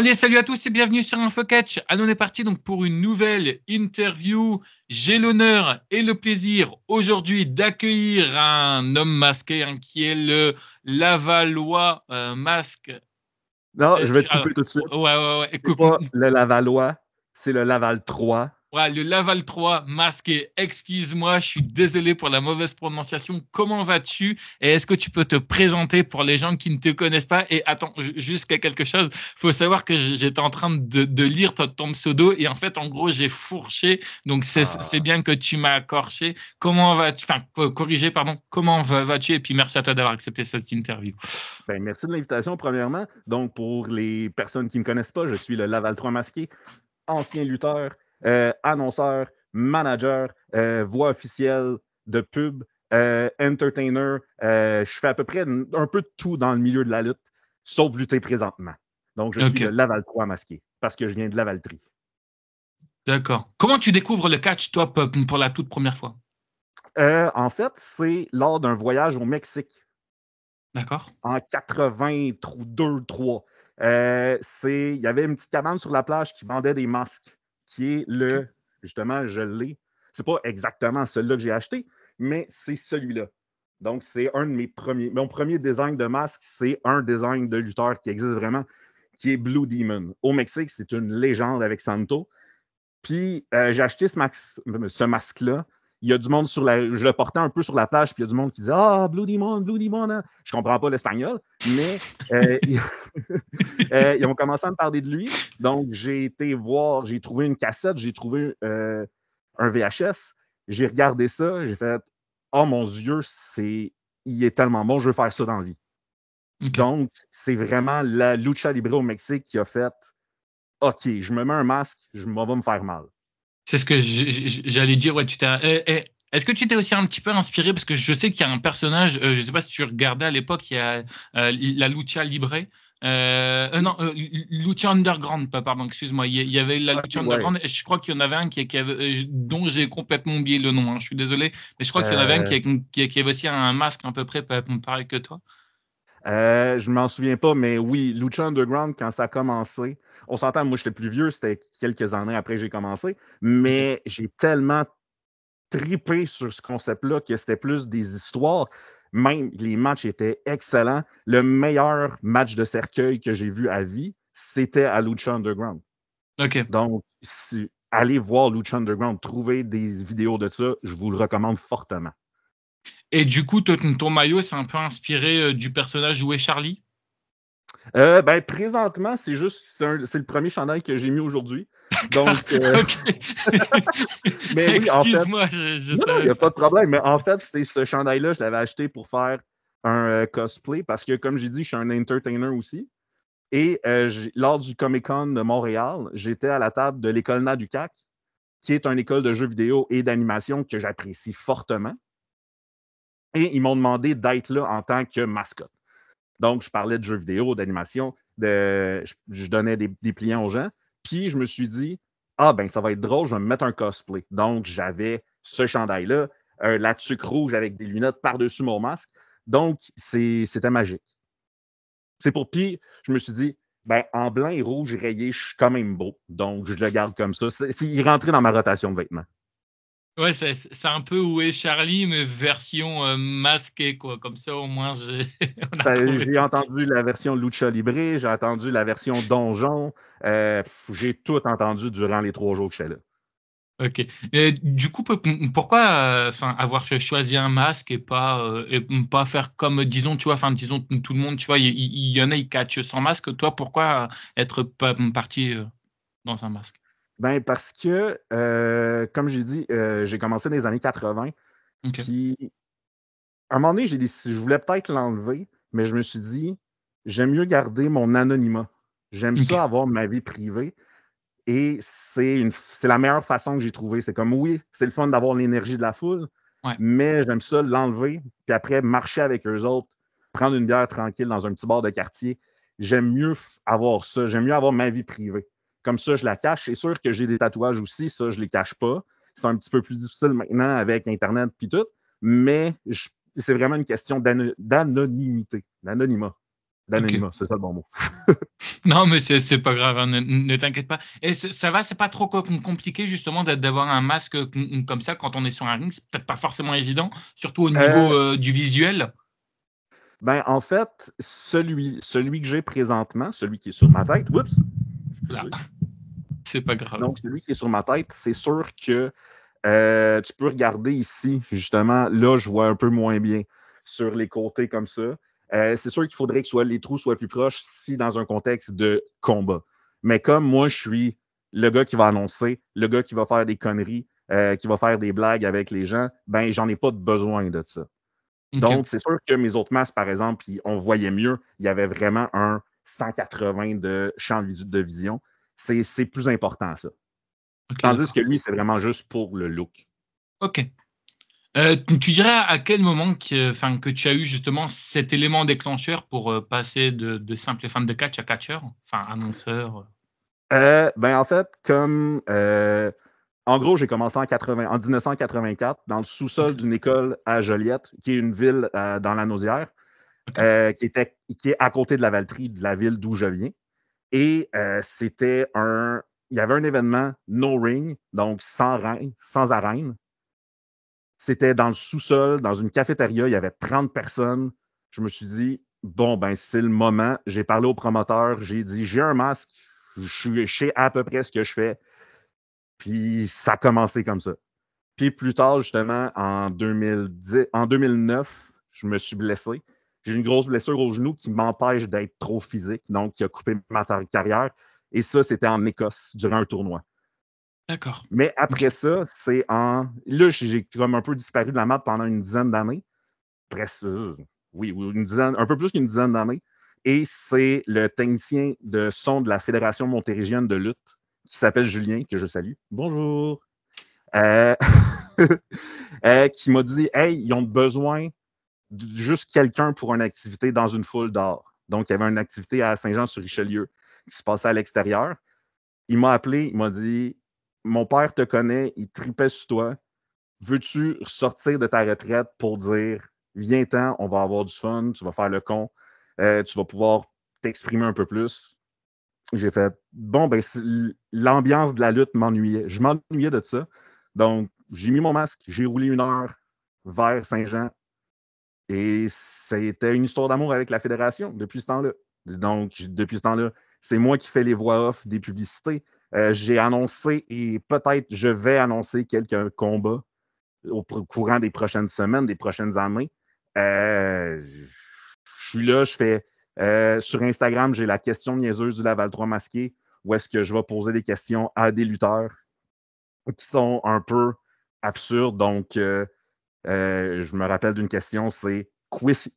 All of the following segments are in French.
Allez, salut à tous et bienvenue sur InfoCatch. Allez, on est parti donc pour une nouvelle interview. J'ai l'honneur et le plaisir aujourd'hui d'accueillir un homme masqué qui est le Lavallois masque. Non, je vais te couper tout de suite. Ouais. C'est pas le Lavallois, c'est le Laval 3. Ouais, le Laval 3 masqué. Excuse-moi, je suis désolé pour la mauvaise prononciation. Comment vas-tu? Et est-ce que tu peux te présenter pour les gens qui ne te connaissent pas? Et attends, juste quelque chose. Il faut savoir que j'étais en train de lire ton pseudo et en fait, en gros, j'ai fourché. Donc, c'est bien que tu m'as corché. Comment vas-tu? Enfin, corrigé, pardon. Comment vas-tu? Et puis, merci à toi d'avoir accepté cette interview. Ben, merci de l'invitation, premièrement. Donc, pour les personnes qui ne me connaissent pas, je suis le Laval 3 masqué, ancien lutteur, annonceur, manager, voix officielle de pub, entertainer. Je fais à peu près un peu de tout dans le milieu de la lutte, sauf lutter présentement. Donc, je suis le Laval 3 masqué, parce que je viens de Lavaltrie. D'accord. Comment tu découvres le catch, toi, pour la toute première fois? En fait, c'est lors d'un voyage au Mexique. D'accord. En 82-3. Il y avait une petite cabane sur la plage qui vendait des masques, qui est justement, je l'ai. C'est pas exactement celui-là que j'ai acheté, mais c'est celui-là. Donc, c'est un de mes premiers. Mon premier design de masque, c'est un design de lutteur qui existe vraiment, qui est Blue Demon. Au Mexique, c'est une légende avec Santo. Puis, j'ai acheté ce masque-là. Il y a du monde je le portais un peu sur la plage, puis il y a du monde qui disait Ah, Blue Demon, Blue Demon. Hein? Je comprends pas l'espagnol, mais ils ont commencé à me parler de lui. Donc, j'ai été voir, j'ai trouvé une cassette, j'ai trouvé un VHS. J'ai regardé ça, j'ai fait Oh mon Dieu, il est tellement bon, je veux faire ça dans la vie. Okay. Donc, c'est vraiment la lucha libre au Mexique qui a fait OK, je me mets un masque, je vais me faire mal. C'est ce que j'allais dire. Ouais, est-ce que tu t'es aussi un petit peu inspiré, parce que je sais qu'il y a un personnage, je ne sais pas si tu regardais à l'époque, il y a la Lucha Libre. Non, Lucha Underground, pardon, excuse-moi. Il y avait la Lucha Underground, et je crois qu'il y en avait un dont j'ai complètement oublié le nom. Je suis désolé, mais je crois qu'il y en avait un qui avait aussi un masque à peu près pareil que toi. Je ne m'en souviens pas, mais oui, Lucha Underground, quand ça a commencé, on s'entend, moi j'étais plus vieux, c'était quelques années après que j'ai commencé, mais j'ai tellement trippé sur ce concept-là que c'était plus des histoires. Même les matchs étaient excellents. Le meilleur match de cercueil que j'ai vu à vie, c'était à Lucha Underground. Donc, allez voir Lucha Underground, trouver des vidéos de ça, je vous le recommande fortement. Et du coup, ton maillot, c'est un peu inspiré du personnage joué Charlie? Présentement, c'est le premier chandail que j'ai mis aujourd'hui. Donc, mais oui, en fait. Excuse-moi, je Non, il n'y a pas de problème. Mais en fait, c'est ce chandail-là, je l'avais acheté pour faire un cosplay parce que, comme j'ai dit, je suis un entertainer aussi. Et lors du Comic-Con de Montréal, j'étais à la table de l'école Naducac, qui est une école de jeux vidéo et d'animation que j'apprécie fortement. Et ils m'ont demandé d'être là en tant que mascotte. Donc, je parlais de jeux vidéo, d'animation, je donnais des pliants aux gens. Puis, je me suis dit, ça va être drôle, je vais me mettre un cosplay. Donc, j'avais ce chandail-là, la tuque rouge avec des lunettes par-dessus mon masque. Donc, c'était magique. Puis, je me suis dit, en blanc et rouge rayé, je suis quand même beau. Donc, je le garde comme ça. Il rentrait dans ma rotation de vêtements. Ouais, c'est un peu Où est Charlie, mais version masquée, quoi. Comme ça, au moins, J'ai entendu la version Lucha Libre, j'ai entendu la version Donjon. J'ai tout entendu durant les 3 jours que j'étais là. Ok. Et du coup, pourquoi avoir choisi un masque et pas faire comme, disons, tu vois, disons, tout le monde, tu vois, il y en a, ils catchent sans masque. Toi, pourquoi être parti dans un masque? Parce que, comme j'ai dit, j'ai commencé dans les années 80. Okay. Puis, à un moment donné, je voulais peut-être l'enlever, mais je me suis dit, j'aime mieux garder mon anonymat. J'aime ça avoir ma vie privée. Et c'est la meilleure façon que j'ai trouvée. C'est comme, oui, c'est le fun d'avoir l'énergie de la foule, mais j'aime ça l'enlever, puis après, marcher avec eux autres, prendre une bière tranquille dans un petit bar de quartier. J'aime mieux avoir ça. J'aime mieux avoir ma vie privée. Comme ça, je la cache. C'est sûr que j'ai des tatouages aussi. Ça, je ne les cache pas. C'est un petit peu plus difficile maintenant avec Internet et tout, mais c'est vraiment une question d'anonymité, d'anonymat. d'anonymat, c'est ça le bon mot. Non, mais c'est pas grave, hein, ne t'inquiète pas. Et ça va, c'est pas trop compliqué justement d'avoir un masque comme ça quand on est sur un ring. C'est peut-être pas forcément évident, surtout au niveau Euh, du visuel. ben, en fait, celui que j'ai présentement, celui qui est sur ma tête, oups, Là, excusez. c'est pas grave. Donc, celui qui est sur ma tête, c'est sûr que tu peux regarder ici, justement, là, je vois un peu moins bien sur les côtés comme ça. C'est sûr qu'il faudrait que les trous soient plus proches si dans un contexte de combat. Mais comme moi, je suis le gars qui va annoncer, le gars qui va faire des conneries, qui va faire des blagues avec les gens, ben, j'en ai pas de besoin de ça. OK. Donc, c'est sûr que mes autres masques, par exemple, on voyait mieux. Il y avait vraiment un 180 de champ de vision. C'est plus important, ça. OK, Tandis d'accord. que lui, c'est vraiment juste pour le look. OK. Tu dirais à quel moment que tu as eu justement cet élément déclencheur pour, passer de simple fan de catch à catcheur? Enfin annonceur? Ben, en fait, en gros, j'ai commencé en 1984 dans le OK, sous-sol d'une école à Joliette, qui est une ville dans la Naudière, OK. qui est à côté de la Valtrie, de la ville d'où je viens. Et il y avait un événement no ring, donc sans arène. C'était dans le sous-sol, dans une cafétéria, il y avait 30 personnes. Je me suis dit, bon, ben, c'est le moment. J'ai parlé au promoteur, j'ai dit, j'ai un masque, je sais à peu près ce que je fais. Puis ça a commencé comme ça. Puis plus tard, justement, en 2009, je me suis blessé. J'ai une grosse blessure au genou qui m'empêche d'être trop physique, donc qui a coupé ma carrière. Et ça, c'était en Écosse, durant un tournoi. D'accord. Mais OK. après ça, là, j'ai comme un peu disparu de la map pendant une dizaine d'années. Presque, oui, une dizaine, un peu plus qu'une dizaine d'années. Et c'est le technicien de son de la Fédération montérégienne de lutte, qui s'appelle Julien, que je salue. Bonjour. Euh, qui m'a dit, hey, ils ont besoin de juste quelqu'un pour une activité dans une foule d'art. Donc, il y avait une activité à Saint-Jean-sur-Richelieu qui se passait à l'extérieur. Il m'a appelé, il m'a dit, mon père te connaît, il tripait sur toi. Veux-tu sortir de ta retraite pour dire, viens-t'en, on va avoir du fun, tu vas faire le con, tu vas pouvoir t'exprimer un peu plus. J'ai fait, bon, ben, l'ambiance de la lutte m'ennuyait. Je m'ennuyais de ça. Donc, j'ai mis mon masque, j'ai roulé 1 heure vers Saint-Jean et c'était une histoire d'amour avec la fédération depuis ce temps-là. Donc, depuis ce temps-là, c'est moi qui fais les voix off des publicités. J'ai annoncé et peut-être je vais annoncer quelques combats au courant des prochaines semaines, des prochaines années. Je suis là, je fais sur Instagram, j'ai la question niaiseuse du Laval 3 masqué, où est-ce que je vais poser des questions à des lutteurs qui sont un peu absurdes. Donc, je me rappelle d'une question, c'est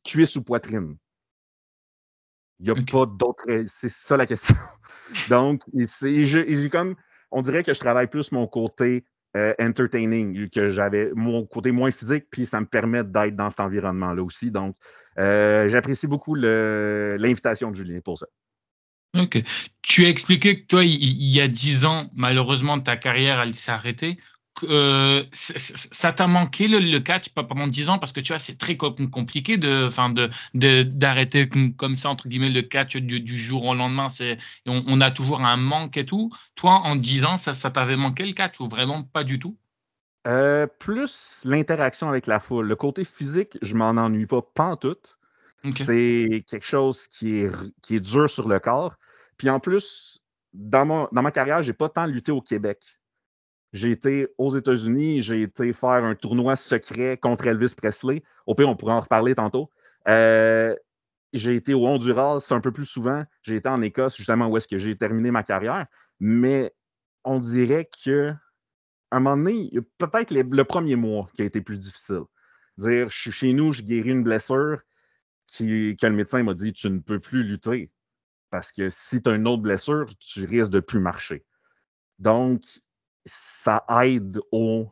cuisse ou poitrine? Il n'y a OK. pas d'autre. C'est ça la question. Donc, j'ai comme. On dirait que je travaille plus mon côté entertaining, que j'avais mon côté moins physique, puis ça me permet d'être dans cet environnement-là aussi. Donc, j'apprécie beaucoup l'invitation de Julien pour ça. OK. Tu as expliqué que toi, il y a 10 ans, malheureusement, ta carrière, elle s'est arrêtée. Ça t'a manqué le catch pendant 10 ans? Parce que tu vois, c'est très compliqué d'arrêter comme ça, entre guillemets, «le catch» du jour au lendemain. On a toujours un manque et tout. Toi, en 10 ans, ça t'avait manqué le catch ou vraiment pas du tout? Plus l'interaction avec la foule. Le côté physique, je m'en ennuie pas pantoute. OK. C'est quelque chose qui est dur sur le corps. Puis en plus, dans ma carrière, j'ai pas tant lutté au Québec. J'ai été aux États-Unis, j'ai été faire un tournoi secret contre Elvis Presley. Au pire, on pourra en reparler tantôt. Euh, j'ai été au Honduras un peu plus souvent. J'ai été en Écosse, justement, où est-ce que j'ai terminé ma carrière. Mais on dirait que à un moment donné, peut-être le premier mois qui a été plus difficile. Dire, je suis chez nous, je guéris une blessure que le médecin m'a dit, tu ne peux plus lutter. Parce que si tu as une autre blessure, tu risques de plus marcher. Donc, ça aide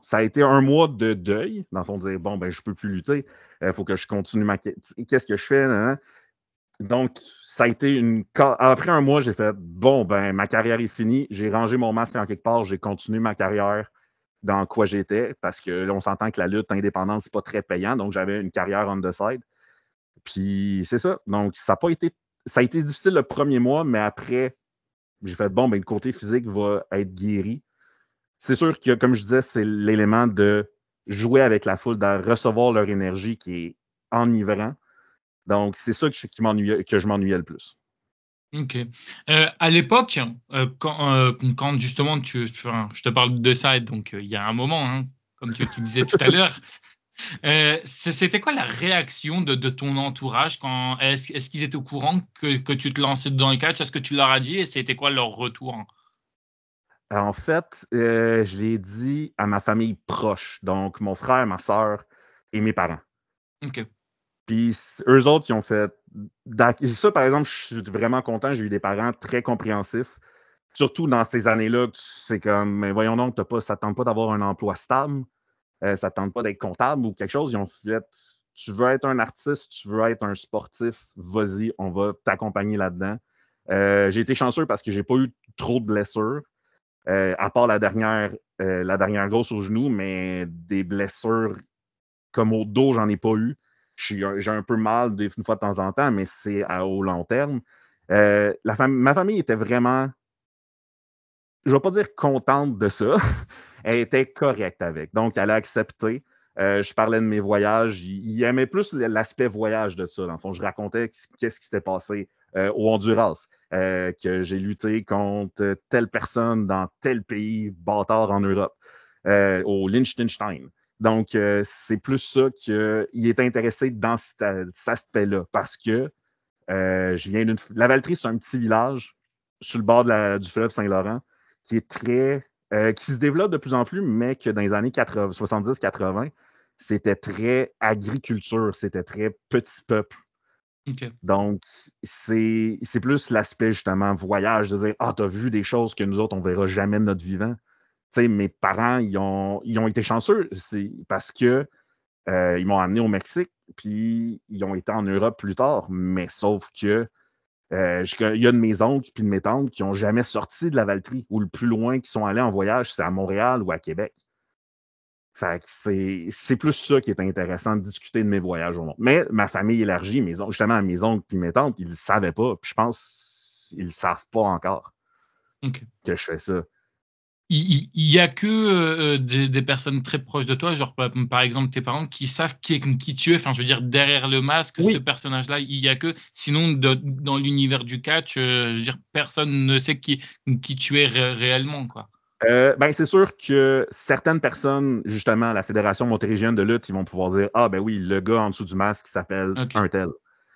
ça a été un mois de deuil, dans le fond, de dire, bon, ben, je ne peux plus lutter, il faut que je continue qu'est-ce que je fais? Hein? Donc, ça a été après un mois, j'ai fait, bon, ben, ma carrière est finie, j'ai rangé mon masque en quelque part, j'ai continué ma carrière dans quoi j'étais, parce que là, on s'entend que la lutte indépendante, c'est pas très payant, donc j'avais une carrière on the side. Puis c'est ça. Donc, ça n'a pas été ça a été difficile le premier mois, mais après, j'ai fait bon, ben, le côté physique va être guéri. C'est sûr que, comme je disais, c'est l'élément de jouer avec la foule, de recevoir leur énergie qui est enivrant. Donc, c'est ça que je m'ennuyais le plus. OK. À l'époque, quand justement je te parle de ça donc il y a un moment, hein, comme tu disais tout à l'heure. C'était quoi la réaction de ton entourage quand est-ce qu'ils étaient au courant que tu te lançais dans le catch? Est-ce que tu leur as dit et c'était quoi leur retour? En fait, je l'ai dit à ma famille proche, donc mon frère, ma sœur et mes parents. OK. Puis eux autres, ils ont fait. Ça, par exemple, je suis vraiment content. J'ai eu des parents très compréhensifs. Surtout dans ces années-là, c'est comme, mais voyons donc, ça ne tente pas d'avoir un emploi stable, ça ne tente pas d'être comptable ou quelque chose. Ils ont fait, tu veux être un artiste, tu veux être un sportif, vas-y, on va t'accompagner là-dedans. J'ai été chanceux parce que j'ai pas eu trop de blessures, à part la dernière grosse au genou, mais des blessures comme au dos, j'en ai pas eu. J'ai un peu mal une fois de temps en temps, mais c'est au long terme. Ma famille était vraiment, je ne vais pas dire contente de ça. Elle était correcte avec. Donc, elle a accepté. Je parlais de mes voyages. Il aimait plus l'aspect voyage de ça. Dans le fond, je racontais qu'est-ce qui s'était passé au Honduras, que j'ai lutté contre telle personne dans tel pays bâtard en Europe, au Liechtenstein. Donc, c'est plus ça qu'il est intéressé dans cet aspect-là parce que je viens d'une. La Valtrie, c'est un petit village sur le bord du fleuve Saint-Laurent qui est qui se développe de plus en plus, mais que dans les années 70-80, c'était très agriculture, c'était très petit peuple. OK. Donc, c'est plus l'aspect justement voyage, de dire ah, t'as vu des choses que nous autres, on verra jamais de notre vivant. Tu sais, mes parents, ils ont été chanceux. C'est parce que ils m'ont amené au Mexique, puis ils ont été en Europe plus tard. Mais sauf que il y a de mes oncles et de mes tantes qui n'ont jamais sorti de la Valtrie, ou le plus loin qu'ils sont allés en voyage, c'est à Montréal ou à Québec. Fait que c'est plus ça qui est intéressant de discuter de mes voyages au monde. Mais ma famille élargie, justement, mes oncles et mes tantes, ils ne le savaient pas. Puis je pense qu'ils ne le savent pas encore OK. que je fais ça. Il y a que, des personnes très proches de toi, genre par exemple tes parents qui savent qui tu es? Enfin, je veux dire derrière le masque, ce Oui, personnage-là, il y a que sinon dans l'univers du catch, je veux dire personne ne sait qui tu es réellement, quoi. ben, c'est sûr que certaines personnes, justement, à la Fédération montérégienne de lutte, ils vont pouvoir dire ah, ben oui, le gars en dessous du masque s'appelle OK, un tel.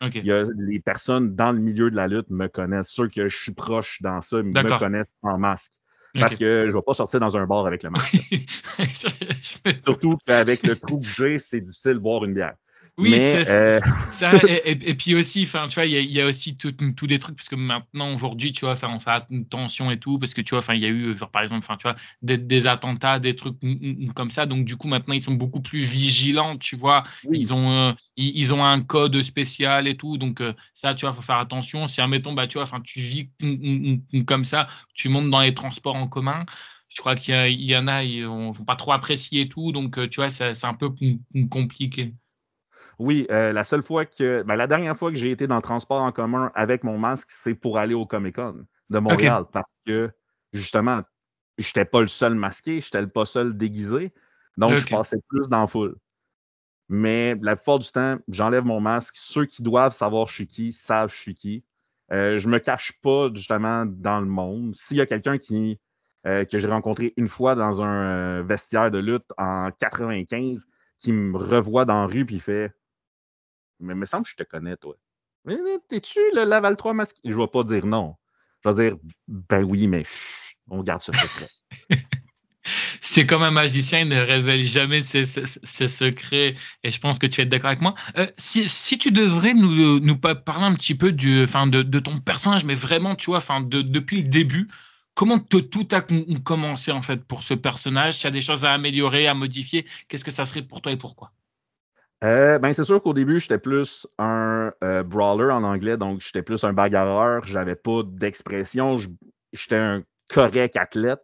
OK, Les personnes dans le milieu de la lutte me connaissent. Ceux que je suis proche dans ça me d'accord, connaissent en masque. Parce OK. que je ne vais pas sortir dans un bar avec le masque. Oui, je me doute. Surtout qu'avec le trou que j'ai, c'est difficile de boire une bière. Oui, Mais c'est ça et puis aussi, enfin, tu vois, il y a aussi tous des trucs parce que maintenant, aujourd'hui, tu vois, enfin, on fait attention et tout parce que, tu vois, enfin, il y a eu, genre, par exemple, enfin, tu vois, des attentats, des trucs comme ça. Donc du coup, maintenant, ils sont beaucoup plus vigilants, tu vois? oui, Ils ont un code spécial et tout. Donc ça, tu vois, faut faire attention. Si admettons, bah, tu vois, enfin, tu vis comme ça, tu montes dans les transports en commun, je crois qu'il y en a, ils vont pas trop apprécier et tout. Donc tu vois, c'est un peu compliqué. oui, la dernière fois que j'ai été dans le transport en commun avec mon masque, c'est pour aller au Comic-Con de OK. Montréal. Parce que, justement, je n'étais pas le seul masqué, je n'étais pas seul déguisé. Donc, je OK. passais plus dans la foule. Mais la plupart du temps, j'enlève mon masque. Ceux qui doivent savoir je suis qui savent je suis qui. Je me cache pas justement dans le monde. S'il y a quelqu'un que j'ai rencontré une fois dans un vestiaire de lutte en 95 qui me revoit dans la rue puis il fait mais il me semble que je te connais, toi. Mais t'es-tu le Laval 3 masqué? Je vais pas dire non. Je vais dire ben oui, mais chut, on garde ce secret. C'est comme un magicien, il ne révèle jamais ses secrets et je pense que tu es d'accord avec moi. Si tu devrais nous parler un petit peu enfin de ton personnage, mais vraiment, tu vois, enfin depuis le début, comment tout a commencé, en fait, pour ce personnage? Tu as des choses à améliorer, à modifier? Qu'est-ce que ça serait pour toi et pourquoi? Ben, c'est sûr qu'au début, j'étais plus un brawler en anglais, donc j'étais plus un bagarreur. J'avais pas d'expression. J'étais un correct athlète.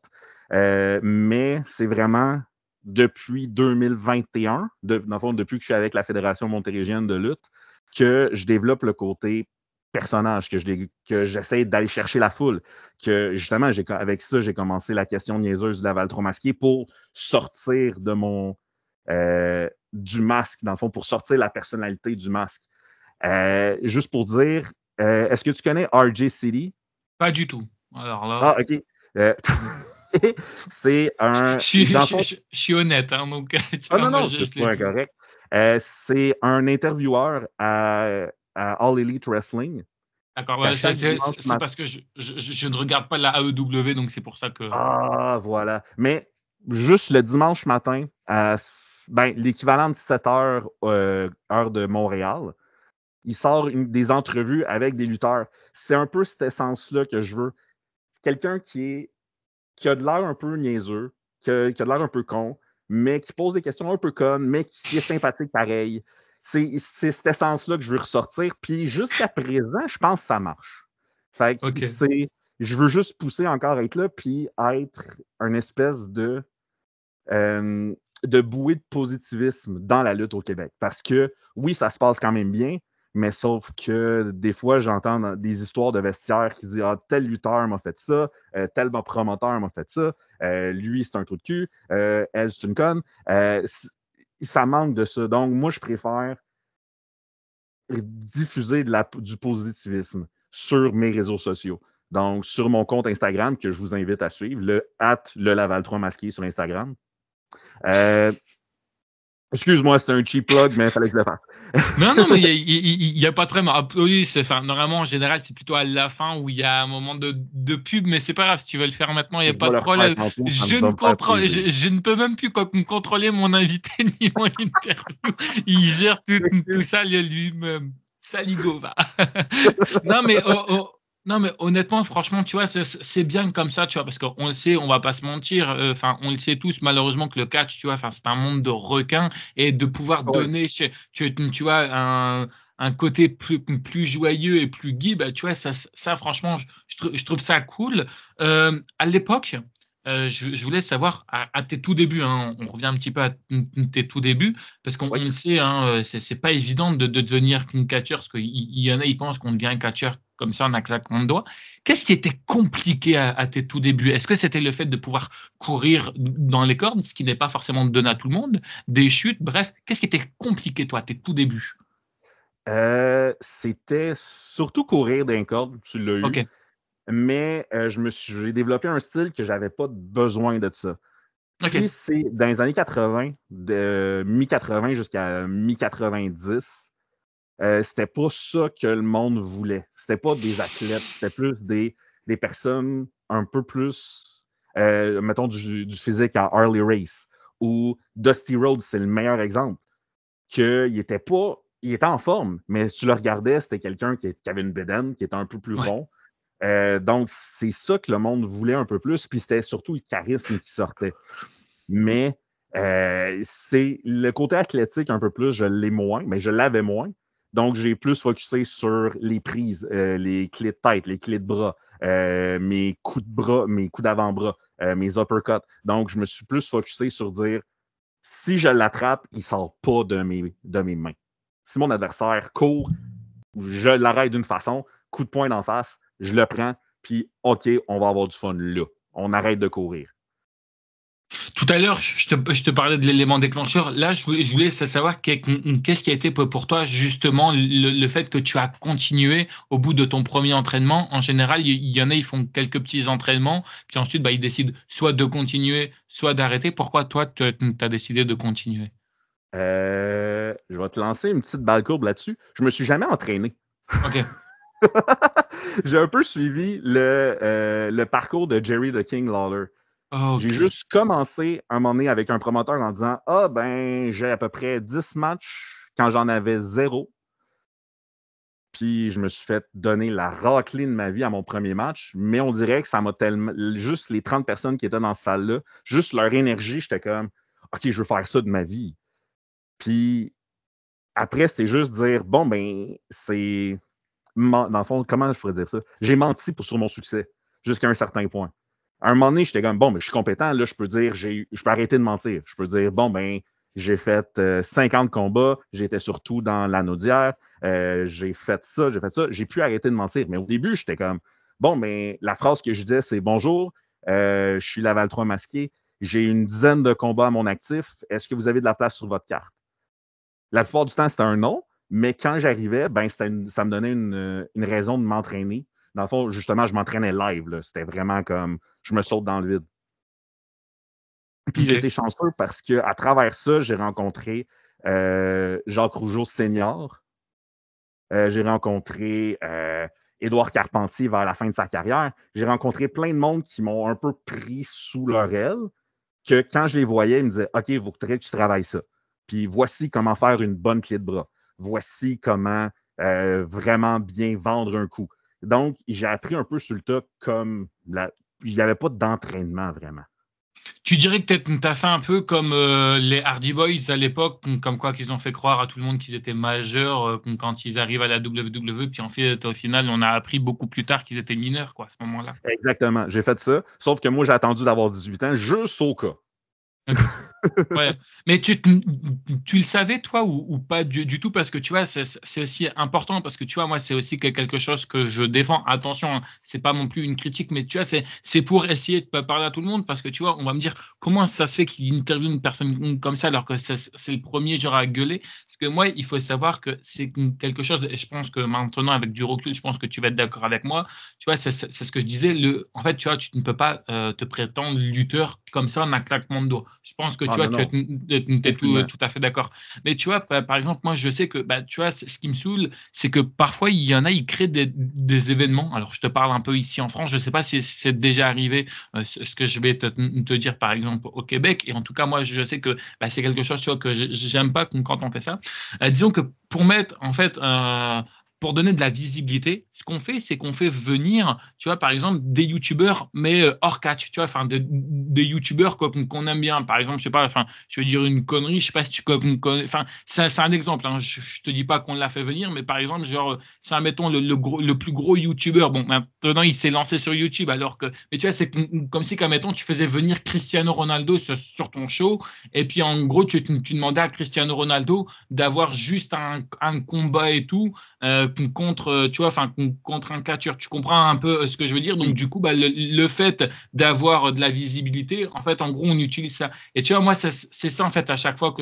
Mais c'est vraiment depuis 2021, dans le fond, depuis que je suis avec la Fédération montérégienne de lutte, que je développe le côté personnage, que j'essaie d'aller chercher la foule, que justement, avec ça, j'ai commencé la question niaiseuse du Laval trop masqué pour sortir de du masque, dans le fond, pour sortir la personnalité du masque. Juste pour dire, est-ce que tu connais RJ City? Pas du tout. Alors là. Ah, OK. C'est un. Je suis honnête, hein, donc tu Ah vois, non, moi non, je c'est le pas dis. incorrect. C'est un intervieweur à All Elite Wrestling. D'accord, Qu'à ouais, chaque dimanche c'est matin. parce que je ne regarde pas la AEW, donc c'est pour ça que. Ah, voilà. Mais juste le dimanche matin, l'équivalent de 7 heures, heure de Montréal, il sort des entrevues avec des lutteurs. C'est un peu cette essence-là que je veux. C'est quelqu'un qui a de l'air un peu niaiseux, qui a de l'air un peu con, mais qui pose des questions un peu connes, mais qui est sympathique pareil. C'est cette essence-là que je veux ressortir. Puis jusqu'à présent, je pense que ça marche. Fait que Ok. je veux juste pousser encore à être là, puis être une espèce de bouée de positivisme dans la lutte au Québec. Parce que oui, ça se passe quand même bien, mais sauf que des fois, j'entends des histoires de vestiaires qui disent ah, tel lutteur m'a fait ça, tel promoteur m'a fait ça, lui, c'est un trou de cul, elle, c'est une conne. Ça manque de ça. Donc, moi, je préfère diffuser du positivisme sur mes réseaux sociaux. Donc, sur mon compte Instagram, que je vous invite à suivre, le @lelaval3 masqué sur Instagram. Excuse-moi, c'était un cheap plug, mais il fallait que je le fasse. Non, mais il y a pas de problème. Oui, enfin, normalement, en général, c'est plutôt à la fin où il y a un moment de pub, mais c'est pas grave. Si tu veux le faire maintenant, il n'y a Je pas vais de le refaire problème. tantôt, ça va me faire plaisir. Je ne peux même plus contrôler mon invité ni mon interview. Il gère tout ça lui-même. Saligo, va. Non, mais non, mais honnêtement, franchement, tu vois, c'est bien comme ça, tu vois, parce qu'on le sait, on va pas se mentir, enfin, on le sait tous, malheureusement, que le catch, tu vois, enfin, c'est un monde de requins et de pouvoir Ouais. donner, tu vois, un côté plus joyeux et plus gai, bah, tu vois, ça franchement, je trouve ça cool. À l'époque, je voulais savoir, à tes tout débuts, hein, on revient un petit peu à tes tout débuts, parce qu'on Oui. le sait, hein, c'est pas évident de devenir catcheur, parce qu'il y en a, ils pensent qu'on devient catcheur comme ça en un claquement de doigts. Qu'est-ce qui était compliqué à tes tout débuts? Est-ce que c'était le fait de pouvoir courir dans les cordes, ce qui n'est pas forcément donné à tout le monde, des chutes, bref, qu'est-ce qui était compliqué, toi, à tes tout débuts? C'était surtout courir d'un corde, tu l'as eu, Ok, mais j'ai développé un style que j'avais pas besoin de ça. ok, Puis c'est dans les années 80, de mi-80 jusqu'à mi-90, c'était pas ça que le monde voulait. C'était pas des athlètes, c'était plus des personnes un peu plus, mettons, du physique à Harley Race. Ou Dusty Rhodes, c'est le meilleur exemple. Il était en forme, mais si tu le regardais, c'était quelqu'un qui avait une bédaine, qui était un peu plus ouais. rond. Donc, c'est ça que le monde voulait un peu plus. Puis c'était surtout le charisme qui sortait. Mais c'est le côté athlétique un peu plus, je l'ai moins, mais je l'avais moins. Donc, j'ai plus focusé sur les prises, les clés de tête, les clés de bras, mes coups de bras, mes coups d'avant-bras, mes uppercuts. Donc, je me suis plus focusé sur dire si je l'attrape, il ne sort pas de mes mains. Si mon adversaire court, je l'arrête d'une façon, coup de poing d'en face, je le prends, puis OK, on va avoir du fun là. On arrête de courir. Tout à l'heure, je te parlais de l'élément déclencheur. Là, je voulais savoir qu'est-ce qui a été pour toi justement le fait que tu as continué au bout de ton premier entraînement. En général, il y en a, ils font quelques petits entraînements, puis ensuite, bah, ils décident soit de continuer, soit d'arrêter. Pourquoi toi, tu as décidé de continuer? Je vais te lancer une petite balle courbe là-dessus. Je me suis jamais entraîné. Ok. J'ai un peu suivi le parcours de Jerry the King Lawler. J'ai Ok. juste commencé un moment donné avec un promoteur en disant ah, ben, j'ai à peu près 10 matchs quand j'en avais 0. Puis je me suis fait donner la raclée de ma vie à mon premier match. Mais on dirait que ça m'a tellement. Juste les 30 personnes qui étaient dans cette salle-là, juste leur énergie, j'étais comme OK, je veux faire ça de ma vie. Puis après, c'était juste dire bon, ben, c'est. Dans le fond, comment je pourrais dire ça? J'ai menti sur mon succès jusqu'à un certain point. À un moment donné, j'étais comme bon, mais je suis compétent, là, je peux dire, je peux arrêter de mentir. Je peux dire bon, ben, J'ai fait 50 combats. J'étais surtout dans l'anaudière. J'ai fait ça, j'ai fait ça. J'ai pu arrêter de mentir. Mais au début, j'étais comme, bon, mais la phrase que je disais, c'est bonjour, je suis Laval 3 masqué. J'ai une dizaine de combats à mon actif. Est-ce que vous avez de la place sur votre carte? La plupart du temps, c'était un non. Mais quand j'arrivais, ben, ça me donnait une raison de m'entraîner. Dans le fond, justement, je m'entraînais live. Là. C'était vraiment comme je me saute dans le vide. Puis j'ai OK. été chanceux parce qu'à travers ça, j'ai rencontré Jacques Rougeau senior. J'ai rencontré Édouard Carpentier vers la fin de sa carrière. J'ai rencontré plein de monde qui m'ont un peu pris sous leur aile, que quand je les voyais, ils me disaient OK, il faudrait que tu travailles ça. Puis voici comment faire une bonne clé de bras. Voici comment vraiment bien vendre un coup. Donc, j'ai appris un peu sur le tas comme il n'y avait pas d'entraînement vraiment. Tu dirais que tu as fait un peu comme les Hardy Boys à l'époque, comme quoi qu'ils ont fait croire à tout le monde qu'ils étaient majeurs quand ils arrivent à la WWE, puis en fait, au final, on a appris beaucoup plus tard qu'ils étaient mineurs, quoi, à ce moment-là. Exactement, j'ai fait ça. Sauf que moi, j'ai attendu d'avoir 18 ans juste au cas. OK. Ouais. Mais tu le savais, toi, ou pas du tout? Parce que tu vois, c'est aussi important, parce que tu vois, moi, c'est aussi quelque chose que je défends. Attention, hein, c'est pas non plus une critique, mais tu vois, c'est pour essayer de pas parler à tout le monde, parce que tu vois, on va me dire comment ça se fait qu'il interviewe une personne comme ça, alors que c'est le premier genre à gueuler. Parce que moi, il faut savoir que c'est quelque chose, et je pense que maintenant, avec du recul, je pense que tu vas être d'accord avec moi. Tu vois, c'est ce que je disais. En fait, tu vois, tu ne peux pas te prétendre lutteur comme ça en un claquement de doigts. Je pense que Ah tu vois, non, tu non, es aucunement. tout à fait d'accord. Mais tu vois, par exemple, moi, je sais que, bah, tu vois, ce qui me saoule, c'est que parfois, il y en a, ils créent des événements. Alors, je te parle un peu ici en France. Je ne sais pas si c'est déjà arrivé, ce que je vais te dire, par exemple, au Québec. Et en tout cas, moi, je sais que bah, c'est quelque chose, tu vois, que j'aime pas quand on fait ça. Disons que pour mettre, en fait, pour donner de la visibilité, ce qu'on fait, c'est qu'on fait venir, tu vois, par exemple, des youtubeurs, mais hors catch, tu vois, enfin, des youtubeurs qu'on aime bien. Par exemple, je sais pas, enfin, je vais dire une connerie, je sais pas si tu connais, enfin, c'est un exemple, hein, je te dis pas qu'on l'a fait venir, mais par exemple, genre, c'est, mettons, le plus gros youtubeur. Bon, maintenant, il s'est lancé sur YouTube, alors que, mais tu vois, c'est comme si, comme, mettons, tu faisais venir Cristiano Ronaldo sur ton show, et puis, en gros, tu demandais à Cristiano Ronaldo d'avoir juste un combat et tout, contre, tu vois, enfin, contre un catcheur. Tu comprends un peu ce que je veux dire? Donc, Oui. du coup, bah, le fait d'avoir de la visibilité, en fait, en gros, on utilise ça. Et tu vois, moi, c'est ça, en fait, à chaque fois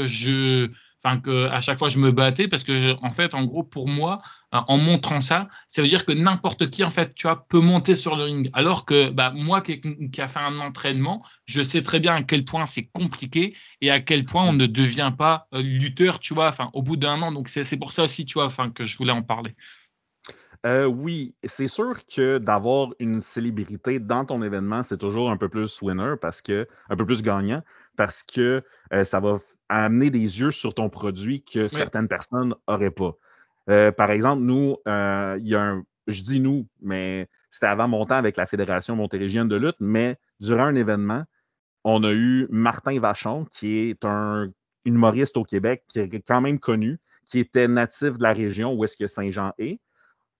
à chaque fois je me battais, parce que, en fait, en gros, pour moi, en montrant ça, ça veut dire que n'importe qui, en fait, tu vois, peut monter sur le ring. Alors que, bah, moi qui a fait un entraînement, je sais très bien à quel point c'est compliqué et à quel point on ne devient pas lutteur, tu vois, enfin, au bout d'un an. Donc, c'est pour ça aussi, tu vois, enfin, que je voulais en parler. Oui, c'est sûr que d'avoir une célébrité dans ton événement, c'est toujours un peu plus winner un peu plus gagnant, parce que ça va amener des yeux sur ton produit que Oui, certaines personnes n'auraient pas. Par exemple, nous, il y a je dis nous, mais c'était avant mon temps avec la Fédération montérégienne de lutte, mais durant un événement, on a eu Martin Vachon, qui est un humoriste au Québec, qui est quand même connu, qui était natif de la région où est-ce que Saint-Jean est.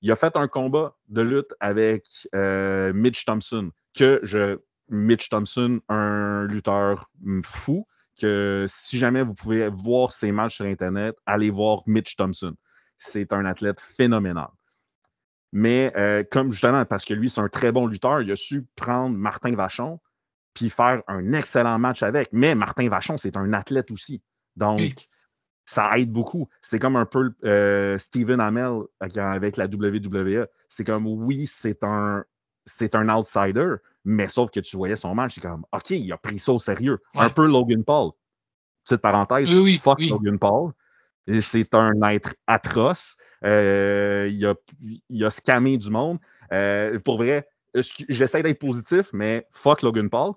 Il a fait un combat de lutte avec Mitch Thompson, Mitch Thompson, un lutteur fou, que si jamais vous pouvez voir ses matchs sur Internet, allez voir Mitch Thompson. C'est un athlète phénoménal. Mais comme justement, parce que lui, c'est un très bon lutteur, il a su prendre Martin Vachon puis faire un excellent match avec. Mais Martin Vachon, c'est un athlète aussi. Donc, oui, ça aide beaucoup. C'est comme un peu Stephen Amell avec la WWE. C'est comme, oui, c'est un outsider, mais sauf que tu voyais son match, c'est comme, OK, il a pris ça au sérieux. Un ouais. peu Logan Paul. Petite parenthèse, Oui, oui, fuck oui. Logan Paul. C'est un être atroce. Il a scammé du monde. Pour vrai, j'essaie d'être positif, mais fuck Logan Paul.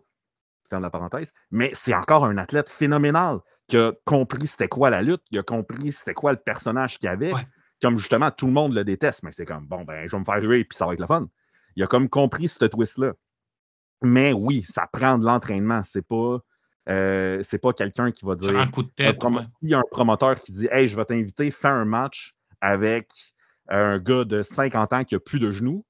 Ferme la parenthèse. Mais c'est encore un athlète phénoménal qui a compris c'était quoi la lutte, qui a compris c'était quoi le personnage qu'il avait. Ouais. Comme justement, tout le monde le déteste, mais c'est comme, bon, ben, je vais me faire ruer puis ça va être le fun. Il a comme compris ce twist-là. Mais oui, ça prend de l'entraînement. C'est pas quelqu'un qui va Sur dire. un coup de tête, ouais. S'il y a un promoteur qui dit Hey, je vais t'inviter, fais un match avec un gars de 50 ans qui a plus de genoux,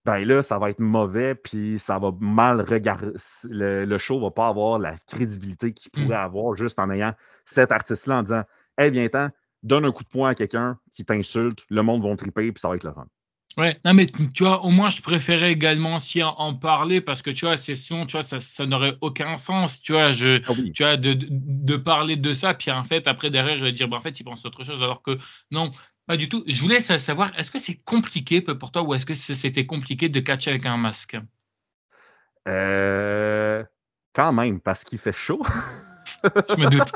ben là, ça va être mauvais, puis ça va mal regarder. Le show va pas avoir la crédibilité qu'il pourrait avoir juste en ayant cet artiste-là en disant hey, viens-t'en, donne un coup de poing à quelqu'un qui t'insulte, le monde va triper, puis ça va être le fun. Ouais, non, mais tu vois, au moins, je préférais également aussi en parler parce que tu vois, sinon, tu vois, ça n'aurait aucun sens, tu vois, Ah oui. tu vois, de parler de ça, puis en fait, après, derrière, dire, bah, en fait, il pense autre chose, alors que non, pas du tout. Je voulais savoir, est-ce que c'est compliqué pour toi ou est-ce que c'était compliqué de catcher avec un masque? Euh, Quand même, parce qu'il fait chaud. Je me doute,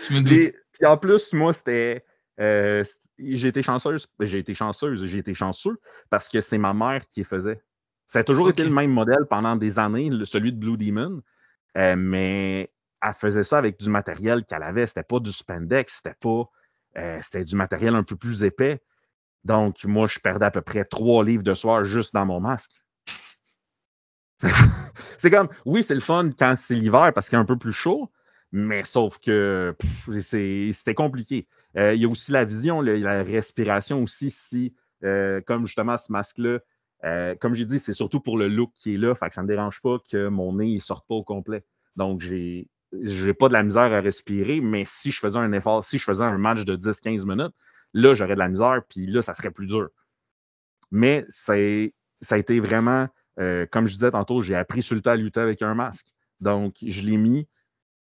je me doute. Puis en plus, moi, c'était. J'ai été chanceuse. J'ai été chanceuse. J'ai été chanceux parce que c'est ma mère qui les faisait. Ça a toujours été Ok. le même modèle pendant des années, celui de Blue Demon. Mais elle faisait ça avec du matériel qu'elle avait. C'était pas du spandex, c'était pas. C'était du matériel un peu plus épais. Donc, moi, je perdais à peu près 3 livres de soir juste dans mon masque. C'est comme, oui, c'est le fun quand c'est l'hiver parce qu'il est un peu plus chaud, mais sauf que c'était compliqué. Il y a aussi la vision, la respiration aussi, si, comme justement ce masque-là, comme j'ai dit, c'est surtout pour le look qui est là, fait que ça ne me dérange pas que mon nez ne sorte pas au complet. Donc, j'ai pas de la misère à respirer, mais si je faisais un effort, si je faisais un match de 10-15 minutes, là, j'aurais de la misère, puis là, ça serait plus dur. Mais ça a été vraiment, comme je disais tantôt, j'ai appris sur le tas à lutter avec un masque. Donc, je l'ai mis,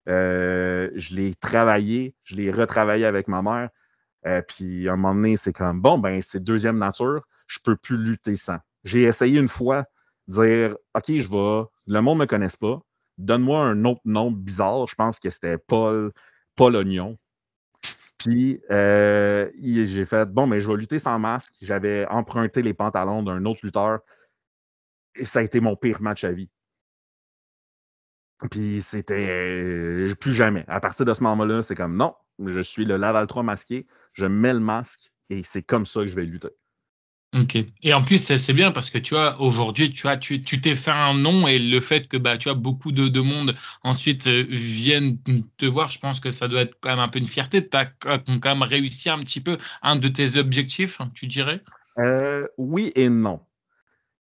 je l'ai travaillé, je l'ai retravaillé avec ma mère. Puis à un moment donné, c'est comme, bon, ben c'est deuxième nature, je ne peux plus lutter sans. J'ai essayé une fois de dire, OK, le monde ne me connaisse pas, donne-moi un autre nom bizarre. Je pense que c'était Paul Oignon. Puis, j'ai fait, bon, mais je vais lutter sans masque. J'avais emprunté les pantalons d'un autre lutteur et ça a été mon pire match à vie. Puis, c'était plus jamais. À partir de ce moment-là, c'est comme, non, je suis le Laval 3 masqué, je mets le masque et c'est comme ça que je vais lutter. OK et en plus, c'est bien parce que tu vois, aujourd'hui, tu t'es fait un nom et le fait que, bah, tu vois, beaucoup de monde ensuite, viennent te voir, je pense que ça doit être quand même un peu une fierté. Tu as quand même réussi un petit peu un de tes objectifs, tu dirais? Oui et non.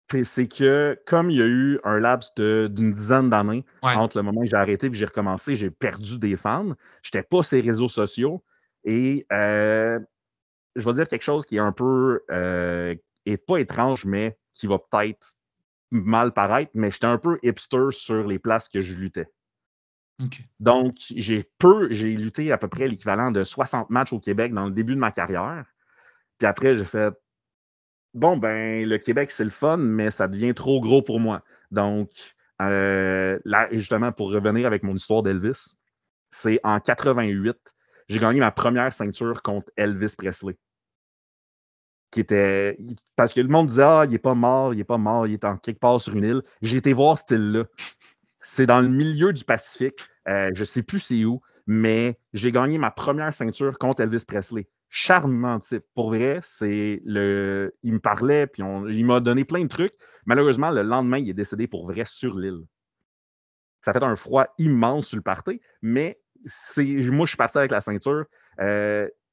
Puis c'est que comme il y a eu un laps d'une dizaine d'années Ouais. entre le moment où j'ai arrêté et j'ai recommencé, j'ai perdu des fans. Je n'étais pas sur les réseaux sociaux et je vais dire quelque chose qui est un peu, et pas étrange, mais qui va peut-être mal paraître, mais j'étais un peu hipster sur les places que je luttais. OK. Donc, j'ai lutté à peu près l'équivalent de 60 matchs au Québec dans le début de ma carrière. Puis après, j'ai fait, bon, ben, le Québec, c'est le fun, mais ça devient trop gros pour moi. Donc, là, justement, pour revenir avec mon histoire d'Elvis, c'est en 88, j'ai gagné ma première ceinture contre Elvis Presley. Parce que le monde disait ah, il n'est pas mort, il est en quelque part sur une île. J'ai été voir cette île-là. C'est dans le milieu du Pacifique. Je ne sais plus c'est où, mais j'ai gagné ma première ceinture contre Elvis Presley. Charmant type. Pour vrai, il me parlait, puis il m'a donné plein de trucs. Malheureusement, le lendemain, il est décédé pour vrai sur l'île. Ça fait un froid immense sur le party, mais moi, je suis parti avec la ceinture.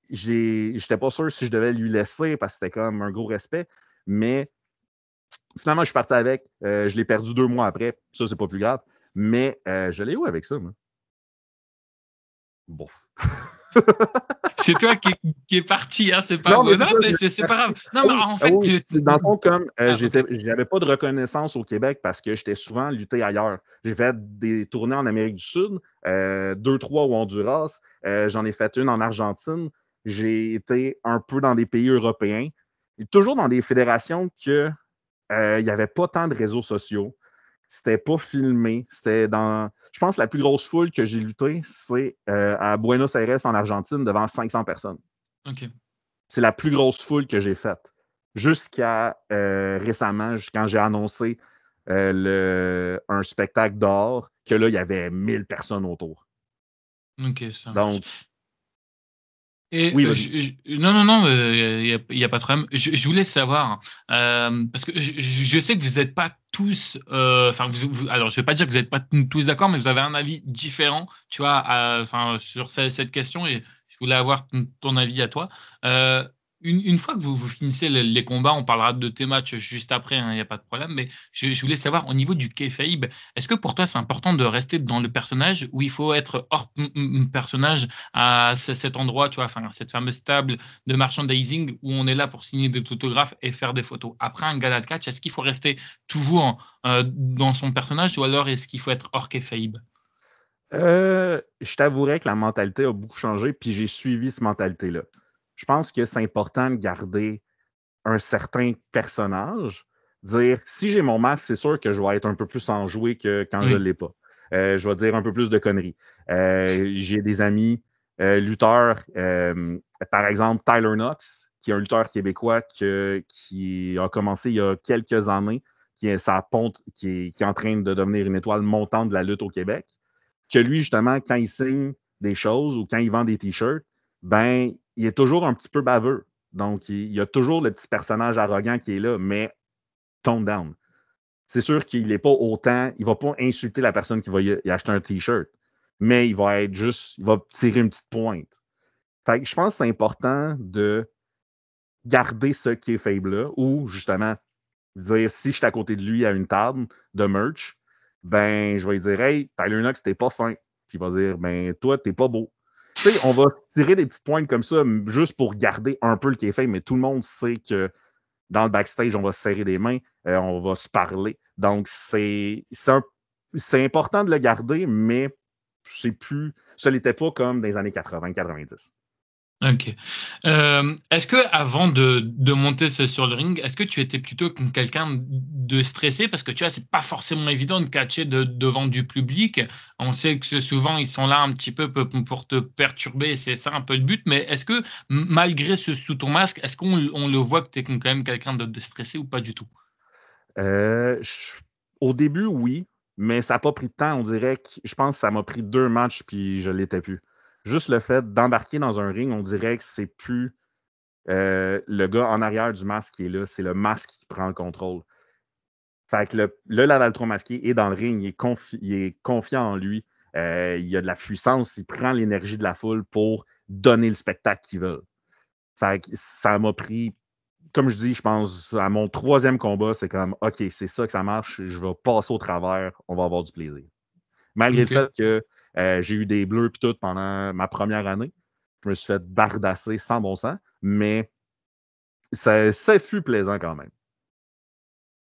J'étais pas sûr si je devais lui laisser parce que c'était comme un gros respect, mais finalement, je suis parti avec. Je l'ai perdu 2 mois après. Ça, c'est pas plus grave. Mais je l'ai où avec ça, moi? Bon. C'est toi qui est parti, hein, c'est pas Non, mais moi. c'est Non, ça. mais c'est pas grave. Non, Ah mais oui, en ah fait, oui. Dans le fond, comme OK. j'avais pas de reconnaissance au Québec parce que j'étais souvent lutté ailleurs. J'ai fait des tournées en Amérique du Sud, 2-3 au Honduras. J'en ai fait une en Argentine. J'ai été un peu dans des pays européens. Et toujours dans des fédérations que il n'y avait pas tant de réseaux sociaux. C'était pas filmé. Je pense que la plus grosse foule que j'ai lutté, c'est à Buenos Aires, en Argentine, devant 500 personnes. OK. C'est la plus grosse foule que j'ai faite. Jusqu'à récemment, quand j'ai annoncé un spectacle dehors, que là, il y avait 1000 personnes autour. OK, ça marche. Donc, Et oui, vas-y. non, il y a pas de problème. Je voulais savoir, parce que je sais que vous êtes pas tous, enfin vous alors je vais pas dire que vous êtes pas tous d'accord, mais vous avez un avis différent, tu vois? Enfin sur cette question et je voulais avoir ton avis à toi. Heu, Une fois que vous finissez les combats, on parlera de tes matchs juste après, hein, il y a pas de problème, mais je voulais savoir au niveau du kayfabe, est-ce que pour toi c'est important de rester dans le personnage ou il faut être hors personnage à cet endroit, tu vois? Enfin, cette fameuse table de merchandising où on est là pour signer des autographes et faire des photos. Après un gala de catch, est-ce qu'il faut rester toujours, dans son personnage ou alors est-ce qu'il faut être hors kayfabe? Je t'avouerais que la mentalité a beaucoup changé, puis j'ai suivi cette mentalité-là. Je pense que c'est important de garder un certain personnage. Dire, si j'ai mon masque, c'est sûr que je vais être un peu plus enjoué que quand je ne Oui. l'ai pas. Je vais dire un peu plus de conneries. J'ai des amis lutteurs, par exemple Tyler Knox, qui est un lutteur québécois qui a commencé il y a quelques années, qui est en train de devenir une étoile montante de la lutte au Québec. Que lui, justement, quand il signe des choses ou quand il vend des t-shirts, ben, il est toujours un petit peu baveux. Donc, il y a toujours le petit personnage arrogant qui est là, mais tone down. C'est sûr qu'il n'est pas autant, il ne va pas insulter la personne qui va y acheter un t-shirt, mais il va être juste, il va tirer une petite pointe. Fait que je pense que c'est important de garder ce qui est faible-là, ou justement, dire si je suis à côté de lui à une table de merch, ben, je vais lui dire, hey, Tyler Knox, t'es pas fin. Puis il va dire, ben, toi, t'es pas beau. Tu sais, on va tirer des petites pointes comme ça, juste pour garder un peu le kayfabe, mais tout le monde sait que dans le backstage, on va se serrer des mains, on va se parler. Donc, c'est important de le garder, mais ça n'était pas comme dans les années 80-90. OK. Est-ce que avant de monter sur le ring, est-ce que tu étais plutôt quelqu'un de stressé? Parce que tu vois, c'est pas forcément évident de catcher devant du public. On sait que souvent, ils sont là un petit peu pour te perturber et c'est ça un peu le but. Mais est-ce que malgré ce sous ton masque, est-ce qu'on le voit que tu es quand même quelqu'un de stressé ou pas du tout? Euh, je- Au début, oui, mais ça n'a pas pris de temps. On dirait que je pense que ça m'a pris 2 matchs puis je l'étais plus. Juste le fait d'embarquer dans un ring, on dirait que c'est plus le gars en arrière du masque qui est là, c'est le masque qui prend le contrôle. Fait que le Lavaltron masqué est dans le ring, il est confiant en lui, il a de la puissance, il prend l'énergie de la foule pour donner le spectacle qu'ils veulent. Fait que ça m'a pris, comme je dis, je pense à mon 3e combat, c'est comme OK, c'est ça que ça marche, je vais passer au travers, on va avoir du plaisir. Malgré le OK. fait que j'ai eu des bleus puis tout pendant ma première année, je me suis fait bardasser sans bon sens, mais ça fut plaisant quand même.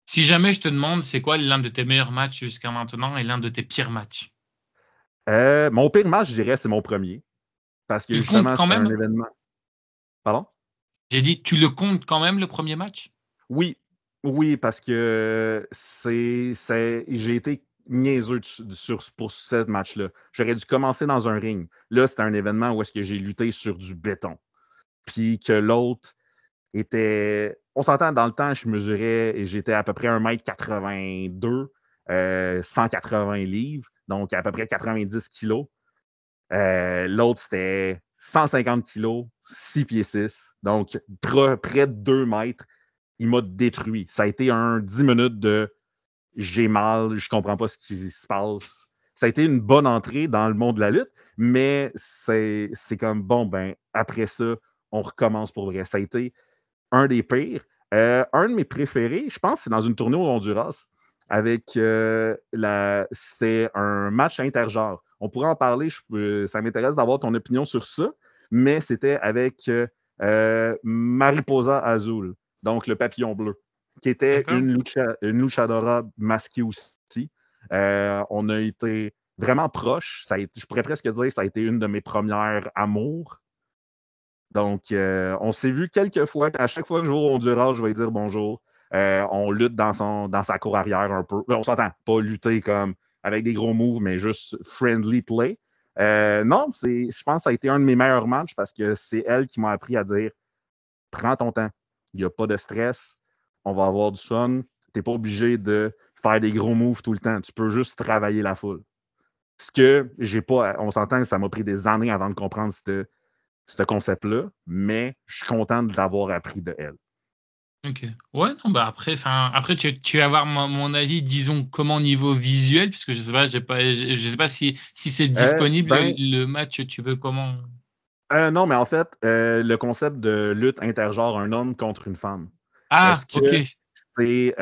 Si jamais je te demande, c'est quoi l'un de tes meilleurs matchs jusqu'à maintenant et l'un de tes pires matchs? Mon pire match, je dirais, c'est mon premier. Parce que Tu le comptes justement, quand c'était un même? événement. Pardon? J'ai dit: «Tu le comptes quand même le premier match?» Oui, oui, parce que j'ai été niaiseux pour ce match-là. J'aurais dû commencer dans un ring. Là, c'était un événement où est-ce que j'ai lutté sur du béton. Puis que l'autre était. On s'entend, dans le temps, je mesurais et j'étais à peu près 1,82 m, 180 livres, donc à peu près 90 kilos. L'autre, c'était 150 kilos, 6 pieds 6, donc près de 2 mètres. Il m'a détruit. Ça a été un 10 minutes de j'ai mal, je comprends pas ce qui se passe. Ça a été une bonne entrée dans le monde de la lutte, mais c'est comme bon, ben, après ça, on recommence pour vrai. Ça a été un des pires. Un de mes préférés, je pense, c'est dans une tournée au Honduras avec c'était un match intergenre. On pourrait en parler, ça m'intéresse d'avoir ton opinion sur ça, mais c'était avec Mariposa Azul, donc le papillon bleu, qui était D'accord. une luchadora masquée aussi. On a été vraiment proches. Je pourrais presque dire que ça a été une de mes premières amours. Donc, on s'est vu quelques fois. À chaque fois que je vais au Honduras, je vais lui dire bonjour. On lutte dans sa cour arrière un peu. On s'entend, pas lutter comme avec des gros moves, mais juste friendly play. Non, je pense que ça a été un de mes meilleurs matchs parce que c'est elle qui m'a appris à dire prends ton temps. Il n'y a pas de stress. On va avoir du fun. Tu n'es pas obligé de faire des gros moves tout le temps. Tu peux juste travailler la foule. Ce que j'ai pas. On s'entend que ça m'a pris des années avant de comprendre ce concept-là, mais je suis content de l'avoir appris de elle. OK. Ouais, non, bah, après tu vas avoir mon avis, disons, comment niveau visuel, puisque je sais pas, je sais pas si c'est disponible Ben, le match, tu veux comment? Non, mais en fait, le concept de lutte intergenre un homme contre une femme. Ah, Est-ce ok. que c'est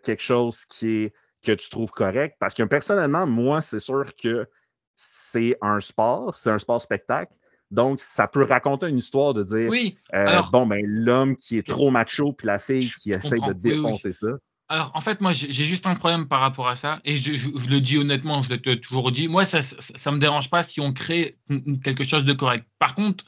quelque chose que tu trouves correct? Parce que personnellement, moi, c'est sûr que c'est un sport spectacle. Donc, ça peut raconter une histoire de dire Oui, alors, bon, ben, l'homme qui est trop macho, puis la fille qui je essaie de comprends. Oui, oui. défoncer ça. Alors, en fait, moi, j'ai juste un problème par rapport à ça, et je le dis honnêtement, je l'ai toujours dit. Moi, ça me dérange pas si on crée quelque chose de correct. Par contre,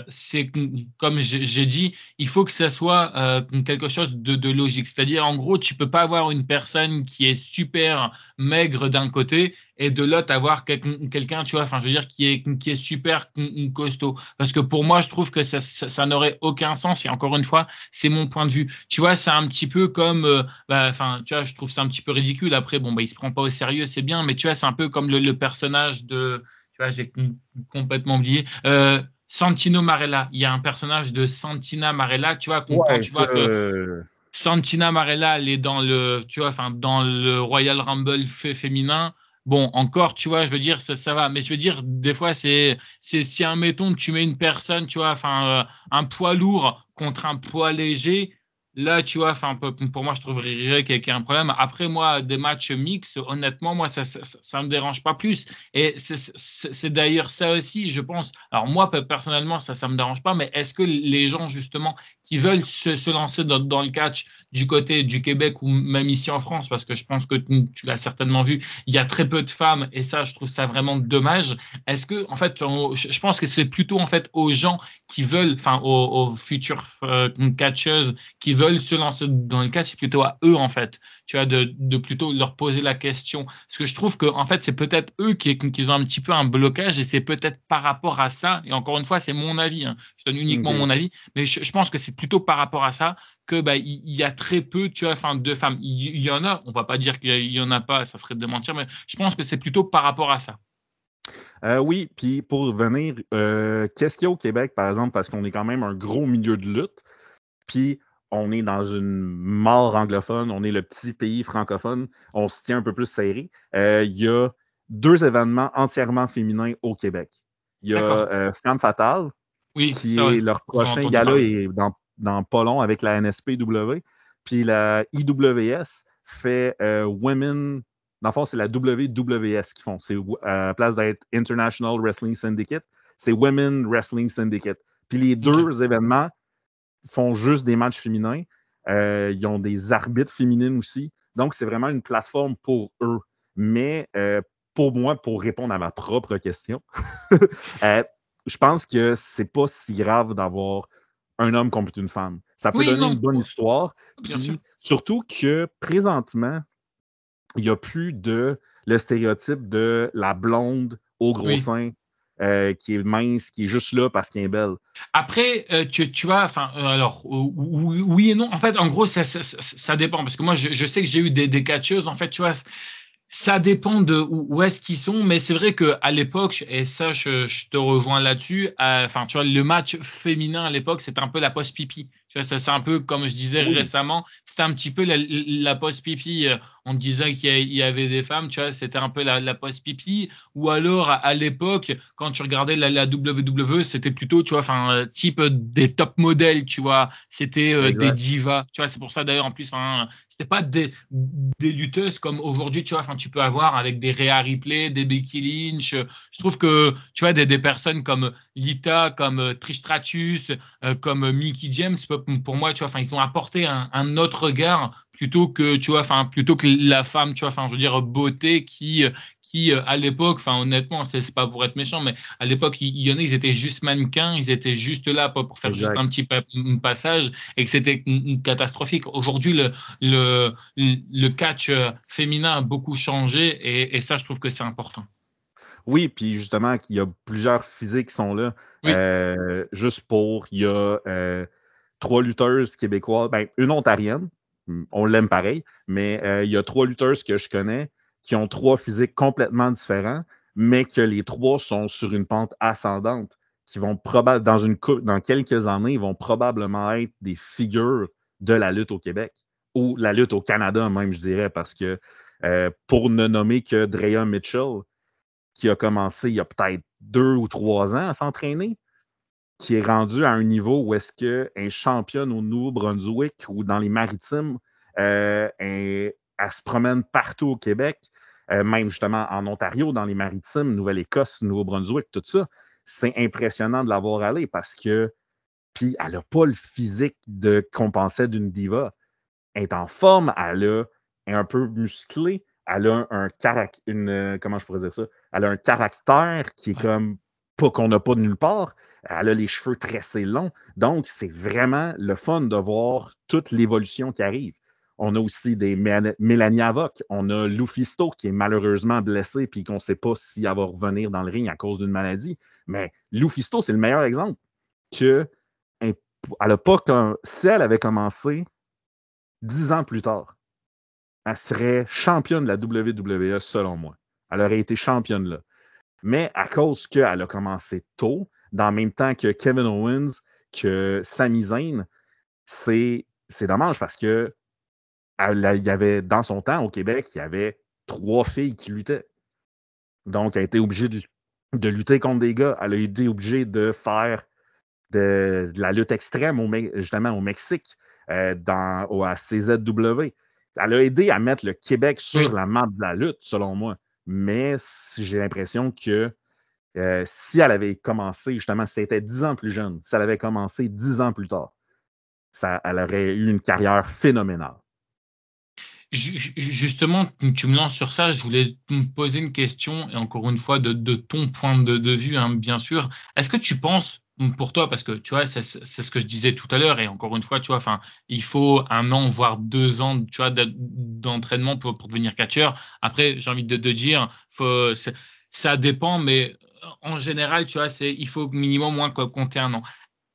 c'est comme j'ai dit, il faut que ça soit quelque chose de logique. C'est-à-dire, en gros, tu peux pas avoir une personne qui est super maigre d'un côté et de l'autre avoir quelqu'un, tu vois, enfin, je veux dire, qui est super costaud. Parce que pour moi, je trouve que ça n'aurait aucun sens. Et encore une fois, c'est mon point de vue. Tu vois, c'est un petit peu comme bah, enfin, tu vois, je trouve ça un petit peu ridicule. Après, bon, bah, il se prend pas au sérieux, c'est bien, mais tu vois, c'est un peu comme le personnage de, tu vois, j'ai complètement oublié. Santino Marella. Il y a un personnage de Santina Marella, tu vois, quand Ouais, tu vois que Santina Marella, elle est dans le, tu vois, enfin, dans le Royal Rumble féminin. Bon, encore, tu vois, je veux dire, ça va. Mais je veux dire, des fois, c'est si, admettons, tu mets une personne, tu vois, enfin, un poids lourd contre un poids léger, là, tu vois, enfin, pour moi, je trouverais qu'il y a un problème. Après, moi, des matchs mixtes, honnêtement, moi, ça me dérange pas plus. Et c'est d'ailleurs ça aussi, je pense. Alors, moi, personnellement, ça me dérange pas, mais est-ce que les gens, justement, qui veulent se lancer dans le catch du côté du Québec ou même ici en France, parce que je pense que tu l'as certainement vu, il y a très peu de femmes et ça, je trouve ça vraiment dommage. Est-ce que, en fait, je pense que c'est plutôt en fait aux gens qui veulent, enfin, aux futures catcheuses qui veulent se lancer dans le catch, c'est plutôt à eux en fait, tu vois, de plutôt leur poser la question. Parce que je trouve que en fait, c'est peut-être eux qui ont un petit peu un blocage et c'est peut-être par rapport à ça. Et encore une fois, c'est mon avis. Hein, je donne uniquement OK. mon avis, mais je pense que c'est plutôt par rapport à ça que bah, il y a très peu, tu vois, enfin, de femmes. Il y en a, on va pas dire qu'il y en a pas, ça serait de mentir, mais je pense que c'est plutôt par rapport à ça. Oui, puis pour revenir, qu'est-ce qu'il y a au Québec, par exemple, parce qu'on est quand même un gros milieu de lutte, puis on est dans une mare anglophone, on est le petit pays francophone, on se tient un peu plus serré. Il y a 2 événements entièrement féminins au Québec. Il y a D'accord. Femme Fatale, Oui, qui ça, ouais. est leur J'en ai prochain entendu gala parler. est dans pas long avec la NSPW. Puis la IWS fait Women. Dans le fond, c'est la WWS qu'ils font. C'est à la place d'être International Wrestling Syndicate, c'est Women Wrestling Syndicate. Puis les Ok. deux événements font juste des matchs féminins. Ils ont des arbitres féminines aussi. Donc, c'est vraiment une plateforme pour eux. Mais pour moi, pour répondre à ma propre question, euh, je pense que c'est pas si grave d'avoir un homme contre une femme. Ça peut Oui, donner non, une bonne histoire. bien sûr. Puis surtout que présentement, il n'y a plus de le stéréotype de la blonde au gros Oui. sein qui est mince, qui est juste là parce qu'elle est belle. Après, tu vois, enfin, alors, oui, oui et non. En fait, en gros, ça dépend. Parce que moi, je sais que j'ai eu des catcheuses. En fait, tu vois, ça dépend de où est-ce qu'ils sont, mais c'est vrai qu'à l'époque, et ça, je te rejoins là-dessus, enfin, tu vois, le match féminin à l'époque, c'était un peu la post pipi. Tu vois, ça, c'est un peu comme je disais Oui, récemment, c'était un petit peu la post pipi. On disait qu'il y avait des femmes, tu vois, c'était un peu la post pipi. Ou alors, à l'époque, quand tu regardais la WWE, c'était plutôt, tu vois, enfin, type des top modèles, tu vois, c'était des exact. divas. Tu vois, c'est pour ça d'ailleurs, en plus, hein, c'était pas des lutteuses comme aujourd'hui, tu vois, enfin, tu peux avoir avec des Rhea Ripley, des Becky Lynch. Je trouve que, tu vois, des personnes comme Lita, comme Trish Stratus, comme Mickey James, pour moi, tu vois, enfin, ils ont apporté un autre regard plutôt que, tu vois, enfin, plutôt que la femme, tu vois, enfin, je veux dire, beauté qui à l'époque, enfin honnêtement, c'est pas pour être méchant, mais à l'époque, il y en a, ils étaient juste mannequins, ils étaient juste là pour faire juste Exact. un petit passage et que c'était catastrophique. Aujourd'hui, le catch féminin a beaucoup changé et ça, je trouve que c'est important. Oui, puis justement, il y a plusieurs physiques qui sont là. Oui, Juste pour, il y a 3 lutteuses québécoises, ben, une ontarienne, on l'aime pareil, mais il y a 3 lutteuses que je connais qui ont 3 physiques complètement différents, mais que les 3 sont sur une pente ascendante, qui vont probablement, dans quelques années, ils vont probablement être des figures de la lutte au Québec ou la lutte au Canada même, je dirais, parce que pour ne nommer que Drea Mitchell, qui a commencé il y a peut-être 2 ou 3 ans à s'entraîner. qui est rendue à un niveau où est-ce qu'elle championne au Nouveau-Brunswick ou dans les Maritimes, elle se promène partout au Québec, même justement en Ontario, dans les Maritimes, Nouvelle-Écosse, Nouveau-Brunswick, tout ça. C'est impressionnant de la voir aller parce que, puis elle n'a pas le physique qu'on pensait d'une diva. Elle est en forme, elle est un peu musclée, elle a comment je pourrais dire ça? Elle a un caractère qui est comme pas qu'on n'a pas de nulle part. Elle a les cheveux tressés longs. Donc, c'est vraiment le fun de voir toute l'évolution qui arrive. On a aussi des Mélanie Avoc. On a Lou Fisto qui est malheureusement blessée puis qu'on ne sait pas si elle va revenir dans le ring à cause d'une maladie. Mais Lou Fisto, c'est le meilleur exemple que elle a pas si elle avait commencé 10 ans plus tard, elle serait championne de la WWE, selon moi. Elle aurait été championne là. Mais à cause qu'elle a commencé tôt, dans le même temps que Kevin Owens, que Sami Zayn, c'est dommage parce que il y avait, dans son temps, au Québec, il y avait 3 filles qui luttaient. Donc, elle a été obligée de lutter contre des gars. Elle a été obligée de faire de la lutte extrême, justement, au Mexique, à CZW. Elle a aidé à mettre le Québec sur la map de la lutte, selon moi. Mais j'ai l'impression que si elle avait commencé, justement, si elle était 10 ans plus jeune, si elle avait commencé 10 ans plus tard, elle aurait eu une carrière phénoménale. Justement, tu me lances sur ça, je voulais me poser une question, et encore une fois, de ton point de vue, hein, bien sûr. Est-ce que tu penses, pour toi, parce que tu vois, c'est ce que je disais tout à l'heure, et encore une fois, tu vois, enfin, il faut 1 an, voire 2 ans, tu vois, d'entraînement pour devenir catcheur. Après, j'ai envie de te dire, ça dépend, mais en général, tu vois, il faut minimum moins compter 1 an.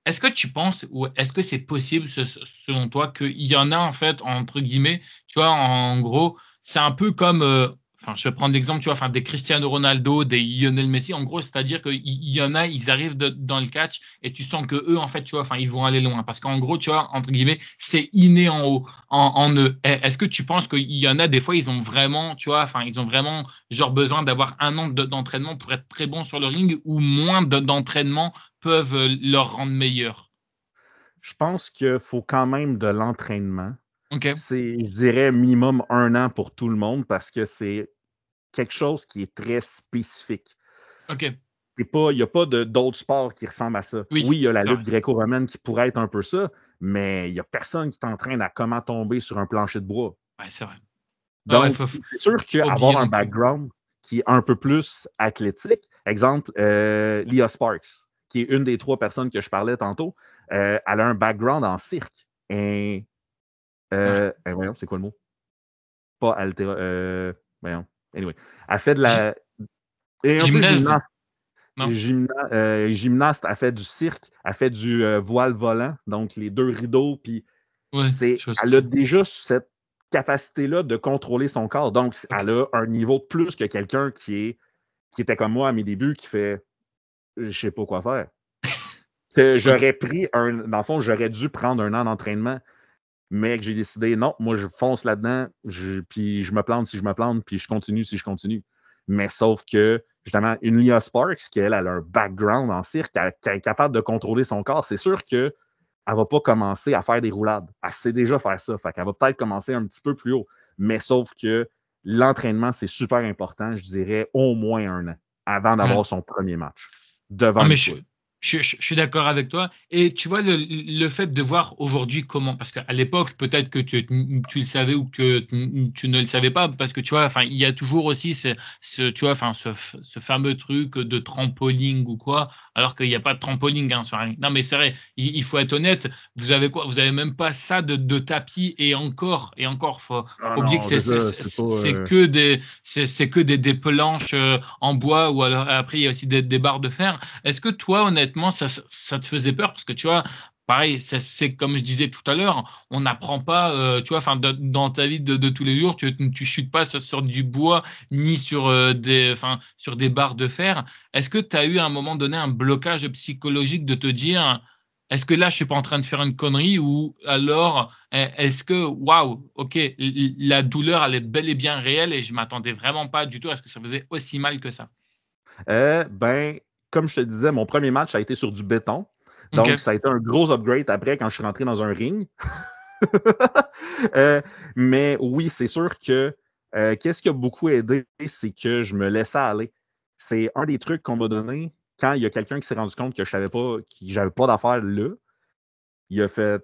Est-ce que tu penses ou est-ce que c'est possible selon toi qu'il y en a en fait entre guillemets, tu vois, en gros, c'est un peu comme, enfin je vais prendre l'exemple, tu vois, enfin des Cristiano Ronaldo, des Lionel Messi, en gros, c'est-à-dire qu'il y en a, ils arrivent dans le catch et tu sens qu'eux en fait, tu vois, enfin ils vont aller loin parce qu'en gros, tu vois, entre guillemets, c'est inné en haut, en eux. Est-ce que tu penses qu'il y en a des fois, ils ont vraiment, tu vois, enfin ils ont vraiment genre besoin d'avoir 1 an d'entraînement pour être très bon sur le ring ou moins d'entraînement peuvent leur rendre meilleurs? Je pense qu'il faut quand même de l'entraînement. OK, C'est, je dirais, minimum 1 an pour tout le monde parce que c'est quelque chose qui est très spécifique. OK. Il n'y a pas d'autres sports qui ressemblent à ça. Oui, Oui, il y a la c'est vrai. lutte gréco-romaine qui pourrait être un peu ça, mais il n'y a personne qui t'entraîne à comment tomber sur un plancher de bois. Ouais, c'est vrai. Ouais, ouais, Donc, c'est sûr faut pas oublier qu'avoir un non plus. background qui est un peu plus athlétique, exemple, Leah Sparks, qui est une des 3 personnes que je parlais tantôt, elle a un background en cirque. Ouais. Voyons, c'est quoi le mot? Pas altéra. Voyons. Anyway. Elle fait de Gy la. Et un peu Gymnase? gymnaste. Non? Gymnaste, elle fait du cirque, elle fait du voile volant, donc les 2 rideaux, puis Ouais, je vois ce que elle a c'est. déjà cette capacité-là de contrôler son corps. Donc, OK. elle a un niveau de plus que quelqu'un qui était comme moi à mes débuts, qui fait je sais pas quoi faire. Que OK. j'aurais pris dans le fond, j'aurais dû prendre 1 an d'entraînement, mais que j'ai décidé non, moi je fonce là-dedans, puis je me plante si je me plante, puis je continue si je continue. Mais sauf que, justement, une Leah Sparks, elle a un background en cirque, qui est capable de contrôler son corps, c'est sûr qu'elle ne va pas commencer à faire des roulades. Elle sait déjà faire ça. Fait qu'elle va peut-être commencer un petit peu plus haut. Mais sauf que l'entraînement, c'est super important, je dirais au moins 1 an, avant Ouais. d'avoir son premier match, Non, devant mais une je foule. je suis d'accord avec toi et tu vois le fait de voir aujourd'hui comment parce qu'à l'époque, peut-être que tu le savais ou que tu ne le savais pas parce que tu vois, enfin, il y a toujours aussi tu vois, enfin, ce fameux truc de trampoline ou quoi, alors qu'il y a pas de trampoline, hein, sur un non, mais c'est vrai, il faut être honnête, vous avez quoi? Vous avez même pas ça de tapis et encore, Ah faut oublier que non, c'est ça, c'est pas. c'est que des planches, en bois ou alors après il y a aussi des barres de fer. Est-ce que toi, honnêtement, ça te faisait peur? Parce que tu vois, pareil, c'est comme je disais tout à l'heure, on n'apprend pas, tu vois, enfin, dans ta vie de tous les jours, tu chutes pas sur du bois ni sur enfin, sur des barres de fer. Est-ce que tu as eu à un moment donné un blocage psychologique de te dire, est-ce que là, je suis pas en train de faire une connerie ou alors, est-ce que, waouh, ok, la douleur, elle est bel et bien réelle et je m'attendais vraiment pas du tout à ce que ça faisait aussi mal que ça? Ben, comme je te disais, mon premier match a été sur du béton. Donc, OK. ça a été un gros upgrade après quand je suis rentré dans un ring. Mais oui, c'est sûr que qu'est-ce qui a beaucoup aidé, c'est que je me laissais aller. C'est un des trucs qu'on m'a donné quand il y a quelqu'un qui s'est rendu compte que je savais pas, que j'avais pas d'affaires là. Il a fait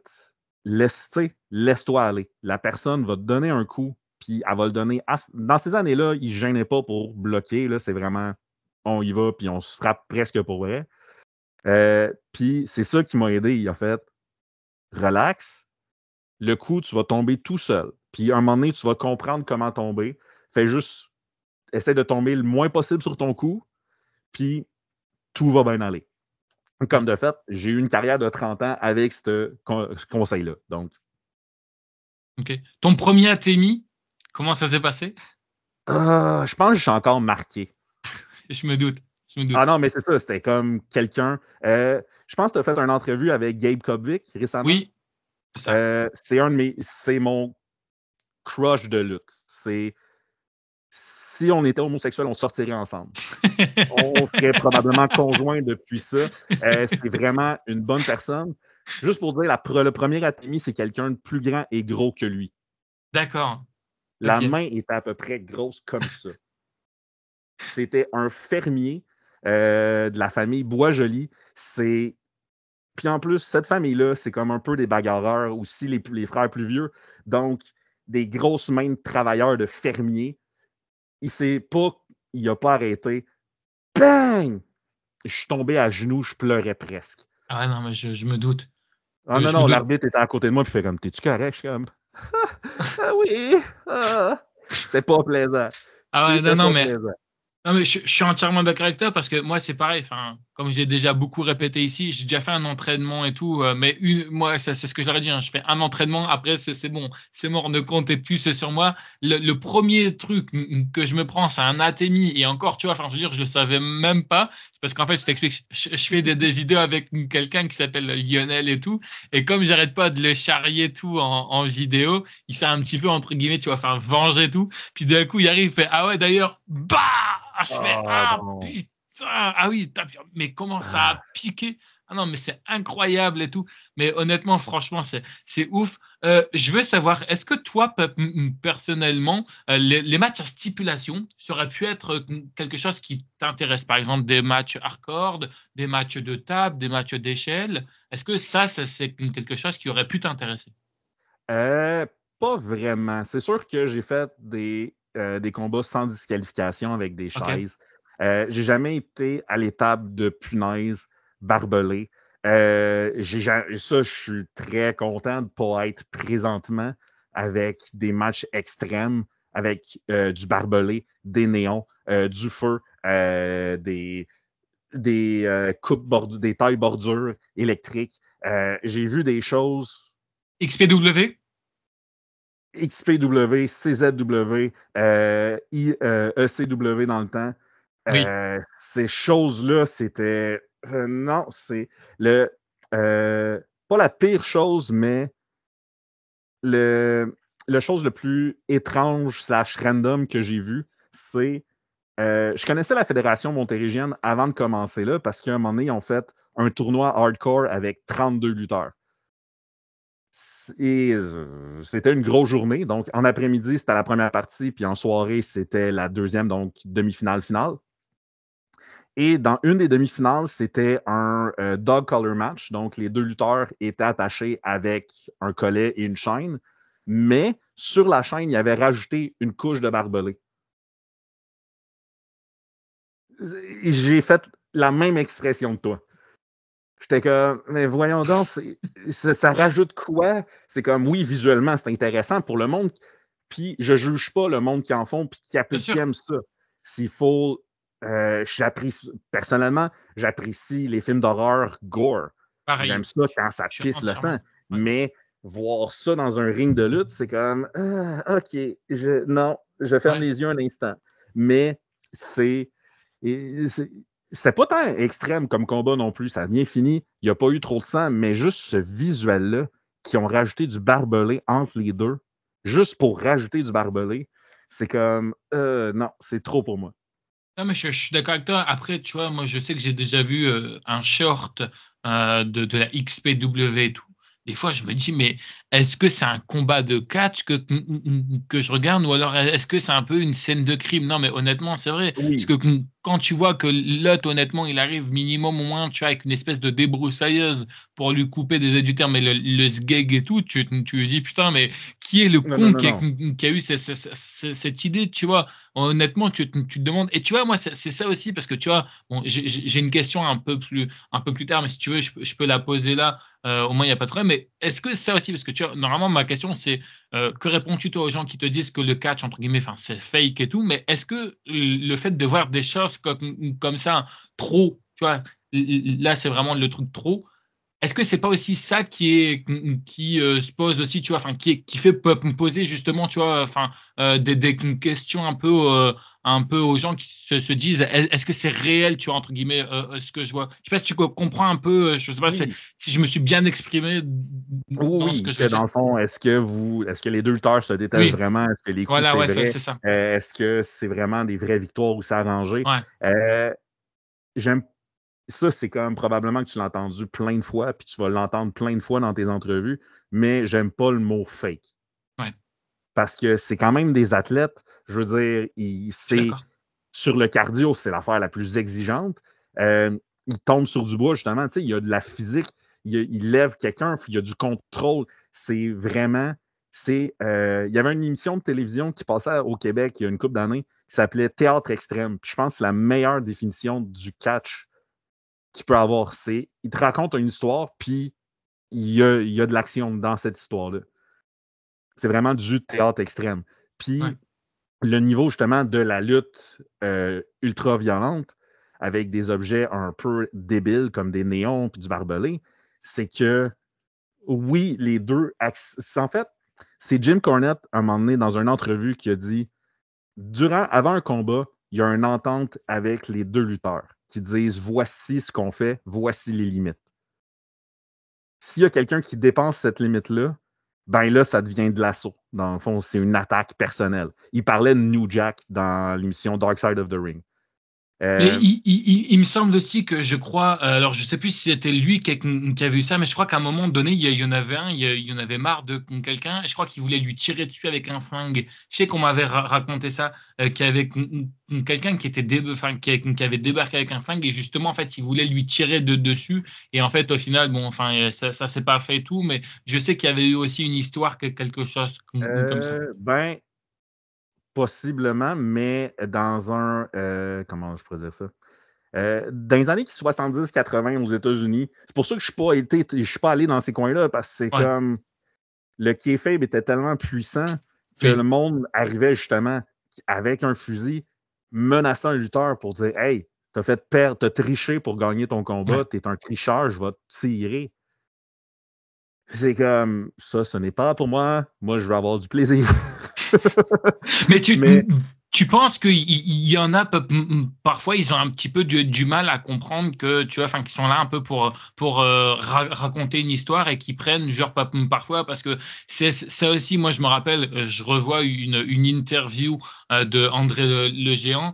laisse-toi aller. La personne va te donner un coup, puis elle va le donner. Dans ces années-là, il ne se gênait pas pour bloquer. Là, c'est vraiment on y va, puis on se frappe presque pour vrai. Puis c'est ça qui m'a aidé. Il a fait relax. Le coup, tu vas tomber tout seul. Puis à un moment donné, tu vas comprendre comment tomber. Fais juste, essaie de tomber le moins possible sur ton coup, puis tout va bien aller. Comme de fait, j'ai eu une carrière de 30 ans avec ce conseil-là. Donc, OK. Ton premier ATMI, comment ça s'est passé? je pense que je suis encore marqué. Je me doute. Je me doute. Ah non, mais c'est ça, c'était comme quelqu'un. Je pense que tu as fait une entrevue avec Gabe Kovic récemment. Oui, c'est ça. C'est mon crush de lutte. Si on était homosexuel, on sortirait ensemble. On serait probablement conjoints depuis ça. C'est vraiment une bonne personne. Juste pour dire, le premier Atemi, c'est quelqu'un de plus grand et gros que lui. D'accord. La OK. main était à peu près grosse comme ça. C'était un fermier de la famille Boisjoli. Puis en plus, cette famille-là, c'est comme un peu des bagarreurs, aussi les frères plus vieux. Donc, des grosses mains de travailleurs, de fermiers. Il n'a pas arrêté. Bang! Je suis tombé à genoux, je pleurais presque. Ah non, mais je me doute. Ah non, Je me non, doute. l'arbitre était à côté de moi, puis fait comme, t'es-tu correct? Je suis comme, ah oui, ah. C'était pas plaisant. Ah ouais, non, C'était non, pas mais plaisant. non, mais je suis entièrement d'accord avec toi parce que moi, c'est pareil. Enfin, comme j'ai déjà beaucoup répété ici, j'ai déjà fait un entraînement et tout. Mais moi, c'est ce que je leur ai dit. Hein, je fais un entraînement. Après, c'est bon. C'est mort. Ne comptez plus sur moi. Le premier truc que je me prends, c'est un ATMI. Et encore, tu vois, enfin, je veux dire, je le savais même pas. C'est parce qu'en fait, je t'explique. Je fais des vidéos avec quelqu'un qui s'appelle Lionel et tout. Et comme j'arrête pas de le charrier tout en vidéo, il s'est un petit peu, entre guillemets, tu vois, enfin, venger tout. Puis d'un coup, il arrive, il fait ah ouais, d'ailleurs, bah! Ah, je fais Ah ah non. putain, ah oui, mais comment ça a Ah. piqué. Ah non, mais c'est incroyable et tout. Mais honnêtement, franchement, c'est ouf. Je veux savoir, est-ce que toi, personnellement, les matchs à stipulation, ça aurait pu être quelque chose qui t'intéresse? Par exemple, des matchs hardcore, des matchs de table, des matchs d'échelle. Est-ce que ça c'est quelque chose qui aurait pu t'intéresser? Euh, Pas vraiment. C'est sûr que j'ai fait des combats sans disqualification avec des OK. chaises. J'ai jamais été à l'étape de punaise barbelée. Ça, je suis très content de ne pas être présentement avec des matchs extrêmes, avec du barbelé, des néons, du feu, des tailles bordures électriques. J'ai vu des choses XPW? XPW, CZW, ECW dans le temps. Oui. Ces choses-là, c'était. Non, c'est le. Pas la pire chose, mais le chose le plus étrange slash random que j'ai vu, c'est. Je connaissais la Fédération montérégienne avant de commencer là parce qu'à un moment donné, ils ont fait un tournoi hardcore avec 32 lutteurs. Et c'était une grosse journée. Donc, en après-midi, c'était la première partie, puis en soirée, c'était la deuxième, donc demi-finale, finale. Et dans une des demi-finales, c'était un dog collar match. Donc, les deux lutteurs étaient attachés avec un collet et une chaîne. Mais sur la chaîne, il y avait rajouté une couche de barbelé. J'ai fait la même expression que toi. J'étais comme, mais voyons donc, ça rajoute quoi? C'est comme, oui, visuellement, c'est intéressant pour le monde. Puis, je juge pas le monde qui en font puis Bien qui sûr. aime ça. S'il faut, personnellement, j'apprécie les films d'horreur gore. J'aime Pareil. ça quand ça Je suis pisse le sang. entièrement. Ouais. Mais voir ça dans un ring de lutte, c'est comme, OK, non, je ferme Ouais. les yeux un instant. Mais c'est, c'est c'était pas tant extrême comme combat non plus. Ça a bien fini. Il n'y a pas eu trop de sang, mais juste ce visuel-là, qui ont rajouté du barbelé entre les deux, juste pour rajouter du barbelé, c'est comme, non, c'est trop pour moi. Non, mais je suis d'accord avec toi. Après, tu vois, moi, je sais que j'ai déjà vu un short de la XPW et tout, des fois, je me dis, mais est-ce que c'est un combat de catch que je regarde ou alors est-ce que c'est un peu une scène de crime? Non, mais honnêtement, c'est vrai. Parce Oui. que quand tu vois que l'autre, honnêtement, il arrive minimum au moins, tu vois, avec une espèce de débroussailleuse pour lui couper des adultères, mais le sgeg et tout, tu lui dis, putain, mais qui est le Non, non, con non, non. qui a eu cette idée, tu vois? Honnêtement, tu te demandes. Et tu vois, moi, c'est ça aussi, parce que tu vois, bon, j'ai une question un peu plus tard, mais si tu veux, je peux la poser là. Au moins, il n'y a pas de problème. Mais est-ce que ça aussi, parce que tu vois, normalement, ma question, c'est que réponds-tu toi aux gens qui te disent que le catch, entre guillemets, enfin, c'est fake et tout, mais est-ce que le fait de voir des choses comme ça, trop, tu vois, là, c'est vraiment le truc trop, est-ce que c'est pas aussi ça qui se pose aussi, tu vois, enfin, qui fait poser justement, tu vois, enfin, des questions un peu aux gens qui se disent: Est-ce que c'est réel?» tu vois, entre guillemets, ce que je vois. Je sais pas si tu comprends un peu, je sais pas Oui. si je me suis bien exprimé Oui, dans ce oui, que je que veux dans dire. le fond, est-ce que les 2 lutteurs se détestent Oui, vraiment? Est-ce que les coups, voilà, c'est ouais, vrai? c'est ça. Est-ce que c'est vraiment des vraies victoires ou c'est arrangé? Ouais, Heu, j'aime ça, c'est comme probablement que tu l'as entendu plein de fois, puis tu vas l'entendre plein de fois dans tes entrevues, mais j'aime pas le mot «fake» ouais, parce que c'est quand même des athlètes. Je veux dire, je suis c'est d'accord. sur le cardio, c'est l'affaire la plus exigeante. Ils tombent sur du bois, justement. Tu sais, il y a de la physique. Il lève quelqu'un, il y a du contrôle. C'est vraiment. Il y avait une émission de télévision qui passait au Québec il y a une couple d'années qui s'appelait Théâtre extrême. Puis je pense que la meilleure définition du catch qu'il peut avoir, c'est il te raconte une histoire, puis il y a de l'action dans cette histoire-là. C'est vraiment du théâtre extrême. Ouais. Puis le niveau justement de la lutte ultra violente avec des objets un peu débiles comme des néons puis du barbelé, c'est que oui, les deux. En fait, c'est Jim Cornette, à un moment donné, dans une entrevue, qui a dit avant un combat, il y a une entente avec les deux lutteurs qui disent voici ce qu'on fait, voici les limites. S'il y a quelqu'un qui dépasse cette limite-là, ben là, ça devient de l'assaut. Dans le fond, c'est une attaque personnelle. Il parlait de New Jack dans l'émission Dark Side of the Ring. Mais Euh, il me semble aussi que je crois, alors je sais plus si c'était lui qui avait eu ça, mais je crois qu'à un moment donné, il y en avait un, il y en avait marre de quelqu'un, et je crois qu'il voulait lui tirer dessus avec un flingue. Je sais qu'on m'avait raconté ça, qu'il y avait quelqu'un qui était enfin, qui avait débarqué avec un flingue, et justement, en fait, il voulait lui tirer dessus, et en fait, au final, bon, enfin, ça s'est pas fait et tout, mais je sais qu'il y avait eu aussi une histoire, quelque chose comme ça. ben, possiblement, mais dans un. Comment je pourrais dire ça? Dans les années 70-80 aux États-Unis, c'est pour ça que je suis pas allé dans ces coins-là, parce que c'est Ouais, comme. Le kayfabe était tellement puissant que le oui. monde arrivait justement avec un fusil, menaçant un lutteur pour dire Hey, t'as fait perdre, t'as triché pour gagner ton Ouais. combat, t'es un tricheur, je vais te tirer. C'est comme ça, ce n'est pas pour moi. Moi, je veux avoir du plaisir. Mais Mais tu penses qu'il y en a parfois, ils ont un petit peu du mal à comprendre que, tu vois, enfin, qu'ils sont là un peu pour raconter une histoire et qui prennent, genre, parfois, parce que c'est ça aussi, moi, je me rappelle, je revois une interview de André le Géant.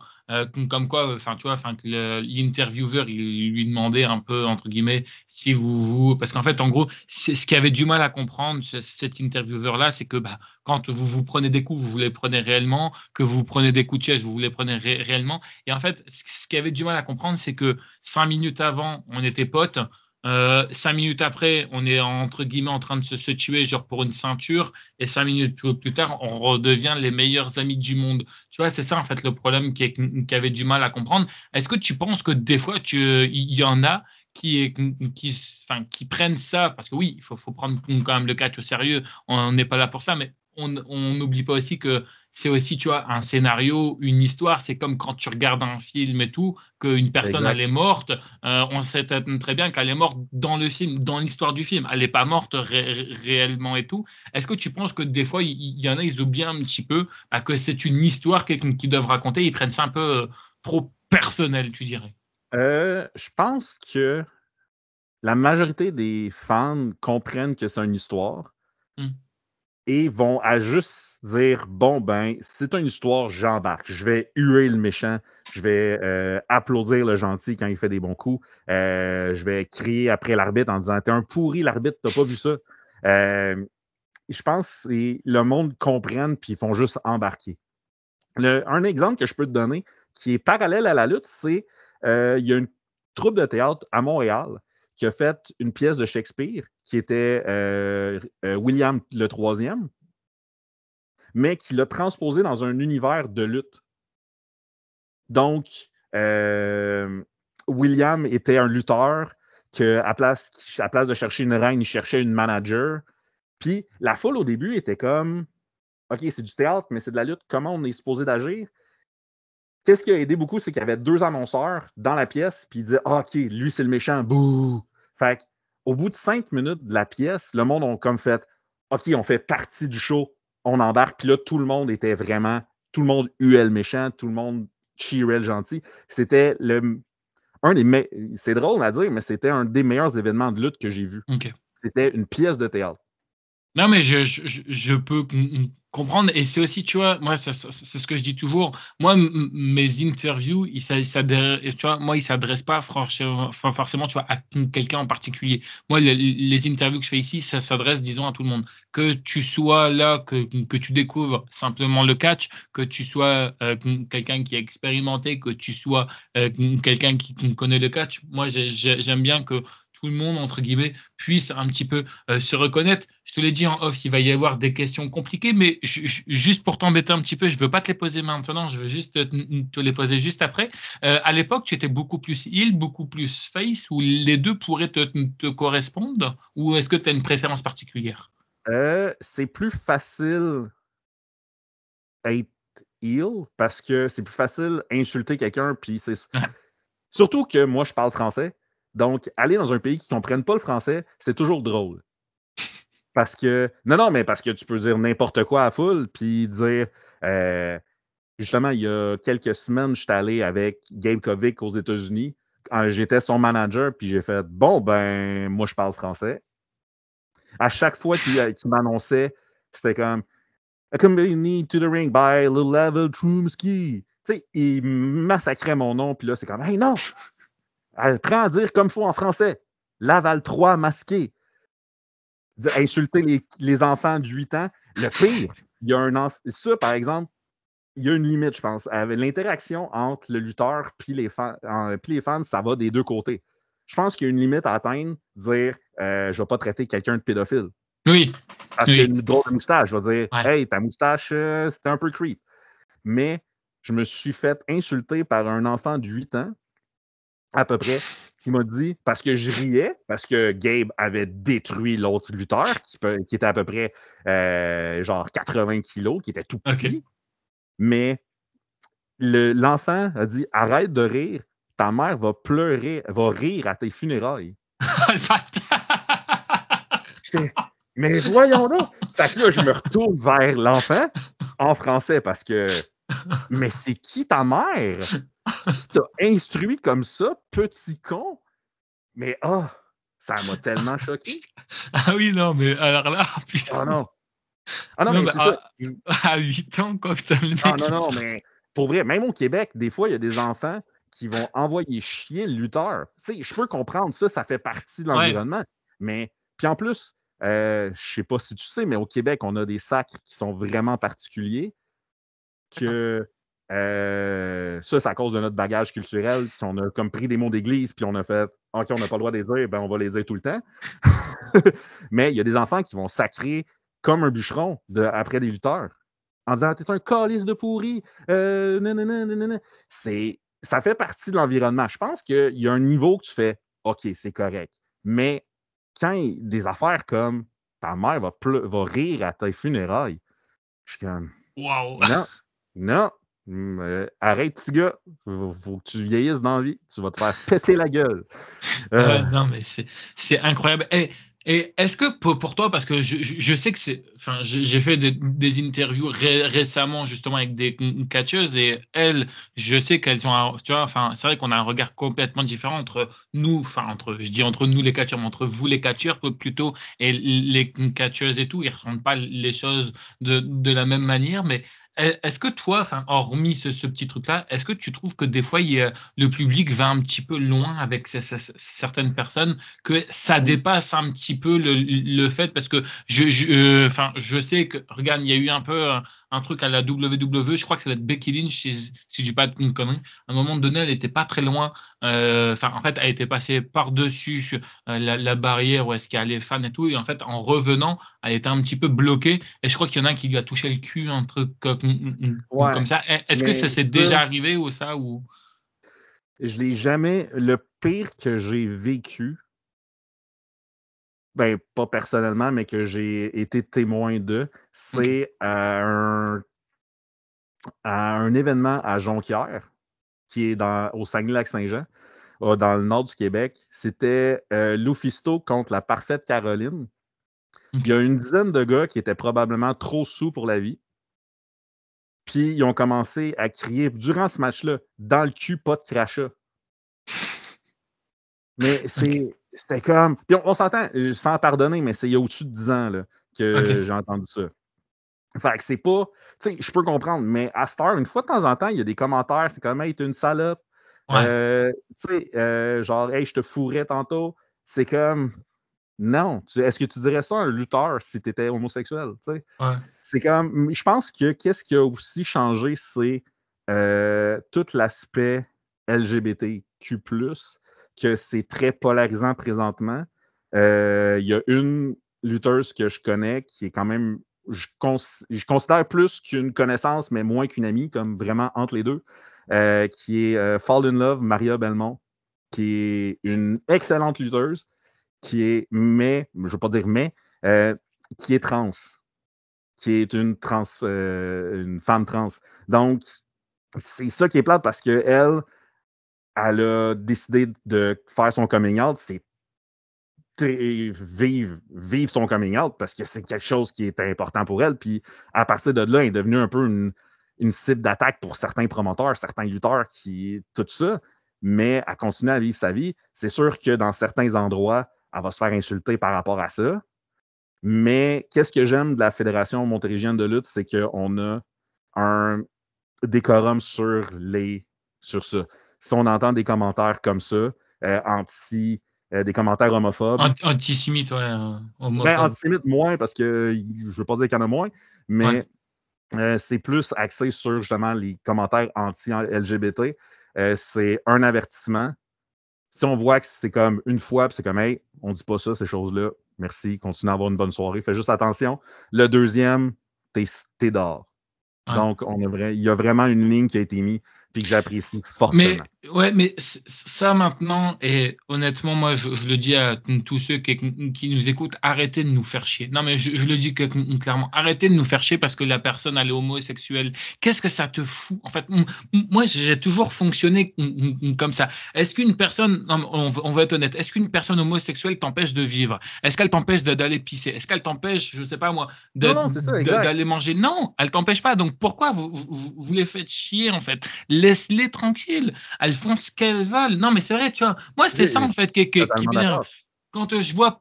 Comme quoi, enfin, tu vois, enfin, que l'intervieweur, il lui demandait un peu, entre guillemets, si parce qu'en fait, en gros, ce qui avait du mal à comprendre, cet intervieweur-là, c'est que, bah, quand vous prenez des coups, vous les prenez réellement, que vous prenez des coups de chaise, vous les prenez réellement. Et en fait, ce qui avait du mal à comprendre, c'est que 5 minutes avant, on était potes. 5 minutes après, on est entre guillemets en train de se tuer, genre pour une ceinture, et 5 minutes plus tard, on redevient les meilleurs amis du monde. Tu vois, c'est ça en fait le problème qui avait du mal à comprendre. Est-ce que tu penses que des fois, il y en a enfin, qui prennent ça, parce que oui, faut prendre quand même le catch au sérieux, on n'est pas là pour ça, mais on n'oublie pas aussi que c'est aussi, tu vois, un scénario, une histoire. C'est comme quand tu regardes un film et tout, qu'une personne, elle exact. est morte. On sait très bien qu'elle est morte dans le film, dans l'histoire du film. Elle n'est pas morte réellement et tout. Est-ce que tu penses que des fois, il y en a, ils oublient un petit peu que c'est une histoire qu'ils doivent raconter, ils prennent ça un peu trop personnel, tu dirais? Je pense que la majorité des fans comprennent que c'est une histoire. Hmm. et vont à juste dire bon, ben, c'est une histoire, j'embarque. Je vais huer le méchant, je vais applaudir le gentil quand il fait des bons coups, je vais crier après l'arbitre en disant t'es un pourri, l'arbitre, t'as pas vu ça. Je pense que le monde comprenne puis ils font juste embarquer. Un exemple que je peux te donner qui est parallèle à la lutte, c'est il y a une troupe de théâtre à Montréal qui a fait une pièce de Shakespeare qui était William le Troisième, mais qui l'a transposé dans un univers de lutte. Donc, William était un lutteur qu'à place de chercher une reine, il cherchait une manager. Puis la foule au début était comme OK, c'est du théâtre, mais c'est de la lutte. Comment on est supposé d'agir? Qu'est-ce qui a aidé beaucoup, c'est qu'il y avait 2 annonceurs dans la pièce, puis ils disaient ah, OK, lui, c'est le méchant, bouh! Fait au bout de 5 minutes de la pièce, le monde a comme fait OK, on fait partie du show, on embarque, puis là, tout le monde était vraiment, tout le monde huait le méchant, tout le monde cheerait le gentil. C'était c'est drôle à dire, mais c'était un des meilleurs événements de lutte que j'ai vu. OK. C'était une pièce de théâtre. Non, mais je peux comprendre et c'est aussi, tu vois, moi, c'est ce que je dis toujours. Moi, mes interviews, tu vois, moi, ils s'adressent pas forcément, tu vois, à quelqu'un en particulier. Moi, les interviews que je fais ici, ça s'adresse, disons, à tout le monde. Que tu sois là, que tu découvres simplement le catch, que tu sois quelqu'un qui est expérimenté, que tu sois quelqu'un qui connaît le catch. Moi, j'aime bien que tout le monde, entre guillemets, puisse un petit peu se reconnaître. Je te l'ai dit en off, il va y avoir des questions compliquées, mais juste pour t'embêter un petit peu, je ne veux pas te les poser maintenant, je veux juste te les poser juste après. À l'époque, tu étais beaucoup plus heel, beaucoup plus face, ou les deux pourraient te correspondre, ou est-ce que tu as une préférence particulière? C'est plus facile être heel parce que c'est plus facile insulter quelqu'un, puis c'est surtout que moi, je parle français. Donc, aller dans un pays qui ne comprenne pas le français, c'est toujours drôle. Parce que. Non, mais parce que tu peux dire n'importe quoi à la foule, puis dire. Justement, il y a quelques semaines, j'étais allé avec Gabe Kovic aux États-Unis. J'étais son manager, puis j'ai fait bon, ben, moi, je parle français. À chaque fois qu'il m'annonçait, c'était comme Accompany to the ring by Little Level Trumsky. Tu sais, il massacrait mon nom, puis là, c'est comme hey, non! Prends à dire comme il faut en français. Laval 3 masqué. Insulter les enfants de 8 ans. Le pire, il y a un enfant. Ça, par exemple, il y a une limite, je pense. L'interaction entre le lutteur et les fans, ça va des deux côtés. Je pense qu'il y a une limite à atteindre, dire je ne vais pas traiter quelqu'un de pédophile. Oui. Parce qu'il y a une drôle de moustache. Je vais dire Ouais. hey, ta moustache, c'était un peu creep. Mais je me suis fait insulter par un enfant de 8 ans, à peu près, qui m'a dit, parce que je riais, parce que Gabe avait détruit l'autre lutteur, qui était à peu près genre 80 kilos, qui était tout petit. OK. Mais l'enfant a dit arrête de rire, ta mère va pleurer, va rire à tes funérailles. J'étais, mais voyons donc! Fait que là, je me retourne vers l'enfant en français parce que mais c'est qui ta mère? Qui t'a instruit comme ça, petit con? Mais ça m'a tellement choqué. Ah oui, non, mais alors là, putain. Oh non. Ah non, Non, mais mais c'est ça. à 8 ans, quand tu as le Ah mec non, qui non, sort. mais pour vrai, même au Québec, des fois, il y a des enfants qui vont envoyer chier le lutteur. Tu sais, je peux comprendre ça, ça fait partie de Ouais. l'environnement. Mais, puis en plus, je sais pas si tu sais, mais au Québec, on a des sacres qui sont vraiment particuliers. Que ça, c'est à cause de notre bagage culturel. On a comme pris des mots d'église, puis on a fait OK, on n'a pas le droit de les dire, ben on va les dire tout le temps. Mais il y a des enfants qui vont sacrer comme un bûcheron après des lutteurs en disant t'es un calice de pourri. Ça fait partie de l'environnement. Je pense qu'il y a un niveau que tu fais OK, c'est correct. Mais quand des affaires comme ta mère va rire à tes funérailles, je suis comme Waouh! non, non. Arrête, petit gars. Faut que tu vieillisses dans la vie. Tu vas te faire péter la gueule. Non, mais c'est incroyable. Et Et est-ce que pour toi, parce que je sais que enfin, j'ai fait des interviews récemment justement avec des catcheuses et elles, je sais qu'elles ont, tu vois, enfin, c'est vrai qu'on a un regard complètement différent entre nous, enfin, je dis entre nous les catcheurs, mais entre vous les catcheurs plutôt et les catcheuses et tout, ils ressentent pas les choses de la même manière, mais est-ce que toi, enfin, hormis ce petit truc-là, est-ce que tu trouves que des fois, le public va un petit peu loin avec certaines personnes, que ça dépasse un petit peu le fait parce que enfin, je sais que, regarde, il y a eu un peu un truc à la WWE, je crois que ça va être Becky Lynch, si je dis pas une connerie. À un moment donné, elle était pas très loin. Enfin, en fait, elle était passée par-dessus la barrière où est-ce qu'il y a les fans et tout. Et en fait, en revenant, elle était un petit peu bloquée. Et je crois qu'il y en a un qui lui a touché le cul, un truc Ouais, comme ça. Est-ce que ça mais s'est ça, déjà arrivé ou ça ou... je l'ai jamais. Le pire que j'ai vécu, ben, pas personnellement, mais que j'ai été témoin de, Ok. c'est à un événement à Jonquière, qui est au Saguenay-Lac-Saint-Jean, dans le nord du Québec. C'était Lufisto contre la Parfaite Caroline. Il y a Ok. une dizaine de gars qui étaient probablement trop sous pour la vie. Puis ils ont commencé à crier durant ce match-là, dans le cul, pas de crachat. Mais Ok. c'était comme. Puis on s'entend, sans pardonner, mais c'est il y a au-dessus de 10 ans là, que Ok. j'ai entendu ça. Fait que c'est pas. Tu sais, je peux comprendre, mais à cette heure, une fois de temps en temps, il y a des commentaires, c'est comme hey, t'es une salope. Ouais. Tu sais, genre, hey, je te fourrais tantôt. C'est comme. Non. Est-ce que tu dirais ça à un lutteur si tu étais homosexuel? Tu sais? Ouais. C'est comme. Je pense que qu'est-ce qui a aussi changé, c'est tout l'aspect LGBTQ, que c'est très polarisant présentement. Il y a une lutteuse que je connais qui est quand même. Je considère plus qu'une connaissance, mais moins qu'une amie, comme vraiment entre les deux, qui est Fall in Love, Maria Belmont, qui est une excellente lutteuse, qui est, mais, je ne veux pas dire mais, qui est trans, qui est une femme trans. Donc, c'est ça qui est plate parce qu'elle, elle a décidé de faire son coming out, c'est vivre son coming out parce que c'est quelque chose qui est important pour elle. Puis à partir de là, elle est devenue un peu une cible d'attaque pour certains promoteurs, certains lutteurs, tout ça. Mais elle continue à vivre sa vie. C'est sûr que dans certains endroits, elle va se faire insulter par rapport à ça. Mais qu'est-ce que j'aime de la Fédération montérégienne de lutte, c'est qu'on a un décorum sur ça. Si on entend des commentaires comme ça, des commentaires homophobes, Antisémite, ouais, ben, homophobe. antisémites moins, parce que je ne veux pas dire qu'il y en a moins, Ouais. mais c'est plus axé sur justement les commentaires anti-LGBT. C'est un avertissement. Si on voit que c'est comme une fois, puis c'est comme, hey, on dit pas ça, ces choses-là, merci, continue à avoir une bonne soirée. Fais juste attention. Le deuxième, t'es dehors. Ouais. Donc, il y a vraiment une ligne qui a été mise, puis que j'apprécie fortement. Mais ouais, mais ça maintenant, et honnêtement, moi, je le dis à tous ceux qui nous écoutent, arrêtez de nous faire chier. Non, mais je le dis clairement, arrêtez de nous faire chier parce que la personne, elle est homosexuelle. Qu'est-ce que ça te fout? En fait, moi, j'ai toujours fonctionné comme ça. Est-ce qu'une personne, non, mais on va être honnête, est-ce qu'une personne homosexuelle t'empêche de vivre? Est-ce qu'elle t'empêche d'aller pisser? Est-ce qu'elle t'empêche, je sais pas moi, Non, non, c'est ça, exact. d'aller manger? Non, elle t'empêche pas. Donc pourquoi vous les faites chier, en fait? Laisse-les tranquilles. Elles font ce qu'elles veulent. Non, mais c'est vrai, tu vois. Moi, c'est ça, J'ai- en fait, qui Totalement m'énerve. d'accord. Quand je vois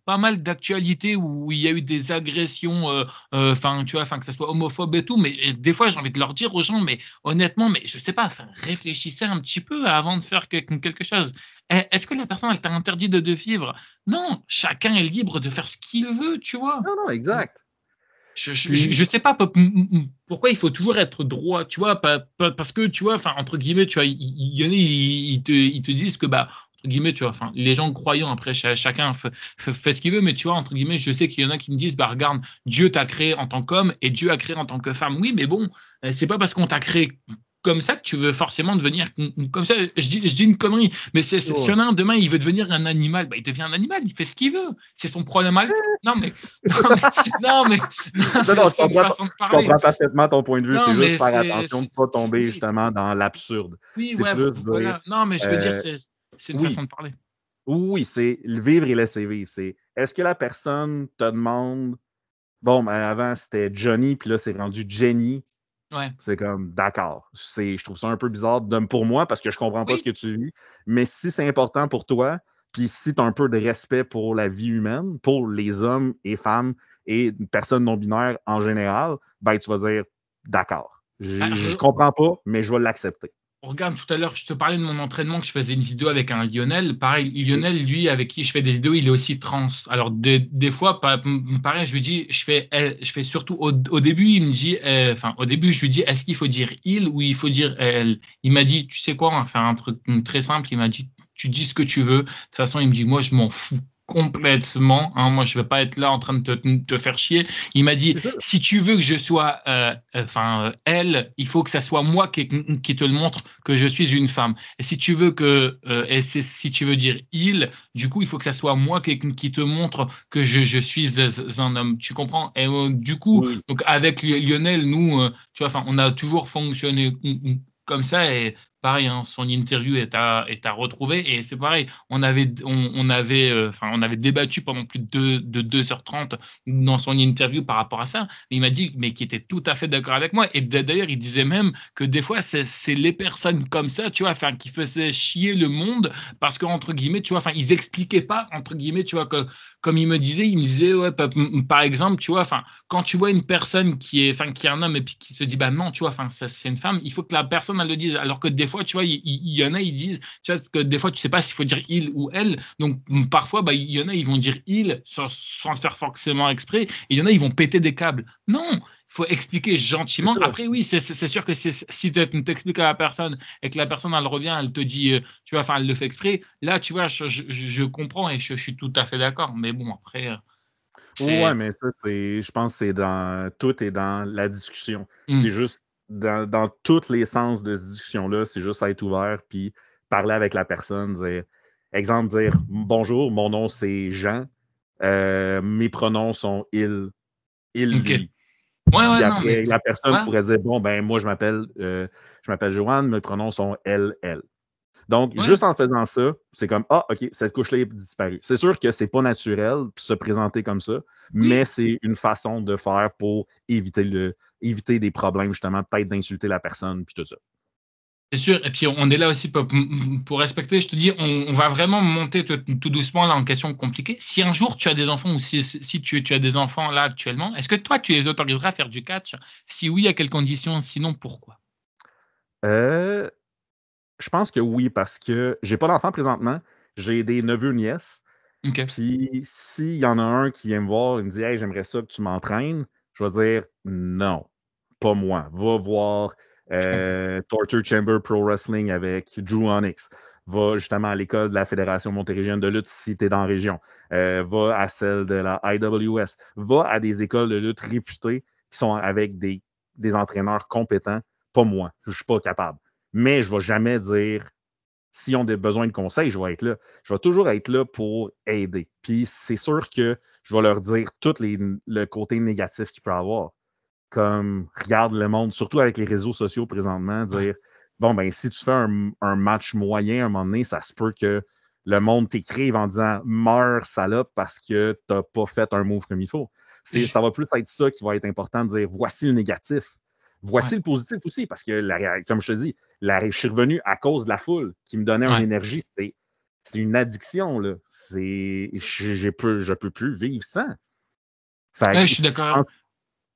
pas mal d'actualités où il y a eu des agressions, enfin, tu vois, enfin, que ça soit homophobe et tout, mais des fois, j'ai envie de leur dire aux gens, mais honnêtement, mais je sais pas, enfin, réfléchissez un petit peu avant de faire quelque chose. Est-ce que la personne, elle t'a interdit de vivre? Non, chacun est libre de faire ce qu'il veut, tu vois. Non, non, exact. Je Puis, sais pas pourquoi il faut toujours être droit, tu vois, parce que, tu vois, enfin, entre guillemets, tu vois, il y en a, ils te disent que, bah, entre guillemets, tu vois, enfin, les gens croyants, après, chacun fait ce qu'il veut, mais tu vois, entre guillemets, je sais qu'il y en a qui me disent, bah, regarde, Dieu t'a créé en tant qu'homme et Dieu a créé en tant que femme. Oui, mais bon, c'est pas parce qu'on t'a créé comme ça que tu veux forcément devenir comme ça. Je dis une connerie, mais si ouais. y en a un demain, il veut devenir un animal, bah, il devient un animal, il fait ce qu'il veut. C'est son problème à lui. Non, mais, non, mais, non, mais, non, Non, mais non, c'est une façon de je parler. comprends parfaitement ton point de vue. Non, C'est juste mais faire attention de ne pas tomber oui, justement dans l'absurde. oui, C'est ouais, plus dire, voilà. Non, mais je veux dire, euh, c'est une oui, façon de parler. Oui, c'est le vivre et laisser vivre. C'est est-ce que la personne te demande bon, ben avant c'était Johnny, puis là c'est rendu Jenny. Ouais. C'est comme d'accord. Je trouve ça un peu bizarre pour moi parce que je comprends pas ce Oui. que tu vis. Mais si c'est important pour toi, puis si tu as un peu de respect pour la vie humaine, pour les hommes et femmes et personnes non-binaires en général, ben tu vas dire d'accord. Ah, Je comprends pas, mais je vais l'accepter. regarde, tout à l'heure, je te parlais de mon entraînement, que je faisais une vidéo avec un Lionel. Pareil, Et- Lionel, lui, avec qui je fais des vidéos, il est aussi trans. Alors, des fois, pareil, je lui dis, je fais surtout au début, il me dit, enfin, au début, je lui dis, est-ce qu'il faut dire il ou il faut dire elle? Il m'a dit, tu sais quoi, on va faire un truc très simple. Il m'a dit, tu dis ce que tu veux. De toute façon, il me dit, moi, je m'en fous complètement. Hein. Moi, je vais pas être là en train de te faire chier. Il m'a dit, C'est ça. si tu veux que je sois, elle, il faut que ça soit moi qui te le montre que je suis une femme. Et si tu veux si tu veux dire il, du coup, il faut que ça soit moi qui te montre que je suis un homme. Tu comprends? Et du coup, Oui, oui. donc avec Lionel, nous, tu vois, enfin, on a toujours fonctionné comme ça et pareil, hein, son interview est à retrouver et c'est pareil. On avait débattu pendant plus de 2h30 dans son interview par rapport à ça. Il m'a dit, mais qui était tout à fait d'accord avec moi. Et d'ailleurs, il disait même que des fois, c'est les personnes comme ça, tu vois, enfin, qui faisaient chier le monde parce que, entre guillemets, tu vois, enfin, ils expliquaient pas, entre guillemets, tu vois, que, comme il me disait, ouais, par exemple, tu vois, enfin, quand tu vois une personne qui est un homme et puis qui se dit, bah non, tu vois, enfin, ça, c'est une femme, il faut que la personne, elle le dise. Alors que des fois, tu vois, il y en a, ils disent, tu vois, que des fois, tu sais pas s'il faut dire il ou elle. Donc, parfois, bah, il y en a, ils vont dire il sans le faire forcément exprès. Et il y en a, ils vont péter des câbles. Non, il faut expliquer C'est gentiment. ça. Après, oui, c'est sûr que si tu t'expliques à la personne et que la personne, elle revient, elle te dit, tu vois, enfin, elle le fait exprès, là, tu vois, je comprends et je suis tout à fait d'accord. Mais bon, après, Ouais, c'est. mais ça, je pense que c'est dans tout est dans la discussion. C'est Hmm, juste dans tous les sens de cette discussion-là, c'est juste être ouvert puis parler avec la personne, dire, exemple, dire bonjour, mon nom c'est Jean, mes pronoms sont il, ok. lui. Ouais, ouais, Puis non, mais. après, la personne Ouais, pourrait dire bon, ben moi je m'appelle Joanne, mes pronoms sont elle. Donc, ouais. juste en faisant ça, c'est comme ah, OK, cette couche-là est disparue. C'est sûr que c'est pas naturel de se présenter comme ça, mais Oui, c'est une façon de faire pour éviter des problèmes, justement, peut-être d'insulter la personne, puis tout ça. c'est sûr. Et puis, on est là aussi pour respecter. Je te dis, on va vraiment monter tout doucement là en question compliquée. Si un jour tu as des enfants ou si tu as des enfants là actuellement, est-ce que toi, tu les autoriseras à faire du catch? Si oui, à quelles conditions? Sinon, pourquoi? Euh, je pense que oui, parce que j'ai pas d'enfant présentement, j'ai des neveux, nièces, Ok. puis s'il y en a un qui vient me voir et me dit hey, j'aimerais ça que tu m'entraînes, je vais dire non, pas moi. Va voir Je comprends. Torture Chamber Pro Wrestling avec Drew Onyx. Va justement à l'école de la Fédération montérégienne de lutte si tu es dans la région. Va à celle de la IWS. Va à des écoles de lutte réputées qui sont avec des entraîneurs compétents. Pas moi. Je ne suis pas capable. Mais je ne vais jamais dire s'ils ont des besoins de conseils, je vais être là. Je vais toujours être là pour aider. Puis c'est sûr que je vais leur dire tout le côté négatif qu'il peut avoir. Comme, regarde le monde, surtout avec les réseaux sociaux présentement, Ouais. dire, bon, ben, si tu fais un match moyen à un moment donné, ça se peut que le monde t'écrive en disant, meurs, salope, parce que tu n'as pas fait un move comme il faut. Je- Ça va plus être ça qui va être important de dire, voici le négatif. ouais. Voici le positif aussi, parce que, comme je te dis, je suis revenu à cause de la foule qui me donnait une Ouais. énergie. C'est une addiction, là. Je peux plus vivre sans. Fait Ouais, que je suis je d'accord. pense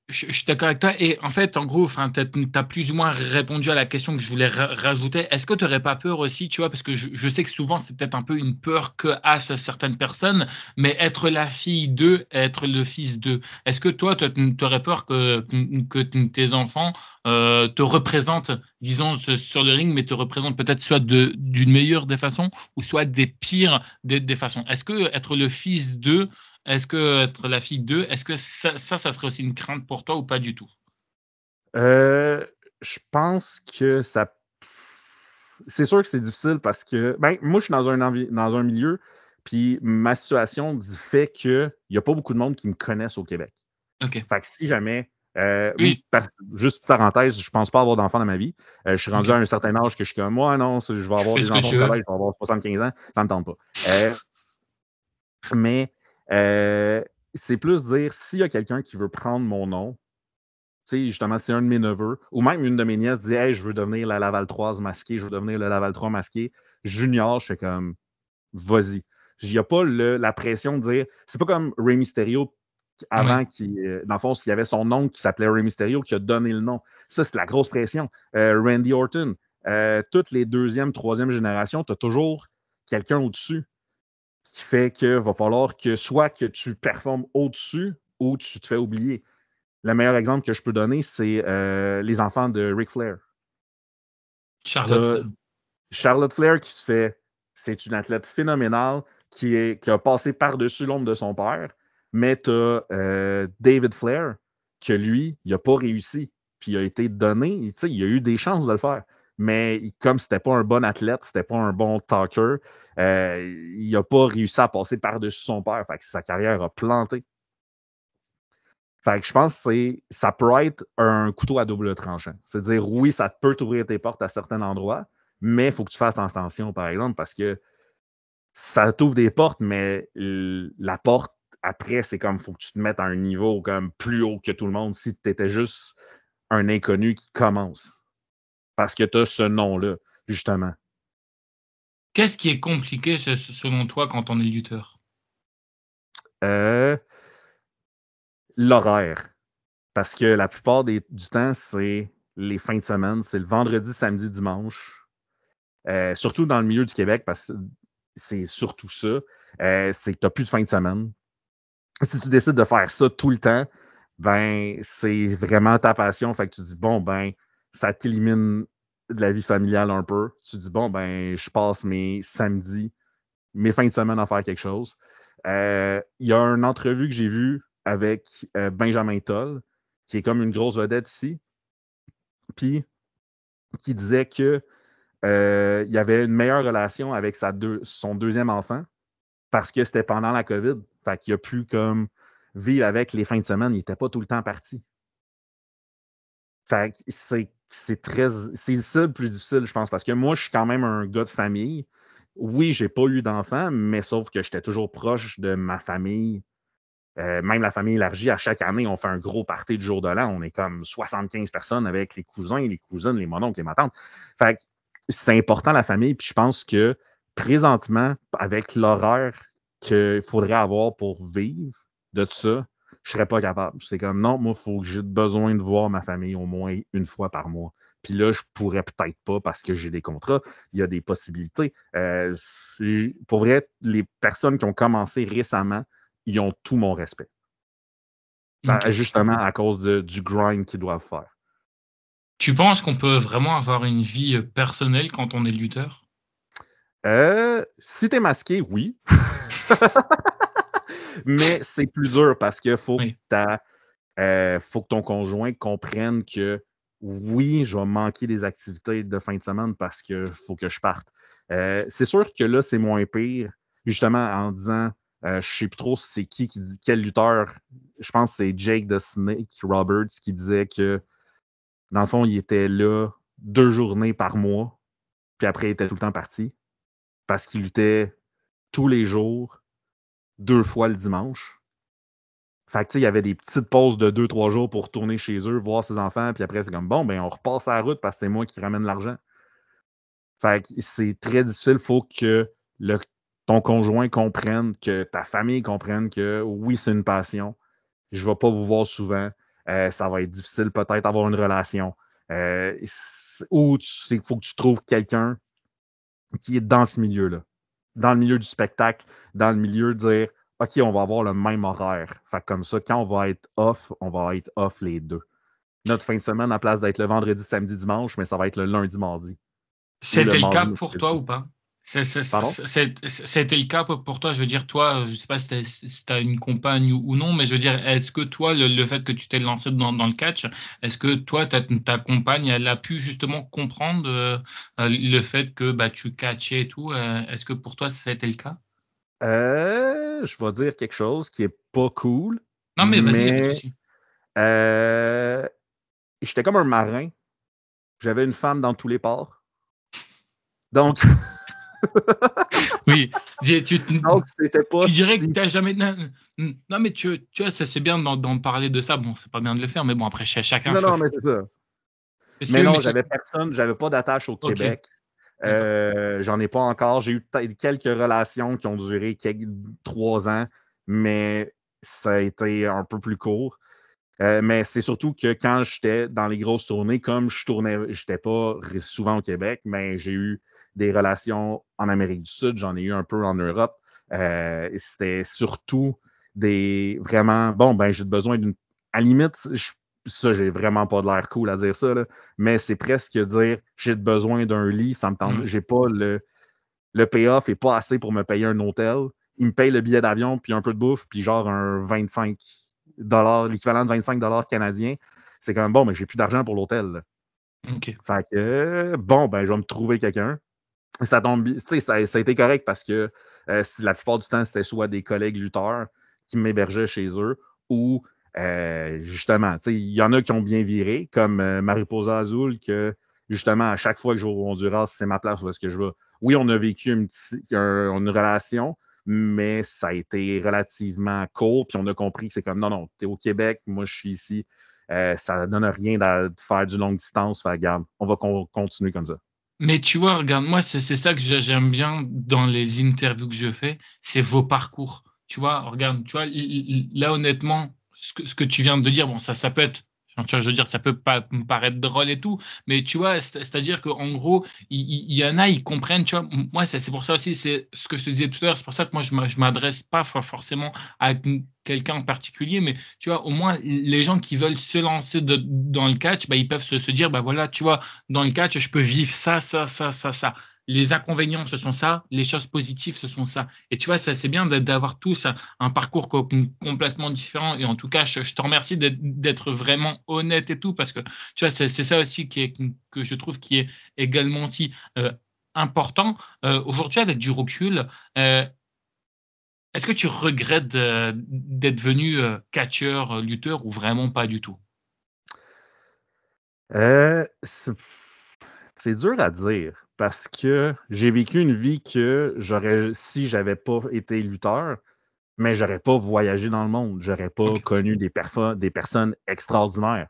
Je suis d'accord avec toi. Et en fait, en gros, enfin, tu as plus ou moins répondu à la question que je voulais rajouter. Est-ce que tu n'aurais pas peur aussi, tu vois, parce que je sais que souvent, c'est peut-être un peu une peur que a certaines personnes, mais être la fille d'eux, être le fils d'eux. Est-ce que toi, tu aurais peur que tes enfants te représentent, disons, sur le ring, mais te représentent peut-être soit d'une meilleure des façons ou soit des pires des façons? Est-ce que être le fils d'eux, est-ce que être la fille d'eux, est-ce que ça serait aussi une crainte pour toi ou pas du tout? Euh, je pense que ça. C'est sûr que c'est difficile parce que. Ben, moi, je suis dans un milieu, puis ma situation fait qu'il n'y a pas beaucoup de monde qui me connaissent au Québec. OK. Fait que si jamais Oui. Juste petite parenthèse, je pense pas avoir d'enfants dans ma vie. Je suis rendu Ok. à un certain âge que je suis comme, moi, non, je vais Tu avoir fais des ce que enfants tu au veux. collège, je vais avoir 75 ans, ça me tente pas. Mais c'est plus dire, s'il y a quelqu'un qui veut prendre mon nom, tu sais, justement, c'est un de mes neveux, ou même une de mes nièces dit, hey, je veux devenir la Laval 3 masquée, je veux devenir le Laval 3 masqué. Junior, je fais comme, vas-y. Il n'y a pas la pression de dire, c'est pas comme Rey Mysterio avant, Oui. dans le fond, s'il y avait son oncle qui s'appelait Rey Mysterio qui a donné le nom. Ça, c'est la grosse pression. Randy Orton, toutes les deuxième, troisième générations, tu as toujours quelqu'un au-dessus qui fait qu'il va falloir que soit que tu performes au-dessus ou tu te fais oublier. Le meilleur exemple que je peux donner, c'est les enfants de Ric Flair. Charlotte T'as Flair. Charlotte Flair qui se fait, c'est une athlète phénoménale qui a passé par-dessus l'ombre de son père, mais tu as David Flair que lui, il n'a pas réussi. Puis il a été donné, il a eu des chances de le faire. Mais comme c'était pas un bon athlète, c'était pas un bon talker, il n'a pas réussi à passer par-dessus son père. Fait que sa carrière a planté. Fait que je pense que ça peut être un couteau à double tranchant. C'est-à-dire, oui, ça peut t'ouvrir tes portes à certains endroits, mais il faut que tu fasses attention, par exemple, parce que ça t'ouvre des portes, mais la porte, après, c'est comme, il faut que tu te mettes à un niveau comme plus haut que tout le monde si tu étais juste un inconnu qui commence. Parce que tu as ce nom-là, justement. Qu'est-ce qui est compliqué selon toi quand on est lutteur? Euh, L'horaire. Parce que la plupart du temps, c'est les fins de semaine. C'est le vendredi, samedi, dimanche. Surtout dans le milieu du Québec, parce que c'est surtout ça. C'est que tu n'as plus de fin de semaine. Si tu décides de faire ça tout le temps, ben, c'est vraiment ta passion. Fait que tu dis, bon, ben, ça t'élimine de la vie familiale un peu. Tu dis, bon, ben, je passe mes samedis, mes fins de semaine à faire quelque chose. Il y a une entrevue que j'ai vue avec Benjamin Toll, qui est comme une grosse vedette ici, puis qui disait que il avait une meilleure relation avec son deuxième enfant parce que c'était pendant la COVID. Fait qu'il a pu comme vivre avec les fins de semaine. Il n'était pas tout le temps parti. Fait que c'est ça le plus difficile, je pense, parce que moi, je suis quand même un gars de famille. Oui, j'ai pas eu d'enfants, mais sauf que j'étais toujours proche de ma famille. Même la famille élargie, à chaque année, on fait un gros party du jour de l'an. On est comme 75 personnes avec les cousins, les cousines, les mononcles, les matantes. Fait que c'est important la famille. Puis je pense que présentement, avec l'horaire qu'il faudrait avoir pour vivre de tout ça, je serais pas capable. C'est comme non, moi, il faut que j'ai besoin de voir ma famille au moins une fois par mois. Puis là, je pourrais peut-être pas parce que j'ai des contrats. Il y a des possibilités. Pour vrai, les personnes qui ont commencé récemment, ils ont tout mon respect. Ok. Justement à cause du grind qu'ils doivent faire. Tu penses qu'on peut vraiment avoir une vie personnelle quand on est lutteur? Si t'es masqué, oui. Mais c'est plus dur parce qu'il Oui. faut que ton conjoint comprenne que oui, je vais manquer des activités de fin de semaine parce qu'il faut que je parte. C'est sûr que là, c'est moins pire, justement en disant, je ne sais plus trop c'est qui dit quel lutteur. Je pense que c'est Jake the Snake Roberts qui disait que dans le fond, il était là 2 journées par mois, puis après, il était tout le temps parti parce qu'il luttait tous les jours, 2 fois le dimanche. Fait que, tu sais, il y avait des petites pauses de 2, 3 jours pour retourner chez eux, voir ses enfants, puis après, c'est comme bon, ben, on repasse à la route parce que c'est moi qui ramène l'argent. Fait que c'est très difficile. Il faut que ton conjoint comprenne, que ta famille comprenne que oui, c'est une passion. Je ne vais pas vous voir souvent. Ça va être difficile peut-être d'avoir une relation. Ou il faut que tu trouves quelqu'un qui est dans ce milieu-là. Dans le milieu du spectacle, dans le milieu de dire OK, on va avoir le même horaire. Fait que comme ça, quand on va être off les deux. Notre fin de semaine, à place d'être le vendredi, samedi, dimanche, mais ça va être le lundi, mardi. Ou le C'était le cas mardi, pour toi ou pas? pardon? C'était le cas pour toi, je veux dire, toi, je sais pas si tu as une compagne ou non, mais je veux dire, est-ce que toi, le fait que tu t'es lancé dans le catch, est-ce que toi, ta compagne, elle a pu justement comprendre le fait que bah, tu catchais et tout? Est-ce que pour toi, ça a été le cas? Je vais dire quelque chose qui est pas cool, Non, mais vas-y, il n'y a pas de mais souci. J'étais comme un marin. J'avais une femme dans tous les ports. Donc, Oui, donc c'était pas tu dirais que si... tu n'as jamais. Non, mais tu vois, ça c'est bien d'en parler de ça. Bon, c'est pas bien de le faire, mais bon, après, chacun Non, fait. non, mais c'est ça. Parce que Mais oui, non, mais. j'avais personne, j'avais pas d'attache au Ok, Québec. d'accord. J'en ai pas encore. J'ai eu peut-être quelques relations qui ont duré 3 ans, mais ça a été un peu plus court. Mais c'est surtout que quand j'étais dans les grosses tournées, comme j'étais pas souvent au Québec, mais j'ai eu des relations en Amérique du Sud, j'en ai eu un peu en Europe. C'était surtout vraiment, bon, ben j'ai besoin d'une... À la limite, ça, j'ai vraiment pas de l'air cool à dire ça, là, mais c'est presque dire j'ai besoin d'un lit, ça me tente. Ouais. J'ai pas le payoff est pas assez pour me payer un hôtel. Il me paye le billet d'avion, puis un peu de bouffe, puis genre un 25 l'équivalent de 25 canadiens. C'est comme, bon, mais j'ai plus d'argent pour l'hôtel, là. Ok. Fait que, bon, ben, je vais me trouver quelqu'un. Ça tombe bien. Tu sais, ça a été correct parce que la plupart du temps, c'était soit des collègues lutteurs qui m'hébergeaient chez eux ou justement, tu sais, il y en a qui ont bien viré, comme Mariposa Azul, que justement, à chaque fois que je vais au Honduras, c'est ma place où est-ce que je vais. Oui, on a vécu une relation, mais ça a été relativement court, puis on a compris que c'est comme non, non, t'es au Québec, moi je suis ici. Ça donne rien de faire du longue distance. Fait, regarde, on va continuer comme ça. Mais tu vois, regarde, moi, c'est ça que j'aime bien dans les interviews que je fais, c'est vos parcours. Tu vois, regarde, tu vois, là, honnêtement, ce que tu viens de dire, bon, ça peut être, enfin, tu vois, je veux dire, ça peut pas me paraître drôle et tout, mais tu vois, c'est-à-dire qu'en gros, il y en a, ils comprennent, tu vois, moi, c'est pour ça aussi, c'est ce que je te disais tout à l'heure, c'est pour ça que moi, je m'adresse pas forcément à quelqu'un en particulier, mais tu vois, au moins, les gens qui veulent se lancer dans le catch, bah, ils peuvent se dire, bah voilà, tu vois, dans le catch, je peux vivre ça, ça, ça, ça, ça. Les inconvénients, ce sont ça. Les choses positives, ce sont ça. Et tu vois, ça, c'est bien d'avoir tous un parcours complètement différent. Et en tout cas, je te remercie d'être vraiment honnête et tout, parce que tu vois, c'est ça aussi que je trouve qui est également aussi important. Aujourd'hui, avec du recul, est-ce que tu regrettes d'être venu catcheur, lutteur ou vraiment pas du tout? Euh, c'est c'est dur à dire parce que j'ai vécu une vie que si j'avais pas été lutteur, mais j'aurais pas voyagé dans le monde, j'aurais pas Ok. connu des personnes extraordinaires.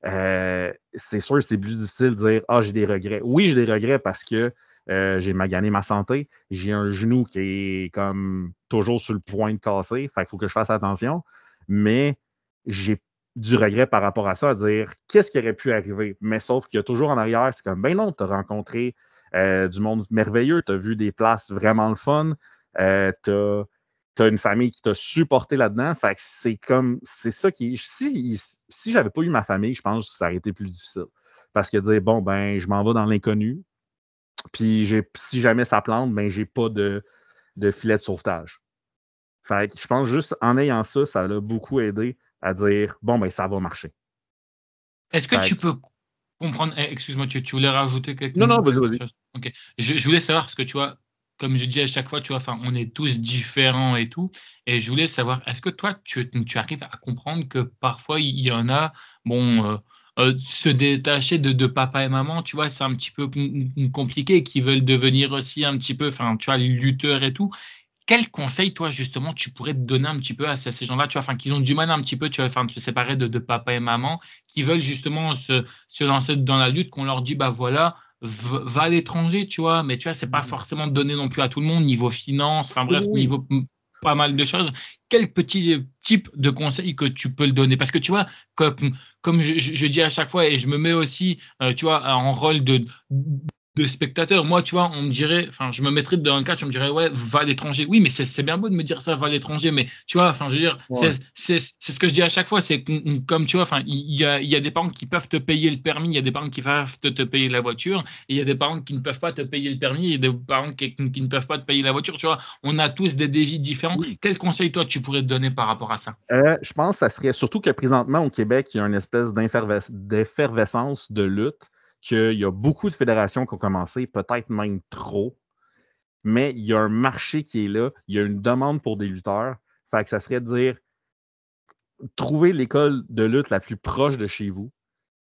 C'est sûr, c'est plus difficile de dire ah, j'ai des regrets. Oui, j'ai des regrets parce que j'ai magané ma santé. J'ai un genou qui est comme toujours sur le point de casser. Fait qu'il faut que je fasse attention. Mais j'ai du regret par rapport à ça, à dire qu'est-ce qui aurait pu arriver. Mais sauf qu'il y a toujours en arrière, c'est comme ben non, tu as rencontré du monde merveilleux, tu as vu des places vraiment le fun, tu as une famille qui t'a supporté là-dedans. Fait que c'est ça qui. Si j'avais pas eu ma famille, je pense que ça aurait été plus difficile. Parce que dire, bon, ben, je m'en vais dans l'inconnu, puis si jamais ça plante, ben, j'ai pas de filet de sauvetage. Fait que je pense juste en ayant ça, ça l'a beaucoup aidé à dire, bon, ben, ça va marcher. Est-ce que Fait tu que, peux comprendre, excuse-moi, tu voulais rajouter non, non, vas-y, quelque vas-y. chose? Ok. Je voulais savoir, parce que tu vois, comme je dis à chaque fois, tu vois, enfin, on est tous différents et tout. Et je voulais savoir, est-ce que toi, tu arrives à comprendre que parfois, il y en a, bon, se détacher de papa et maman, tu vois, c'est un petit peu compliqué, qui veulent devenir aussi un petit peu, enfin, tu vois, lutteurs et tout. Quel conseil, toi, justement, tu pourrais te donner un petit peu à ces gens-là, tu vois, enfin, qui ont du mal un petit peu, tu vois, enfin, de se séparer de papa et maman, qui veulent justement se lancer dans la lutte, qu'on leur dit, bah voilà, va à l'étranger, tu vois, mais tu vois, c'est pas forcément donné non plus à tout le monde, niveau finance, enfin Oui, bref, oui. niveau pas mal de choses. Quel petit type de conseil que tu peux le donner? Parce que tu vois, comme je dis à chaque fois, et je me mets aussi, tu vois, en rôle de spectateur. Moi, tu vois, on me dirait, enfin, je me mettrais dans un catch, on me dirait, ouais, va à l'étranger. Oui, mais c'est bien beau de me dire ça, va à l'étranger, mais tu vois, enfin, je veux dire, Ouais. c'est ce que je dis à chaque fois, c'est comme tu vois, enfin, il y a des parents qui peuvent te payer le permis, il y a des parents qui peuvent te payer la voiture, et il y a des parents qui ne peuvent pas te payer le permis, et des parents qui ne peuvent pas te payer la voiture, tu vois. On a tous des défis différents. Oui. Quel conseil, toi, tu pourrais te donner par rapport à ça? Je pense que ça serait surtout que présentement au Québec, il y a une espèce d'effervescence de lutte, qu'il y a beaucoup de fédérations qui ont commencé, peut-être même trop, mais il y a un marché qui est là, il y a une demande pour des lutteurs. Fait que ça serait de dire, trouver l'école de lutte la plus proche de chez vous,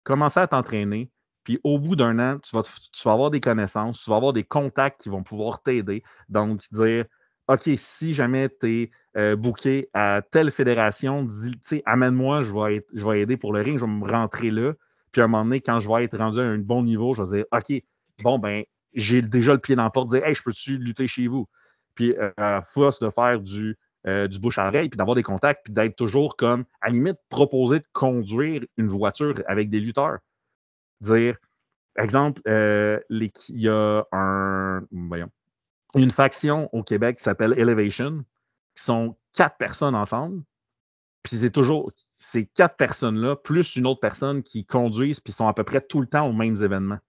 commencer à t'entraîner, puis au bout d'un an, tu vas avoir des connaissances, tu vas avoir des contacts qui vont pouvoir t'aider. Donc, dire, OK, si jamais tu es booké à telle fédération, dis, amène-moi, je vais aider pour le ring, je vais me rentrer là. Puis à un moment donné, quand je vais être rendu à un bon niveau, je vais dire, OK, bon, ben, j'ai déjà le pied dans la porte, dire, hey, je peux-tu lutter chez vous? Puis à force de faire du bouche à oreille, puis d'avoir des contacts, puis d'être toujours comme, à la limite, proposer de conduire une voiture avec des lutteurs. Dire, exemple, il y a une faction au Québec qui s'appelle Elevation, qui sont 4 personnes ensemble, puis c'est toujours ces 4 personnes-là, plus une autre personne qui conduisent, puis sont à peu près tout le temps aux mêmes événements.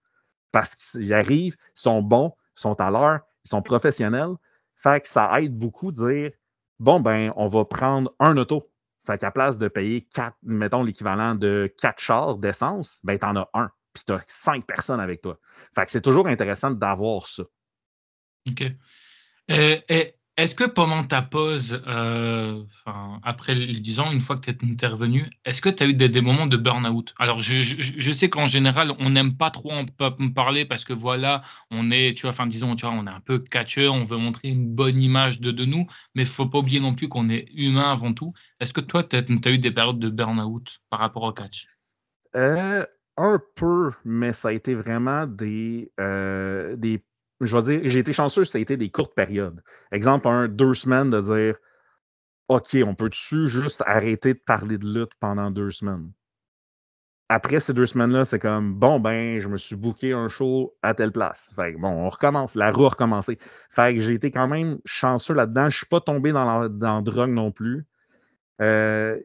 Parce qu'ils arrivent, ils sont bons, ils sont à l'heure, ils sont professionnels. Fait que ça aide beaucoup de dire, bon, ben, on va prendre un auto. Fait qu'à place de payer 4, mettons l'équivalent de 4 chars d'essence, ben, t'en as un. Puis t'as 5 personnes avec toi. Fait que c'est toujours intéressant d'avoir ça. OK. Et est-ce que pendant ta pause, après les 10 ans, une fois que tu es intervenu, est-ce que tu as eu des moments de burn-out? Alors, je sais qu'en général, on n'aime pas trop en parler parce que voilà, on est, tu vois, disons, tu vois, on est un peu catcheur, on veut montrer une bonne image de nous, mais il ne faut pas oublier non plus qu'on est humain avant tout. Est-ce que toi, tu as eu des périodes de burn-out par rapport au catch? Un peu, mais ça a été vraiment je vais dire, j'ai été chanceux, ça a été des courtes périodes. Exemple, 2 semaines de dire, OK, on peut-tu juste arrêter de parler de lutte pendant 2 semaines? Après ces 2 semaines-là, c'est comme, bon, ben, je me suis booké un show à telle place. Fait que, bon, on recommence, la roue a recommencé. Fait que j'ai été quand même chanceux là-dedans. Je ne suis pas tombé dans la drogue non plus. Euh,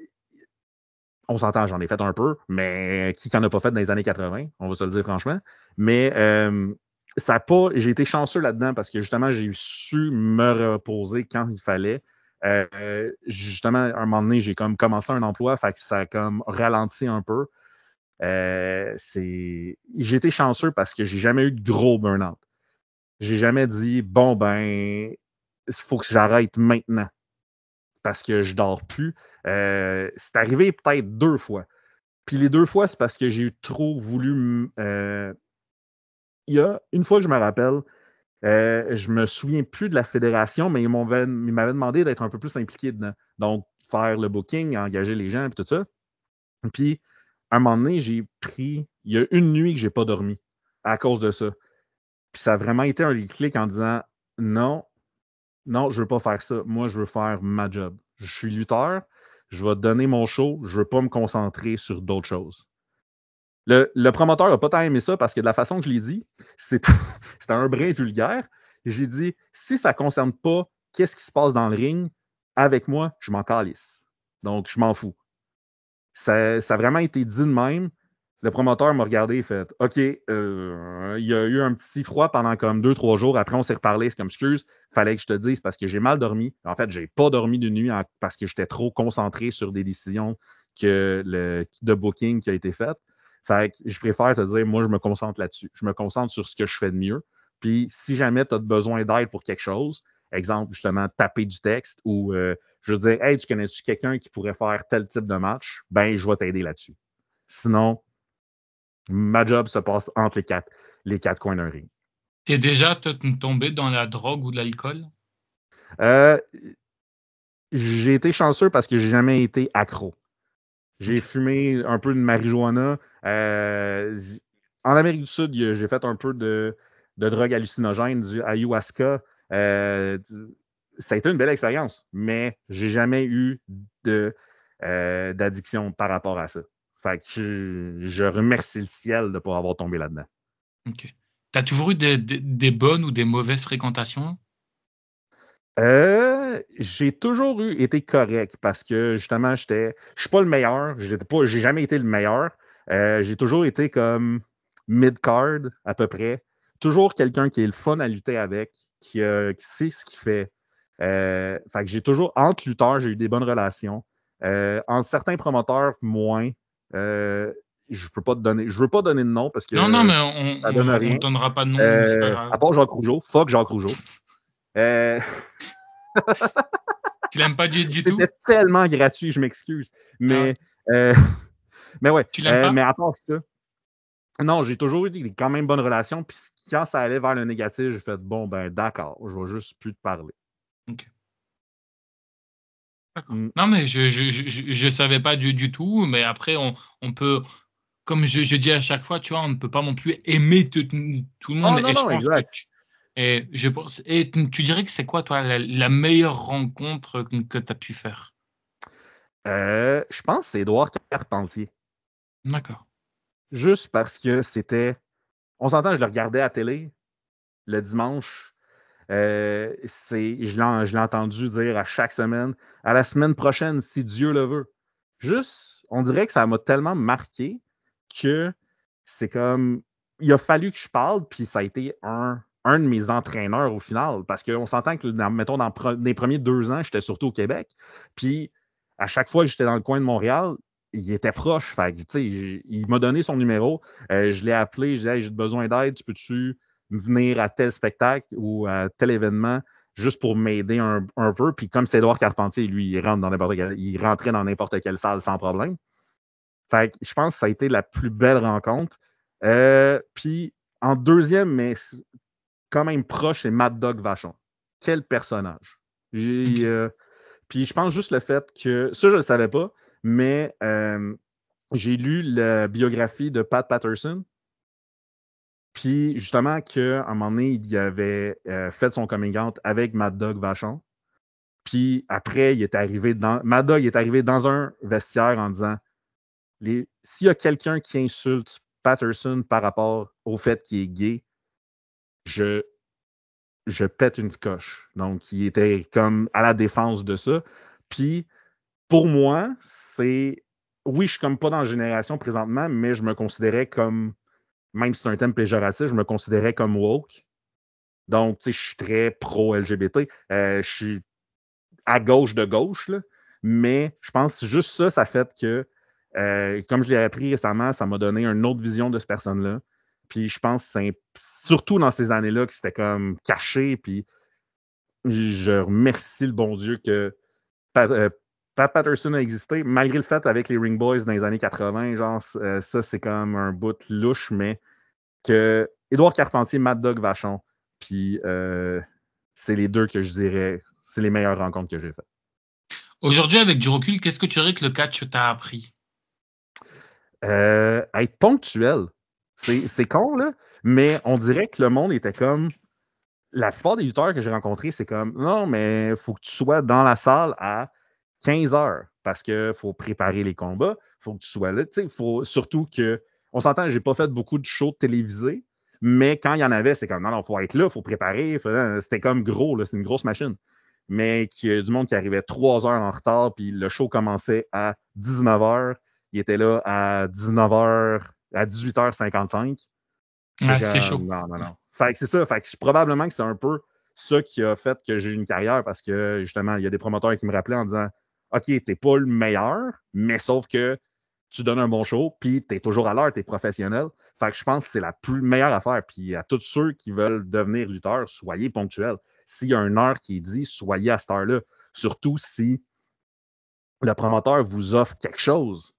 on s'entend, j'en ai fait un peu, mais qui n'en a pas fait dans les années 80, on va se le dire franchement. Mais ça a pas. J'ai été chanceux là-dedans parce que justement, j'ai su me reposer quand il fallait. Justement, à un moment donné, j'ai comme commencé un emploi, fait que ça a comme ralenti un peu. J'ai été chanceux parce que j'ai jamais eu de gros burn-out. J'ai jamais dit bon ben il faut que j'arrête maintenant parce que je dors plus. C'est arrivé peut-être 2 fois. Puis les 2 fois, c'est parce que j'ai trop voulu. Il y a une fois que je me rappelle, je me souviens plus de la fédération, mais ils m'avaient demandé d'être un peu plus impliqué dedans. Donc, faire le booking, engager les gens, et tout ça. Puis, à un moment donné, il y a une nuit que j'ai pas dormi à cause de ça. Puis ça a vraiment été un clic en disant non, non, je veux pas faire ça. Moi, je veux faire ma job. Je suis lutteur, je vais donner mon show, je veux pas me concentrer sur d'autres choses. Le promoteur n'a pas tant aimé ça parce que de la façon que je l'ai dit, c'était un brin vulgaire. J'ai dit, si ça ne concerne pas qu'est-ce qui se passe dans le ring, avec moi, je m'en calisse. Donc, je m'en fous. Ça a vraiment été dit de même. Le promoteur m'a regardé et fait OK, il y a eu un petit froid pendant comme 2-3 jours. Après, on s'est reparlé. C'est comme excuse, fallait que je te dise parce que j'ai mal dormi. En fait, j'ai pas dormi de nuit parce que j'étais trop concentré sur des décisions de booking qui a été faite. Fait que je préfère te dire, moi, je me concentre là-dessus. Je me concentre sur ce que je fais de mieux. Puis, si jamais tu as besoin d'aide pour quelque chose, exemple, justement, taper du texte ou je veux dire, hey, tu connais-tu quelqu'un qui pourrait faire tel type de match? Ben, je vais t'aider là-dessus. Sinon, ma job se passe entre les quatre coins d'un ring. Tu es déjà tombé dans la drogue ou de l'alcool? Euh, j'ai été chanceux parce que j'ai jamais été accro. J'ai fumé un peu de marijuana. En Amérique du Sud, j'ai fait un peu de drogue hallucinogène, du ayahuasca. Ça a été une belle expérience, mais j'ai jamais eu d'addiction par rapport à ça. Fait que je remercie le ciel de ne pas avoir tombé là-dedans. OK. Tu as toujours eu des bonnes ou des mauvaises fréquentations? J'ai toujours été correct parce que justement, je suis pas le meilleur. J'ai jamais été le meilleur. J'ai toujours été comme mid-card à peu près. Toujours quelqu'un qui est le fun à lutter avec, qui sait ce qu'il fait. Fait que j'ai toujours, entre lutteurs, j'ai eu des bonnes relations. Entre certains promoteurs, moins. Je peux pas te donner, je veux pas donner de nom parce Non, non, que mais ça donne on rien. donnera pas de nom, c'est pas À grave. part Jacques Rougeau, fuck Jacques Rougeau. Euh, Tu l'aimes pas du tout? C'était tellement gratuit, je m'excuse. Ah ouais. Mais, mais ouais. Tu l'aimes pas? Mais à part ça, non, j'ai toujours eu des quand même bonnes relations. Puis quand ça allait vers le négatif, j'ai fait bon, ben d'accord, je vais juste plus te parler. OK, d'accord. Mm. Non, mais je savais pas du tout, mais après on peut comme je dis à chaque fois, tu vois, on ne peut pas non plus aimer tout le monde Oh non, et je non, pense que exact. je pense et tu dirais que c'est quoi toi la meilleure rencontre que tu as pu faire? Je pense que c'est Édouard Carpentier. D'accord. Juste parce que c'était. On s'entend, je le regardais à la télé le dimanche. Je l'ai entendu dire à chaque semaine, à la semaine prochaine, si Dieu le veut. Juste, on dirait que ça m'a tellement marqué que c'est comme. Il a fallu que je parle, puis ça a été un de mes entraîneurs au final. Parce qu'on s'entend que, mettons, dans les premiers 2 ans, j'étais surtout au Québec. Puis à chaque fois que j'étais dans le coin de Montréal, il était proche. Fait que, tu sais, il m'a donné son numéro. Je l'ai appelé, je dit hey, j'ai besoin d'aide, tu peux-tu venir à tel spectacle ou à tel événement juste pour m'aider un peu. Puis comme c'est Édouard Carpentier, lui, il rentrait dans n'importe quelle salle sans problème. Fait que je pense que ça a été la plus belle rencontre. Puis en deuxième, mais quand même proche, c'est Mad Dog Vachon. Quel personnage. OK. Puis je pense juste le fait que, ça je ne le savais pas, mais j'ai lu la biographie de Pat Patterson. Puis justement, qu'à un moment donné, il avait fait son coming out avec Mad Dog Vachon. Puis après, Mad Dog est arrivé dans un vestiaire en disant s'il y a quelqu'un qui insulte Patterson par rapport au fait qu'il est gay, je, je pète une coche. Donc, il était comme à la défense de ça. Puis pour moi, c'est. Oui, je suis comme pas dans la génération présentement, mais je me considérais comme. Même si c'est un thème péjoratif, je me considérais comme woke. Donc, tu sais, je suis très pro-LGBT. Je suis à gauche de gauche, là. Mais je pense que juste ça, ça fait que, comme je l'ai appris récemment, ça m'a donné une autre vision de cette personne-là. Puis je pense que c'est surtout dans ces années-là que c'était comme caché. Puis je remercie le bon Dieu que Pat, Pat Patterson a existé, malgré le fait avec les Ring Boys dans les années 80. Genre, ça, c'est comme un bout louche, mais que Édouard Carpentier, Mad Dog Vachon, puis c'est les deux que je dirais, c'est les meilleures rencontres que j'ai faites. Aujourd'hui, avec du recul, qu'est-ce que tu dirais que le catch t'a appris? Être ponctuel, c'est con, là, mais on dirait que le monde était comme. La plupart des lutteurs que j'ai rencontrés, c'est comme non, mais il faut que tu sois dans la salle à 15 heures parce qu'il faut préparer les combats, il faut que tu sois là. Tu sais, faut surtout que. On s'entend, j'ai pas fait beaucoup de shows télévisés, mais quand il y en avait, c'est comme non, il faut être là, il faut préparer. C'était comme gros, là, c'est une grosse machine. Mais qu'il y a du monde qui arrivait 3 heures en retard, puis le show commençait à 19 heures. Il était là à 19 heures, à 18h55. C'est Ouais, c'est chaud. comme, non, non, non. Fait que c'est ça. Fait que probablement que c'est un peu ça qui a fait que j'ai eu une carrière parce que, justement, il y a des promoteurs qui me rappelaient en disant OK, t'es pas le meilleur, mais sauf que tu donnes un bon show, puis t'es toujours à l'heure, t'es professionnel. Fait que je pense que c'est la plus meilleure affaire. Puis à tous ceux qui veulent devenir lutteurs, soyez ponctuels. S'il y a une heure qui est dit, soyez à cette heure-là. Surtout si le promoteur vous offre quelque chose.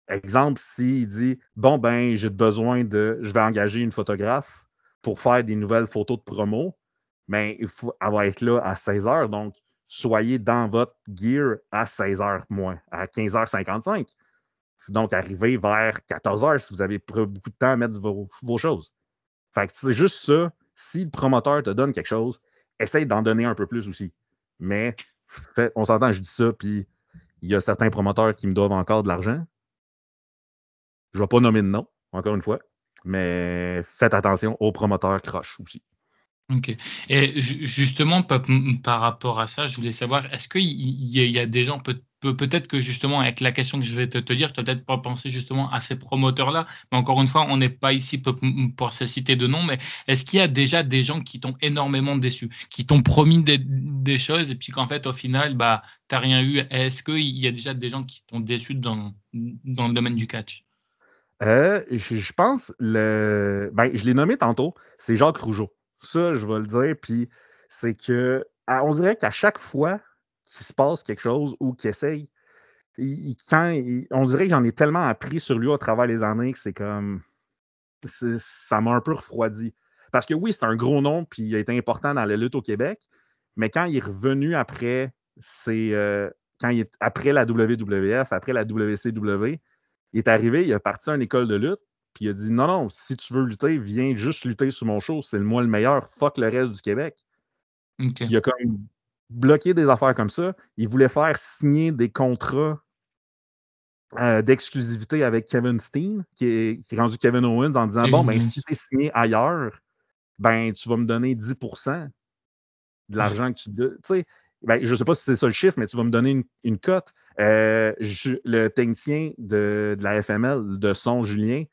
Exemple, s'il dit bon, ben, j'ai besoin de. Je vais engager une photographe pour faire des nouvelles photos de promo, mais elle va être là à 16 heures. Donc, soyez dans votre gear à 16 heures moins, à 15h55. Donc, arrivez vers 14 heures si vous avez beaucoup de temps à mettre vos choses. Fait que c'est juste ça. Si le promoteur te donne quelque chose, essaye d'en donner un peu plus aussi. Mais on s'entend, je dis ça, puis il y a certains promoteurs qui me doivent encore de l'argent. Je ne vais pas nommer de nom, encore une fois, mais faites attention aux promoteurs croches aussi. OK et justement par rapport à ça, je voulais savoir, est-ce qu'il y a des gens peut-être que justement avec la question que je vais te dire, tu as peut-être pas pensé justement à ces promoteurs-là, mais encore une fois, on n'est pas ici pour se citer de nom, mais est-ce qu'il y a déjà des gens qui t'ont énormément déçu? Qui t'ont promis des choses et puis qu'en fait, au final, bah, tu as rien eu? Est-ce qu'il y a déjà des gens qui t'ont déçu dans le domaine du catch? Je pense, je l'ai nommé tantôt, c'est Jacques Rougeau. Ça, je vais le dire, puis c'est que, on dirait qu'à chaque fois qu'il se passe quelque chose ou qu'il essaye, on dirait que j'en ai tellement appris sur lui à travers les années que c'est comme. Ça m'a un peu refroidi. Parce que oui, c'est un gros nom, puis il a été important dans la lutte au Québec, mais quand il est revenu après, après la WWF, après la WCW, il est arrivé, il a parti à une école de lutte, puis il a dit non, non, si tu veux lutter, viens juste lutter sur mon show, c'est moi le meilleur, fuck le reste du Québec. Ok. Puis il a comme bloqué des affaires comme ça. Il voulait faire signer des contrats d'exclusivité avec Kevin Steen, qui est rendu Kevin Owens, en disant bon, ben, si tu es signé ailleurs, ben, tu vas me donner 10% de l'argent que tu. Tu sais, ben, je ne sais pas si c'est ça le chiffre, mais tu vas me donner une cote. Le technicien de la FML, de son Julien,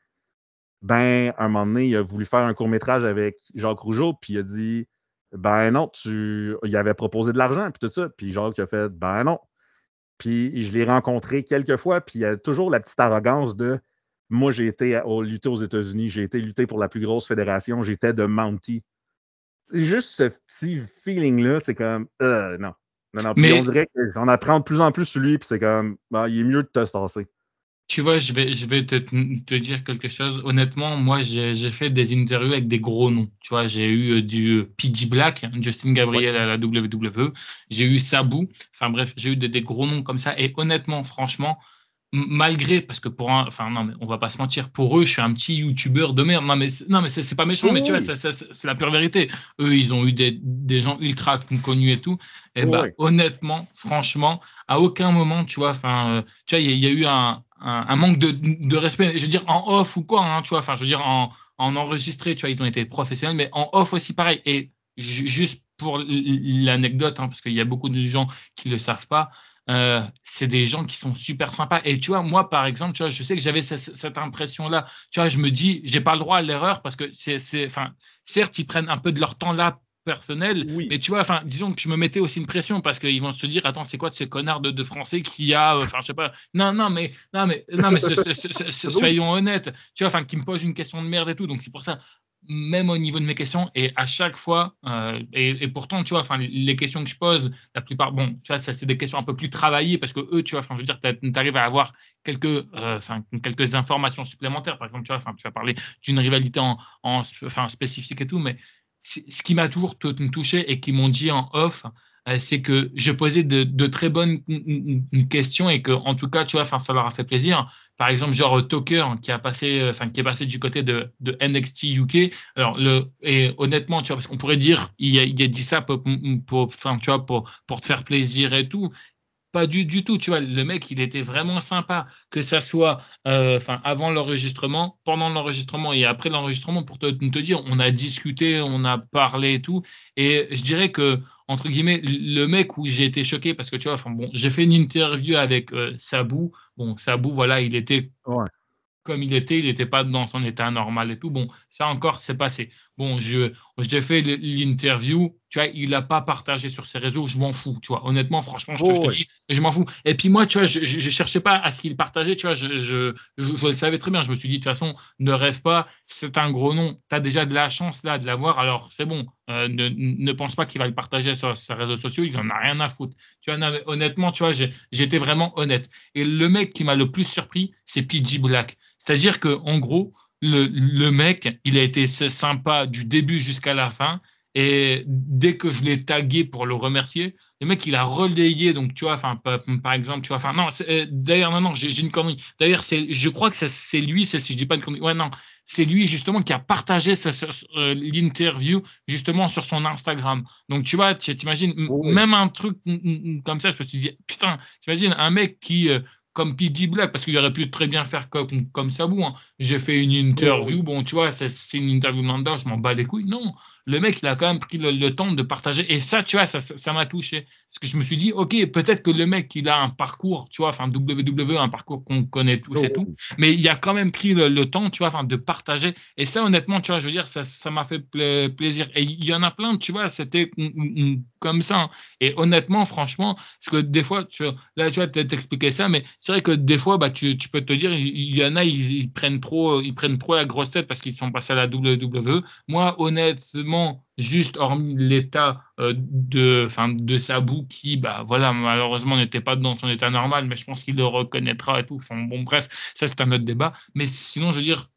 ben, à un moment donné, il a voulu faire un court-métrage avec Jacques Rougeau, puis il a dit ben non, il avait proposé de l'argent, puis tout ça. Puis Jacques a fait ben non. Puis je l'ai rencontré quelques fois, puis il y a toujours la petite arrogance de moi, j'ai été lutter aux États-Unis, j'ai été lutter pour la plus grosse fédération, j'étais de Mountie. C'est juste ce petit feeling-là, c'est comme non. Non, non. Puis on dirait que j'en apprends de plus en plus sur lui, puis c'est comme il est mieux de te se tasser. Tu vois, je vais te dire quelque chose. Honnêtement, moi, j'ai fait des interviews avec des gros noms. Tu vois, j'ai eu du PG Black, Justin Gabriel à la WWE. J'ai eu Sabu. Enfin bref, j'ai eu des gros noms comme ça. Et honnêtement, franchement, malgré, parce que enfin non, mais on va pas se mentir, pour eux, je suis un petit YouTuber de merde. Non, mais c'est pas méchant, mais tu vois, c'est la pure vérité. Eux, ils ont eu des gens ultra connus et tout. Et honnêtement, franchement, à aucun moment, tu vois, enfin, tu vois, il y a eu un manque de respect. Je veux dire, en off ou quoi, hein, tu vois, enfin, je veux dire, en enregistré, tu vois, ils ont été professionnels, mais en off aussi, pareil. Et juste pour l'anecdote, hein, parce qu'il y a beaucoup de gens qui le savent pas. C'est des gens qui sont super sympas. Et tu vois, moi, par exemple, tu vois, je sais que j'avais cette impression-là. Tu vois, je me dis, j'ai pas le droit à l'erreur parce que enfin, certes, ils prennent un peu de leur temps là personnel, mais tu vois, enfin, disons que je me mettais aussi une pression parce qu'ils vont se dire, attends, c'est quoi de ces connards de Français qui a, enfin, je sais pas, non, mais soyons honnêtes, tu vois, enfin, qui me posent une question de merde et tout. Donc c'est pour ça, même au niveau de mes questions, et à chaque fois, et pourtant, tu vois, enfin, les questions que je pose, la plupart, bon, tu vois, ça, c'est des questions un peu plus travaillées parce que eux, tu vois, enfin, je veux dire, tu arrives à avoir quelques informations supplémentaires. Par exemple, tu vois, enfin, tu vas parler d'une rivalité enfin, spécifique et tout, mais ce qui m'a toujours touché et qui m'ont dit en off, c'est que je posais de très bonnes questions et que, en tout cas, tu vois, enfin, ça leur a fait plaisir. Par exemple, genre Tucker qui est passé du côté de NXT UK. Alors, et honnêtement, tu vois, parce qu'on pourrait dire, il a dit ça enfin, tu vois, pour te faire plaisir et tout. Pas du tout, tu vois, le mec, il était vraiment sympa, que ça soit avant l'enregistrement, pendant l'enregistrement et après l'enregistrement, pour te dire, on a discuté, on a parlé et tout. Et je dirais que, entre guillemets, le mec où j'ai été choqué, parce que tu vois, enfin bon, j'ai fait une interview avec Sabu. Bon, Sabu, voilà, il était comme il n'était pas dans son état normal et tout. Bon, ça encore, c'est passé. Bon, j'ai fait l'interview, tu vois, il n'a pas partagé sur ses réseaux, je m'en fous, tu vois. Honnêtement, franchement, je te dis, je m'en fous. Et puis moi, tu vois, je ne cherchais pas à ce qu'il partageait, tu vois, je le savais très bien. Je me suis dit, de toute façon, ne rêve pas, c'est un gros nom. Tu as déjà de la chance là de l'avoir, alors c'est bon. Ne pense pas qu'il va le partager sur ses réseaux sociaux, il n'en a rien à foutre. Tu vois, non, honnêtement, tu vois, j'étais vraiment honnête. Et le mec qui m'a le plus surpris, c'est PG Black. C'est-à-dire qu'en gros, le mec, il a été sympa du début jusqu'à la fin. Et dès que je l'ai tagué pour le remercier, le mec, il a relayé. Donc, tu vois, enfin, par exemple, tu vois, enfin, non, d'ailleurs, non, j'ai une connerie. D'ailleurs, je crois que c'est lui, si je dis pas une connerie. Ouais, non, c'est lui, justement, qui a partagé l'interview, justement, sur son Instagram. Donc, tu vois, tu imagines, même un truc comme ça, je me suis dit, putain, tu imagines un mec qui. Comme PG Black, parce qu'il aurait pu très bien faire comme Sabou. Hein. J'ai fait une interview, bon, tu vois, c'est une interview lambda, je m'en bats les couilles. Non, le mec, il a quand même pris le temps de partager. Et ça, tu vois, ça m'a touché. Parce que je me suis dit, OK, peut-être que le mec, il a un parcours, tu vois, enfin, WWE, un parcours qu'on connaît tous et tout. Mais il a quand même pris le temps, tu vois, enfin, de partager. Et ça, honnêtement, tu vois, je veux dire, ça m'a fait plaisir. Et il y en a plein, tu vois, c'était comme ça. Hein. Et honnêtement, franchement, parce que des fois, là, tu vois, t'expliquer ça, mais c'est vrai que des fois, bah, tu peux te dire, il y en a, ils prennent trop la grosse tête parce qu'ils sont passés à la WWE. Moi, honnêtement, honnêtement, juste hormis l'état de Sabou qui, bah, voilà, malheureusement, n'était pas dans son état normal, mais je pense qu'il le reconnaîtra et tout. Enfin, bon, bref, ça, c'est un autre débat. Mais sinon, je veux dire,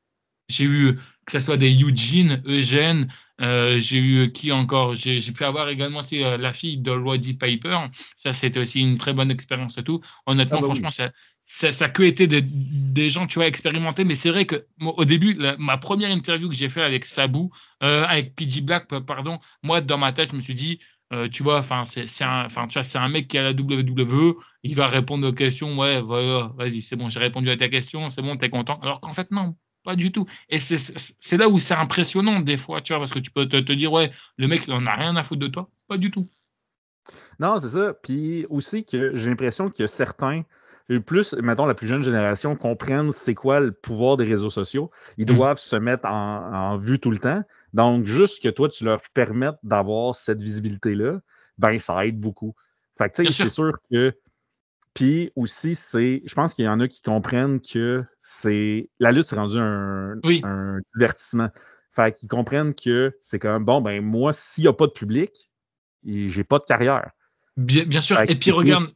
j'ai eu, que ce soit des Eugene, Eugène, j'ai eu qui encore? J'ai pu avoir également aussi la fille de Roddy Piper. Ça, c'était aussi une très bonne expérience et tout. Ah Honnêtement, bah oui. franchement, ça a que été des gens, tu vois, expérimentés. Mais c'est vrai que moi, au début, ma première interview que j'ai fait avec Sabou, avec PG Black, pardon, moi, dans ma tête, je me suis dit, tu vois, enfin, tu vois, c'est un mec qui est à la WWE, il va répondre aux questions, ouais, voilà, vas-y, c'est bon, j'ai répondu à ta question, c'est bon, t'es content. Alors qu'en fait, non, pas du tout. Et c'est là où c'est impressionnant des fois, tu vois, parce que tu peux te dire, ouais, le mec, il en a rien à foutre de toi. Pas du tout. Non, c'est ça. Puis aussi que j'ai l'impression que certains, plus, mettons, la plus jeune génération, comprennent c'est quoi le pouvoir des réseaux sociaux. Ils Mm. doivent se mettre en vue tout le temps. Donc, juste que toi, tu leur permettes d'avoir cette visibilité-là, ben, ça aide beaucoup. Fait que, tu Bien sais, c'est sûr. sûr que. Puis aussi, je pense qu'il y en a qui comprennent que la lutte, c'est rendu Oui. un divertissement. Fait qu'ils comprennent que c'est comme, bon, ben, moi, s'il n'y a pas de public, j'ai pas de carrière. Bien sûr. Fait que Et puis c'est plus. regarde,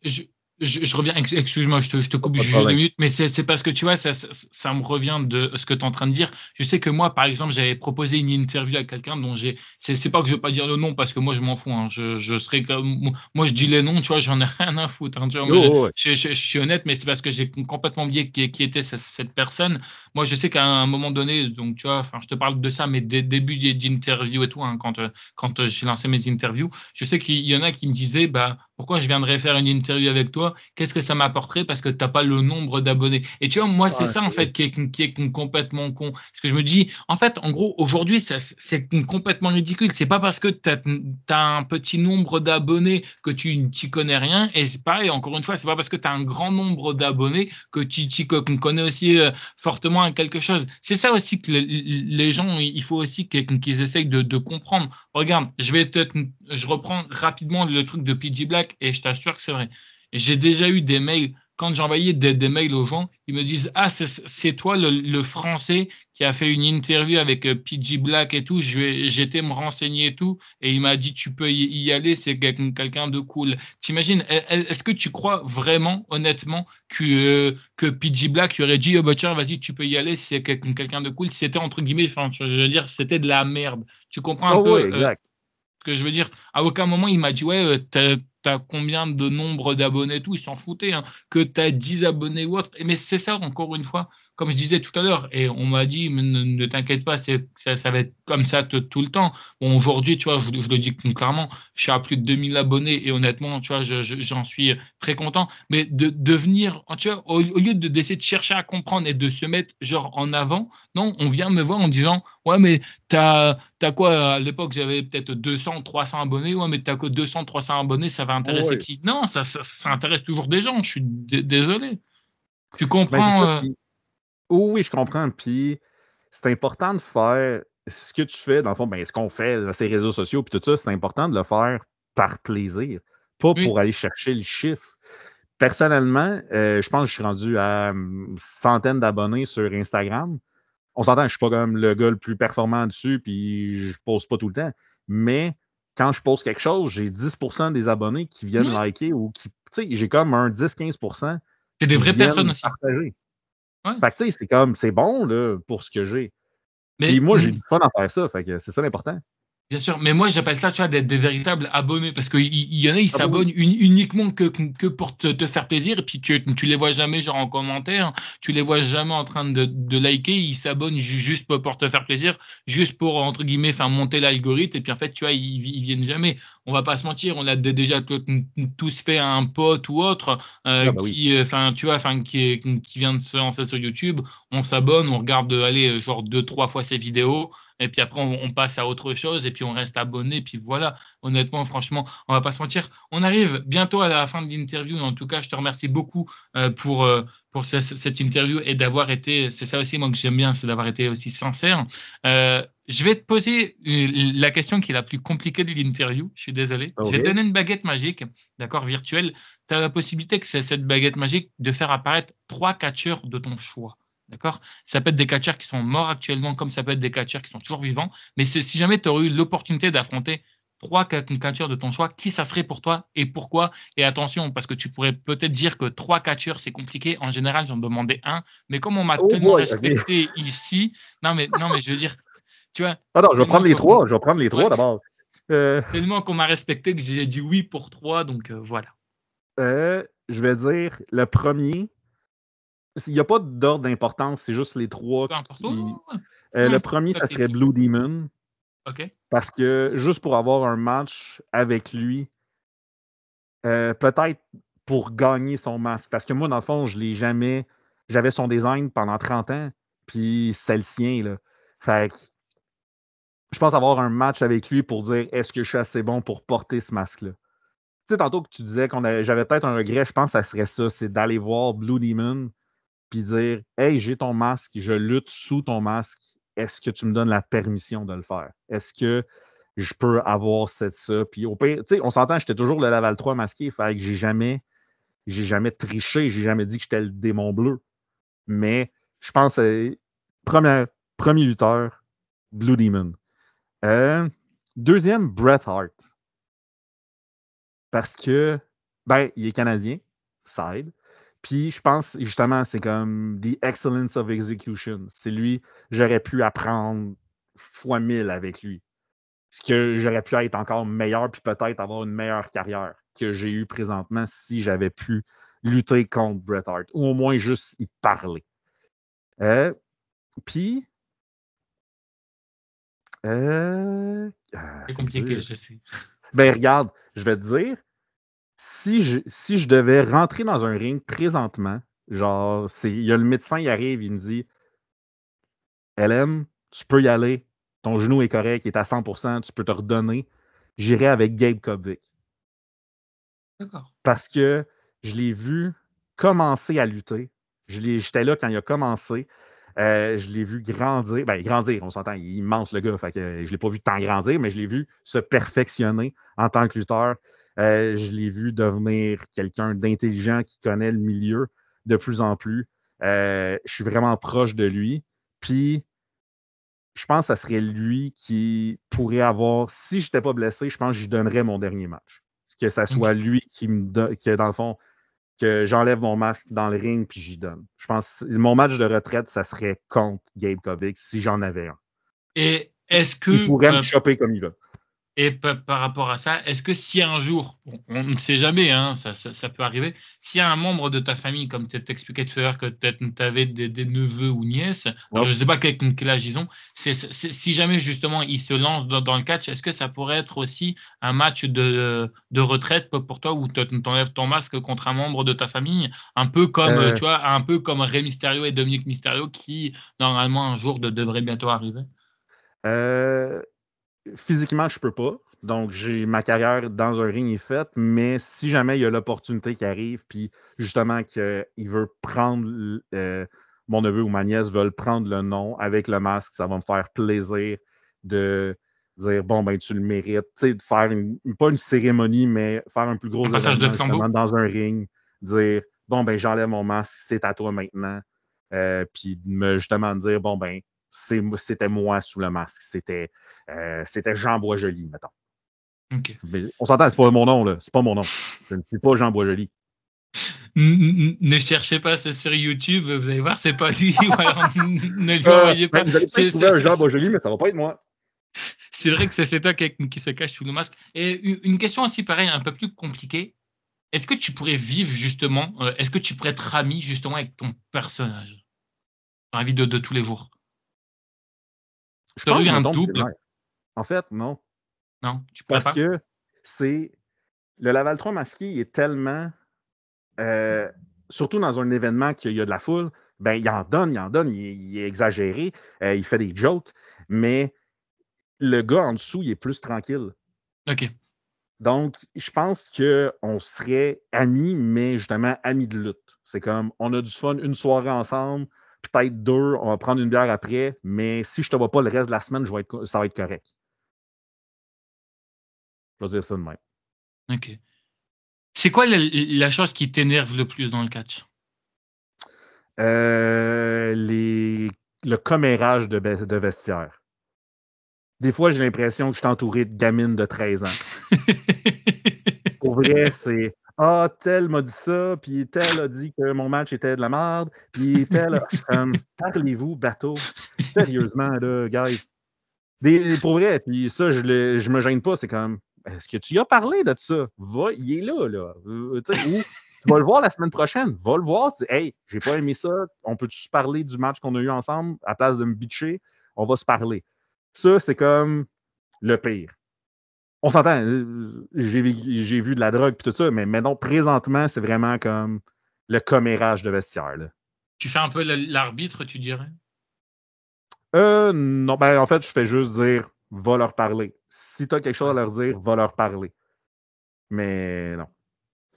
je reviens, excuse-moi, je te coupe Pas de juste 2 problème. minutes, mais c'est parce que tu vois, ça me revient de ce que tu es en train de dire. Je sais que moi, par exemple, j'avais proposé une interview à quelqu'un dont c'est pas que je veux pas dire le nom parce que moi, je m'en fous, hein. Je serais comme, moi, je dis les noms, tu vois, j'en ai rien à foutre, hein, tu vois. Moi, Oh, ouais. je suis honnête, mais c'est parce que j'ai complètement oublié qui était cette personne. Moi, je sais qu'à un moment donné, donc, tu vois, enfin, je te parle de ça, mais des débuts d'interview et tout, hein, quand j'ai lancé mes interviews, je sais qu'il y en a qui me disaient, bah, pourquoi je viendrais faire une interview avec toi? Qu'est-ce que ça m'apporterait? Parce que tu n'as pas le nombre d'abonnés. Et tu vois, moi, c'est Ouais, ça, en c'est vrai. fait, qui est complètement con. Parce que je me dis, en fait, en gros, aujourd'hui, c'est complètement ridicule. C'est pas parce que tu as un petit nombre d'abonnés que tu n'y connais rien. Et c'est pareil, encore une fois, c'est pas parce que tu as un grand nombre d'abonnés que tu connais aussi fortement quelque chose. C'est ça aussi que les gens, il faut aussi qu'ils essayent de comprendre. Regarde, je reprends rapidement le truc de PG Black et je t'assure que c'est vrai. J'ai déjà eu des mails, quand j'envoyais des mails aux gens, ils me disent, ah, c'est toi le Français qui a fait une interview avec PG Black et tout. J'étais me renseigner et tout, et il m'a dit, tu peux y aller, c'est quelqu'un de cool. T'imagines, est-ce que tu crois vraiment, honnêtement, que PG Black lui aurait dit, oh, bah, tiens, vas-y, tu peux y aller, c'est quelqu'un de cool? C'était entre guillemets, enfin, je veux dire, c'était de la merde. Tu comprends un Oh, oui, peu exact. ce que je veux dire? À aucun moment, il m'a dit, ouais, t'as combien de nombre d'abonnés et tout, il s'en foutait, hein, que t'as 10 abonnés ou autre. Mais c'est ça, encore une fois, comme je disais tout à l'heure, et on m'a dit, mais ne t'inquiète pas, ça va être comme ça tout le temps. Bon, aujourd'hui, tu vois, je le dis clairement, je suis à plus de 2000 abonnés et honnêtement, tu vois, j'en suis très content. Mais de venir, tu vois, au lieu d'essayer de chercher à comprendre et de se mettre genre en avant, non, on vient me voir en disant, ouais, mais t'as quoi? À l'époque, j'avais peut-être 200, 300 abonnés. Ouais, mais t'as que 200, 300 abonnés, ça va Oh, intéresser oui. qui? Non, ça intéresse toujours des gens. Je suis désolé. Tu Ben, c'est comprends? ça. Puis, oh, oui, je comprends. Puis, c'est important de faire ce que tu fais, dans le fond, ben, ce qu'on fait dans ces réseaux sociaux, puis tout ça, c'est important de le faire par plaisir, pas Oui, pour aller chercher le chiffre. Personnellement, je pense que je suis rendu à centaines d'abonnés sur Instagram. On s'entend, je ne suis pas comme le gars le plus performant dessus, puis je pose pas tout le temps. Mais quand je pose quelque chose, j'ai 10% des abonnés qui viennent oui. liker ou qui. Tu sais, j'ai comme un 10-15% C'est des qui vraies personnes viennent aussi. partager. Ouais. Fait que tu sais, c'est comme, c'est bon là, pour ce que j'ai. Puis Mais moi, j'ai du fun à faire ça. Fait que c'est ça l'important. bien sûr, mais moi j'appelle ça, tu vois, d'être des véritables abonnés, parce qu'il y en a, ils Ah bah oui. s'abonnent uniquement que pour te faire plaisir, et puis tu les vois jamais genre en commentaire, tu les vois jamais en train de liker, ils s'abonnent juste pour te faire plaisir, juste pour, entre guillemets, faire monter l'algorithme, et puis en fait, tu vois, ils viennent jamais. On va pas se mentir, on a déjà tous fait un pote ou autre Ah bah oui. enfin, tu vois, enfin, qui vient de se lancer sur YouTube, on s'abonne, on regarde, aller genre 2, 3 fois ses vidéos, et puis après, on passe à autre chose et puis on reste abonné. Puis voilà, honnêtement, franchement, on va pas se mentir. On arrive bientôt à la fin de l'interview. En tout cas, je te remercie beaucoup pour cette interview et d'avoir été, c'est ça aussi moi que j'aime bien, c'est d'avoir été aussi sincère. Je vais te poser la question qui est la plus compliquée de l'interview. Je suis désolé. Je vais te OK. donner une baguette magique, d'accord, virtuelle. Tu as la possibilité que c'est cette baguette magique de faire apparaître 3 catcheurs de ton choix. D'accord? Ça peut être des catcheurs qui sont morts actuellement, comme ça peut être des catcheurs qui sont toujours vivants. Mais si jamais tu aurais eu l'opportunité d'affronter 3 catcheurs de ton choix, qui ça serait pour toi et pourquoi? Et attention, parce que tu pourrais peut-être dire que 3 catcheurs, c'est compliqué. En général, j'en demandais un. Mais comme on m'a Oh tellement boy, OK. respecté ici, non, mais je veux dire, tu vois, Ah non, je vais tellement prendre les qu'on qu'on trois. Je vais prendre les ouais, trois d'abord. Euh, tellement qu'on m'a respecté que j'ai dit oui pour 3, donc voilà. je vais dire le premier. Il n'y a pas d'ordre d'importance, c'est juste les trois Peu importe. Ouais, qui. ouais, ouais. Le C'est premier, toi ça qui serait écris. Blue Demon. OK. Parce que juste pour avoir un match avec lui, peut-être pour gagner son masque. Parce que moi, dans le fond, je l'ai jamais. J'avais son design pendant 30 ans, puis c'est le sien, là. Fait que je pense avoir un match avec lui pour dire est-ce que je suis assez bon pour porter ce masque-là. Tu sais, tantôt que tu disais j'avais peut-être un regret, je pense que ça serait ça, c'est d'aller voir Blue Demon puis dire hey, j'ai ton masque, je lutte sous ton masque, est-ce que tu me donnes la permission de le faire? Est-ce que je peux avoir ça? Puis au pire, tu sais, on s'entend, j'étais toujours le level 3 masqué, fait que j'ai jamais triché, j'ai jamais dit que j'étais le démon bleu. Mais je pense premier lutteur, Blue Demon. Euh, Deuxième, Bret Hart. Parce que, ben, il est canadien, ça aide. Puis je pense, justement, c'est comme The Excellence of Execution. C'est lui, j'aurais pu apprendre fois 1000 avec lui. Ce que j'aurais pu être encore meilleur, puis peut-être avoir une meilleure carrière que j'ai eue présentement si j'avais pu lutter contre Bret Hart. Ou au moins juste y parler. Euh, puis, C'est c'est compliqué, dur. je sais. Ben, regarde, je vais te dire, si je devais rentrer dans un ring présentement, genre, il y a le médecin, il arrive, il me dit LM, tu peux y aller, ton genou est correct, il est à 100%, tu peux te redonner. J'irai avec Gabe Kovic. D'accord. Parce que je l'ai vu commencer à lutter. J'étais là quand il a commencé. Je l'ai vu grandir. Ben, grandir, on s'entend, il est immense le gars. Fait que, je ne l'ai pas vu tant grandir, mais je l'ai vu se perfectionner en tant que lutteur. Je l'ai vu devenir quelqu'un d'intelligent qui connaît le milieu de plus en plus. Je suis vraiment proche de lui. Puis, je pense que ça serait lui qui pourrait avoir, si je n'étais pas blessé, je pense que je lui donnerais mon dernier match. Que ça soit OK. lui qui me donne, que dans le fond, que j'enlève mon masque dans le ring puis j'y donne. Je pense que mon match de retraite, ça serait contre Gabe Kovic si j'en avais un. Et est-ce Il que, pourrait me choper comme il veut. et par rapport à ça, est-ce que si un jour, on ne sait jamais, hein, ça peut arriver, s'il y a un membre de ta famille, comme tu t'expliquais tout à l'heure que peut-être tu avais des neveux ou nièces, alors Ouais. je ne sais pas quel âge ils ont, si jamais justement ils se lancent dans le catch, est-ce que ça pourrait être aussi un match de retraite pour toi où tu enlèves ton masque contre un membre de ta famille, un peu comme, Euh, tu vois, un peu comme Rey Mysterio et Dominique Mysterio qui, normalement, un jour devraient bientôt arriver? euh, Physiquement, je peux pas. Donc, ma carrière dans un ring est faite, mais si jamais il y a l'opportunité qui arrive, puis justement qu'il veut prendre mon neveu ou ma nièce veulent prendre le nom avec le masque, ça va me faire plaisir de dire bon ben tu le mérites. Tu sais, de faire pas une cérémonie, mais faire un plus Un gros passage de événement justement flambeau? dans un ring, dire bon ben j'enlève mon masque, c'est à toi maintenant. Puis justement dire bon ben c'était moi sous le masque. C'était Jean Boisjoli, mettons. OK. Mais on s'entend, c'est pas mon nom, là. C'est pas mon nom. Je ne suis pas Jean Boisjoli. Ne cherchez pas ça sur YouTube, vous allez voir, c'est pas lui, ou alors ne lui envoyez pas. Vous allez peut-être trouver un Jean Boisjoli, mais ça va pas être moi. C'est vrai que c'est toi qui se cache sous le masque. Et une question aussi pareil, un peu plus compliquée. Est-ce que tu pourrais vivre justement, est-ce que tu pourrais être ami justement avec ton personnage dans la vie de tous les jours? Je Tu aurais pense eu que je me un tombe double? vénère. En fait, non. Non, tu pourrais Parce pas? que c'est. Le Laval 3 masqué il est tellement. euh, Surtout dans un événement qu'il y a de la foule, ben, il en donne, il est exagéré, il fait des jokes, mais le gars en dessous, il est plus tranquille. OK. Donc, je pense qu'on serait amis, mais justement amis de lutte. C'est comme, on a du fun une soirée ensemble, peut-être deux, on va prendre une bière après, mais si je te vois pas le reste de la semaine, ça va être correct. Je vais dire ça de même. OK. C'est quoi la chose qui t'énerve le plus dans le catch? le commérage de vestiaire. Des fois, j'ai l'impression que je suis entouré de gamines de 13 ans. Pour vrai, c'est « Ah, tel m'a dit ça, puis tel a dit que mon match était de la merde, puis tel a... » Je suis comme « Parlez-vous, bateau. Sérieusement, là, guys. » Pour vrai, puis ça, je me gêne pas. C'est comme « Est-ce que tu y as parlé de ça? Va, il est là. Ou tu vas le voir la semaine prochaine. Va le voir. Hey, j'ai pas aimé ça. On peut-tu se parler du match qu'on a eu ensemble à place de me bitcher? On va se parler. » Ça, c'est comme le pire. On s'entend, j'ai vu de la drogue et tout ça, mais non, présentement, c'est vraiment comme le commérage de vestiaire. Là. Tu fais un peu l'arbitre, tu dirais? Non, ben en fait, je fais juste dire « va leur parler ». Si tu as quelque chose à leur dire, va leur parler. Mais non.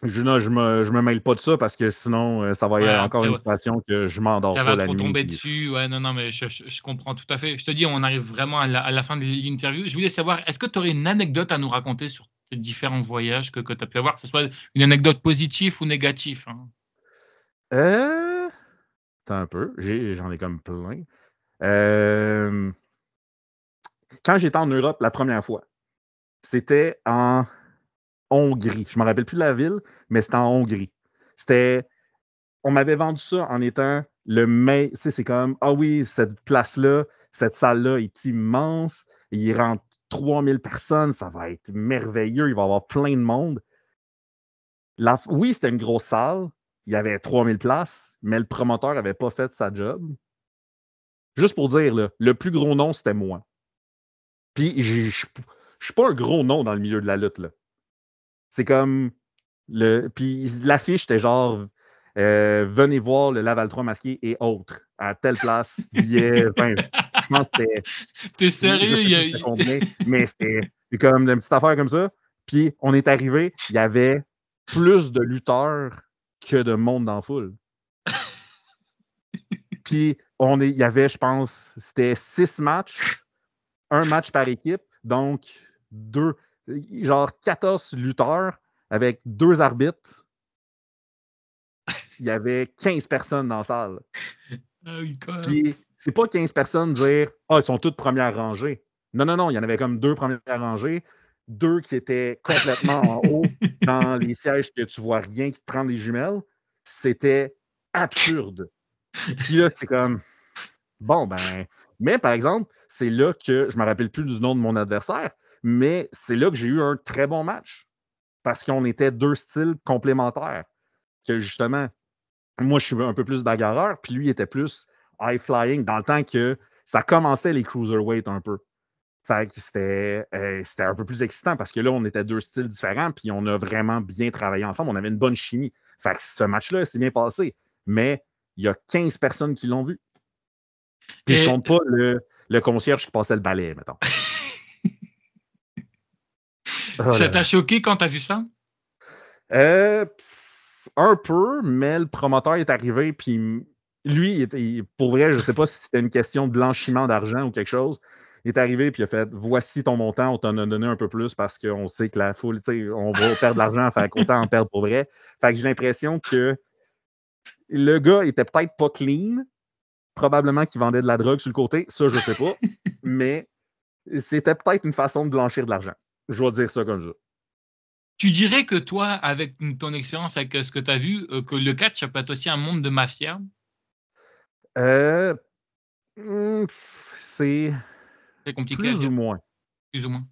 Je me mêle pas de ça parce que sinon, ça va y avoir encore une situation que je m'endors pas la nuit. Ça va trop tomber dessus. Ouais, non, mais je comprends tout à fait. Je te dis, on arrive vraiment à la fin de l'interview. Je voulais savoir, est-ce que tu aurais une anecdote à nous raconter sur ces différents voyages que tu as pu avoir, que ce soit une anecdote positive ou négative? Hein? Attends un peu. J'en ai comme plein. Quand j'étais en Europe la première fois, c'était en Hongrie. Je ne me rappelle plus de la ville, mais c'était en Hongrie. On m'avait vendu ça en étant le meilleur. Tu sais, c'est comme, ah oui, cette place-là, cette salle-là est immense. Il rentre 3000 personnes, ça va être merveilleux. Il va y avoir plein de monde. Oui, c'était une grosse salle. Il y avait 3000 places, mais le promoteur n'avait pas fait sa job. Juste pour dire, là, le plus gros nom, c'était moi. Puis, je ne suis pas un gros nom dans le milieu de la lutte, là. C'est comme... Puis l'affiche, était genre venez voir le Laval 3 masqué et autres, à telle place, billet 20. Je pense que c'était... T'es sérieux? Je sais plus c'était combien, mais c'était comme une petite affaire comme ça. Puis on est arrivé, il y avait plus de lutteurs que de monde dans la foule. Puis il y avait, je pense, c'était 6 matchs, un match par équipe, donc genre 14 lutteurs avec 2 arbitres. Il y avait 15 personnes dans la salle. Ah oui, quand même. Puis c'est pas 15 personnes dire « Ah, ils sont toutes premières rangées ». Non, il y en avait comme 2 premières rangées, 2 qui étaient complètement en haut dans les sièges que tu vois rien, qui te prennent les jumelles. C'était absurde. Puis là, c'est comme bon, ben. Mais par exemple, c'est là que je me rappelle plus du nom de mon adversaire, mais c'est là que j'ai eu un très bon match. Parce qu'on était 2 styles complémentaires. Que justement, moi, je suis un peu plus bagarreur, puis lui, il était plus high-flying, dans le temps que ça commençait les cruiserweight un peu. Fait que c'était un peu plus excitant parce que là, on était 2 styles différents, puis on a vraiment bien travaillé ensemble. On avait une bonne chimie. Fait que ce match-là, s'est bien passé. Mais il y a 15 personnes qui l'ont vu. Puis je compte pas le concierge qui passait le balai, mettons. Ça t'a choqué quand t'as vu ça? Un peu, mais le promoteur est arrivé, puis lui, pour vrai, je ne sais pas si c'était une question de blanchiment d'argent ou quelque chose. Il est arrivé, puis il a fait « Voici ton montant, on t'en a donné un peu plus parce qu'on sait que la foule, on va perdre de l'argent, fait qu'autant en perdre pour vrai. » Fait que j'ai l'impression que le gars était peut-être pas clean, probablement qu'il vendait de la drogue sur le côté, ça, je sais pas, mais c'était peut-être une façon de blanchir de l'argent. Je vais dire ça comme ça. Tu dirais que toi, avec ton expérience, avec ce que tu as vu, que le catch, ça peut être aussi un monde de mafia? C'est compliqué à plus dire. ou moins. Plus ou moins.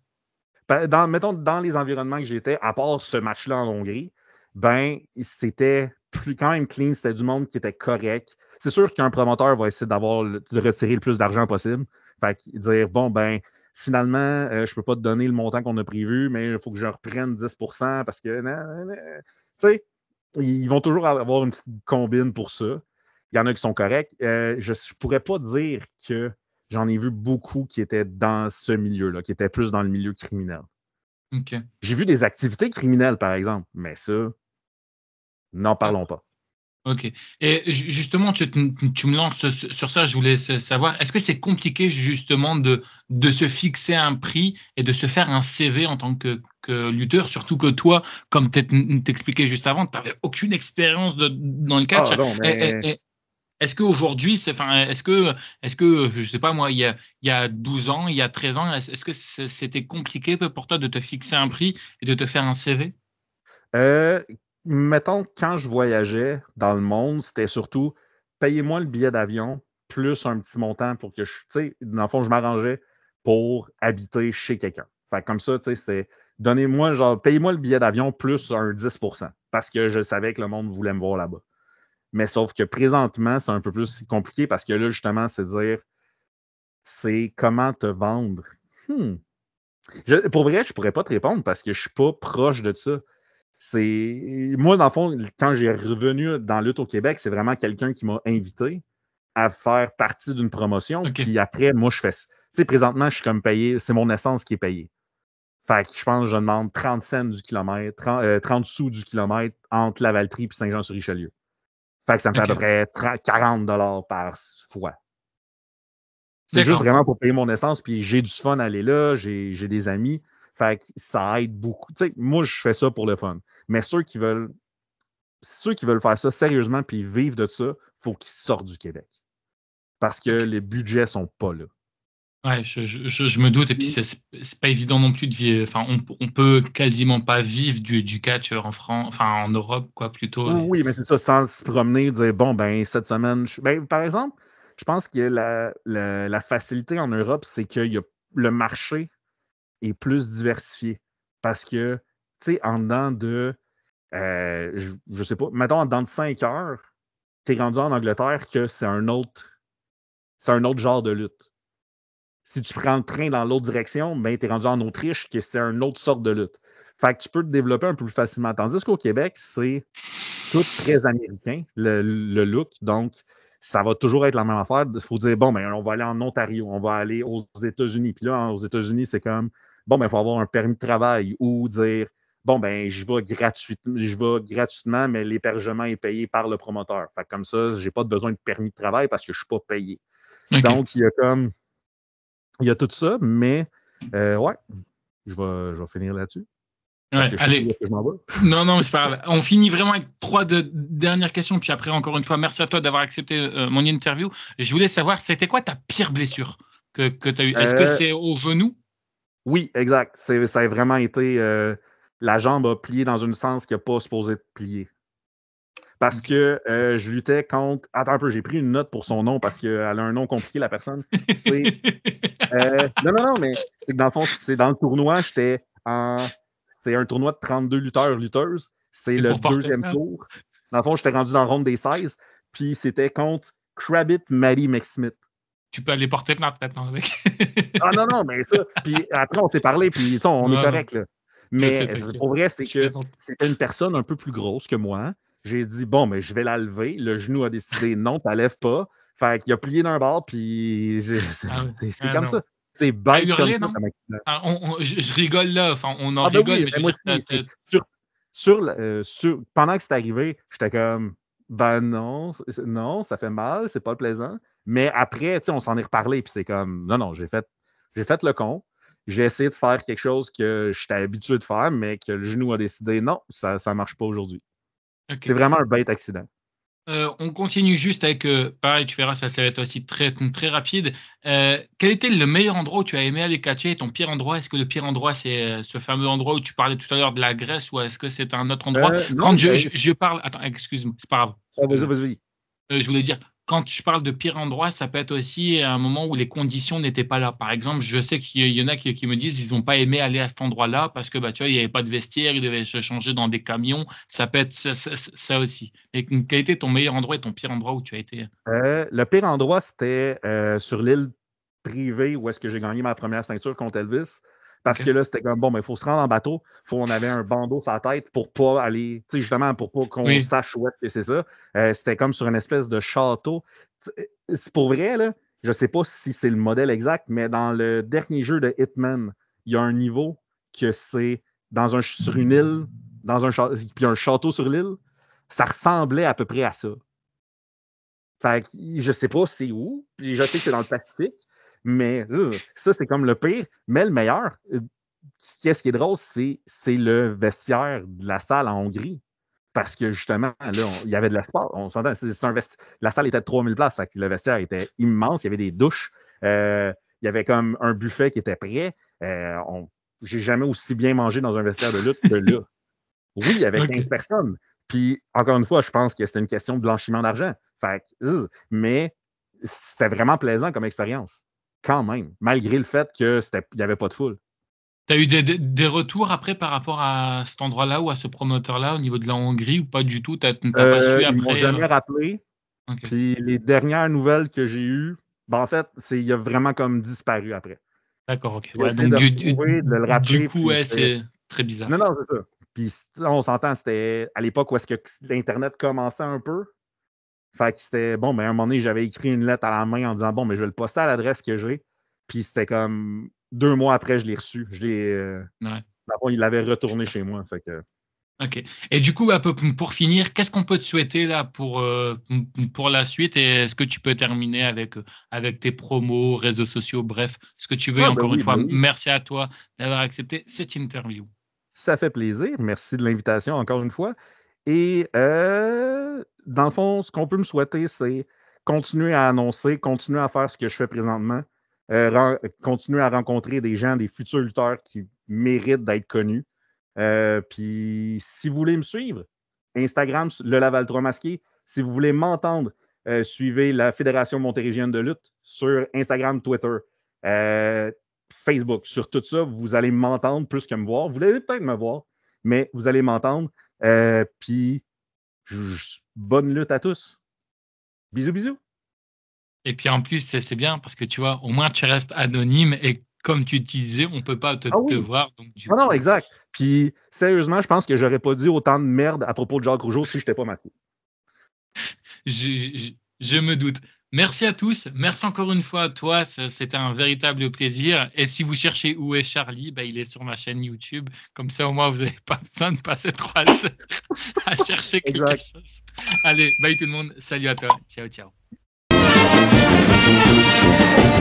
Mettons, dans les environnements que j'étais, à part ce match-là en Hongrie, ben, c'était quand même clean, c'était du monde qui était correct. C'est sûr qu'un promoteur va essayer de retirer le plus d'argent possible. Fait dire, bon, ben, finalement, je ne peux pas te donner le montant qu'on a prévu, mais il faut que je reprenne 10% parce que, tu sais, ils vont toujours avoir une petite combine pour ça. Il y en a qui sont corrects. Je ne pourrais pas dire que j'en ai vu beaucoup qui étaient dans ce milieu-là, qui étaient plus dans le milieu criminel. OK. J'ai vu des activités criminelles, par exemple, mais ça, n'en parlons pas. OK. Et justement, tu me lances sur ça, je voulais savoir, est-ce que c'est compliqué justement de se fixer un prix et de se faire un CV en tant que lutteur, surtout que toi, comme t'expliquais juste avant, tu n'avais aucune expérience dans le catch. Ah non, mais Est-ce qu'aujourd'hui, est-ce que, je sais pas moi, il y a 12 ans, il y a 13 ans, est-ce que c'était compliqué pour toi de te fixer un prix et de te faire un CV? Euh, Mettons, quand je voyageais dans le monde, c'était surtout payez-moi le billet d'avion plus un petit montant pour que je. Tu sais, dans le fond, je m'arrangeais pour habiter chez quelqu'un. Fait que comme ça, tu sais, c'était donnez-moi, genre, payez-moi le billet d'avion plus un 10% parce que je savais que le monde voulait me voir là-bas. Mais sauf que présentement, c'est un peu plus compliqué parce que là, justement, c'est comment te vendre. Hmm. Pour vrai, je pourrais pas te répondre parce que je suis pas proche de ça. Moi, dans le fond, quand j'ai revenu dans Lutte au Québec, c'est vraiment quelqu'un qui m'a invité à faire partie d'une promotion. OK. Puis après, moi, je fais. Tu sais, présentement, je suis comme payé, c'est mon essence qui est payée. Fait que je pense que je demande 30 cents du kilomètre, 30 sous du kilomètre entre Lavaltrie et Saint-Jean-sur-Richelieu. Fait que ça me fait à peu OK. près 40 par fois. C'est juste D'accord. vraiment pour payer mon essence, puis j'ai du fun à aller là, j'ai des amis. Fait que ça aide beaucoup. Tu sais, moi, je fais ça pour le fun. Mais ceux qui veulent faire ça sérieusement puis vivre de ça, il faut qu'ils sortent du Québec. Parce que OK. les budgets sont pas là. Ouais, je me doute et puis c'est pas évident non plus de vivre enfin, on peut quasiment pas vivre du catch en Europe, quoi, plutôt et Oui, mais c'est ça, sans se promener, dire bon, ben, cette semaine. Ben, par exemple, je pense que la facilité en Europe, c'est que le marché est plus diversifié. Parce que, tu sais, en dedans de, je sais pas, mettons, en dedans de 5 heures, tu es rendu en Angleterre que c'est un autre genre de lutte. Si tu prends le train dans l'autre direction, ben, tu es rendu en Autriche, que c'est une autre sorte de lutte. Fait que tu peux te développer un peu plus facilement. Tandis qu'au Québec, c'est tout très américain, le look. Donc, ça va toujours être la même affaire. Il faut dire, bon, ben, on va aller en Ontario, on va aller aux États-Unis. Puis là, aux États-Unis, c'est comme, bon, ben, il faut avoir un permis de travail ou dire, bon, ben, je vais gratuitement, mais l'hébergement est payé par le promoteur. Fait que comme ça, je n'ai pas besoin de permis de travail parce que je ne suis pas payé. OK. Donc, il y a tout ça, mais ouais, je vais finir là-dessus parce Ouais, que je sais plus où allez. est-ce que je m'en vais. Non, non, mais c'est pas grave. On finit vraiment avec 3 dernières questions, puis après, encore une fois, merci à toi d'avoir accepté mon interview. Je voulais savoir, c'était quoi ta pire blessure que tu as eue? Est-ce que Euh, c'est au genou? oui, exact. Ça a vraiment été la jambe a plié dans un sens qui n'a pas supposé être plié. Parce OK. que je luttais contre. Attends un peu, j'ai pris une note pour son nom parce qu'elle a un nom compliqué, la personne. C'est. Non, non, non, mais c'est que dans le fond, c'est dans le tournoi, j'étais en. C'est un tournoi de 32 lutteurs-lutteuses. C'est C'est le pour porter deuxième plainte? tour. Dans le fond, j'étais rendu dans la ronde des 16. Puis c'était contre Crabbit Maddie McSmith. Tu peux aller porter plainte maintenant avec. Ah non, non, mais ça. Puis après, on s'est parlé, puis tu sais, on est Non, non, correct, là. je sais, Mais t'inquiète. pour vrai, c'est Je que plaisante. c'était une personne un peu plus grosse que moi. J'ai dit, bon, mais je vais la lever. Le genou a décidé, non, tu la lèves pas. Fait qu'il a plié d'un bord, puis Ah ouais. c'est Ah comme ça. non. C'est Tu as bête comme hurlé, ça non? comme accident. Ah, je rigole là, enfin, on en Ah ben rigole, oui, mais je ben veux moi dire, aussi, c'est pendant que c'est arrivé, j'étais comme ben non, non, ça fait mal, c'est pas plaisant. Mais après, tu sais, on s'en est reparlé, puis c'est comme non, non, j'ai fait le con. J'ai essayé de faire quelque chose que j'étais habitué de faire, mais que le genou a décidé non, ça ne marche pas aujourd'hui. C'est OK. vraiment un bête accident. On continue juste avec, pareil, tu verras, ça va être aussi très rapide. Quel était le meilleur endroit où tu as aimé aller catcher et ton pire endroit? Est-ce que le pire endroit, c'est, ce fameux endroit où tu parlais tout à l'heure de la Grèce ou est-ce que c'est un autre endroit? Quand Non, je parle attends, excuse-moi, c'est pas grave. vas-y, vas-y. Je voulais dire, quand je parle de pire endroit, ça peut être aussi un moment où les conditions n'étaient pas là. Par exemple, je sais qu'il y en a qui me disent, ils ont pas aimé aller à cet endroit-là parce que, bah, tu vois, il y avait pas de vestiaire, ils devaient se changer dans des camions. Ça peut être ça aussi. Et quel était ton meilleur endroit et ton pire endroit où tu as été? Le pire endroit, c'était sur l'île privée où est-ce que j'ai gagné ma première ceinture contre Elvis. Parce OK. que là, c'était comme bon, il faut se rendre en bateau. On avait un bandeau sur la tête pour pas aller, tu sais, justement, pour pas qu'on Oui. sache où est-ce que c'est ça. C'était comme sur une espèce de château. C'est pour vrai, là, je sais pas si c'est le modèle exact, mais dans le dernier jeu de Hitman, il y a un niveau que c'est sur une île, puis il y a un château sur l'île. Ça ressemblait à peu près à ça. Fait que je sais pas c'est où, puis je sais que c'est dans le Pacifique, mais ça, c'est comme le pire. Mais le meilleur, qu'est-ce qui est drôle, c'est le vestiaire de la salle en Hongrie. Parce que justement, là, il y avait de l'espace. On s'entend, la salle était de 3000 places. Fait que le vestiaire était immense. Il y avait des douches. Il y avait comme un buffet qui était prêt. J'ai jamais aussi bien mangé dans un vestiaire de lutte que là. Oui, il y avait 15 personnes. Puis, encore une fois, je pense que c'était une question de blanchiment d'argent. Mais c'était vraiment plaisant comme expérience. Quand même. Malgré le fait qu'il n'y avait pas de foule. Tu as eu des retours après par rapport à cet endroit-là ou à ce promoteur-là au niveau de la Hongrie ou pas du tout? Tu n'as pas su après? Ils ne m'ont jamais rappelé. Okay. Puis les dernières nouvelles que j'ai eues, en fait, il a vraiment comme disparu après. D'accord, ok. Ouais, donc, de le rappeler. Du coup, ouais, c'est très bizarre. Non, c'est ça. Puis on s'entend, c'était à l'époque où est-ce que l'Internet commençait un peu. Fait que c'était, bon, ben, à un moment donné, j'avais écrit une lettre à la main en disant, bon, mais je vais le poster à l'adresse que j'ai. Puis c'était comme 2 mois après, je l'ai reçu. Il l'avait retourné chez moi. Fait que... OK. Et du coup, pour finir, qu'est-ce qu'on peut te souhaiter là pour la suite? Et est-ce que tu peux terminer avec tes promos, réseaux sociaux, bref, ce que tu veux. Encore une fois, merci à toi d'avoir accepté cette interview. Ça fait plaisir. Merci de l'invitation encore une fois. Et dans le fond, ce qu'on peut me souhaiter, c'est continuer à annoncer, continuer à faire ce que je fais présentement, continuer à rencontrer des gens, des futurs lutteurs qui méritent d'être connus. Puis si vous voulez me suivre, Instagram, le Laval 3 masqué. Si vous voulez m'entendre, suivez la Fédération montérégienne de lutte sur Instagram, Twitter, Facebook. Sur tout ça, vous allez m'entendre plus que me voir. Vous allez peut-être me voir, mais vous allez m'entendre. Puis bonne lutte à tous. Bisous, bisous. Et puis en plus, c'est bien parce que tu vois, au moins tu restes anonyme et comme tu disais, on ne peut pas te voir. Donc, non, exact. Puis sérieusement, je pense que j'aurais pas dit autant de merde à propos de Jacques Rougeau si je n'étais pas masqué. Je me doute. Merci à tous. Merci encore une fois à toi. C'était un véritable plaisir. Et si vous cherchez où est Charlie, il est sur ma chaîne YouTube. Comme ça, au moins, vous n'avez pas besoin de passer 3 heures à chercher quelque chose. Allez, bye tout le monde. Salut à toi. Ciao, ciao.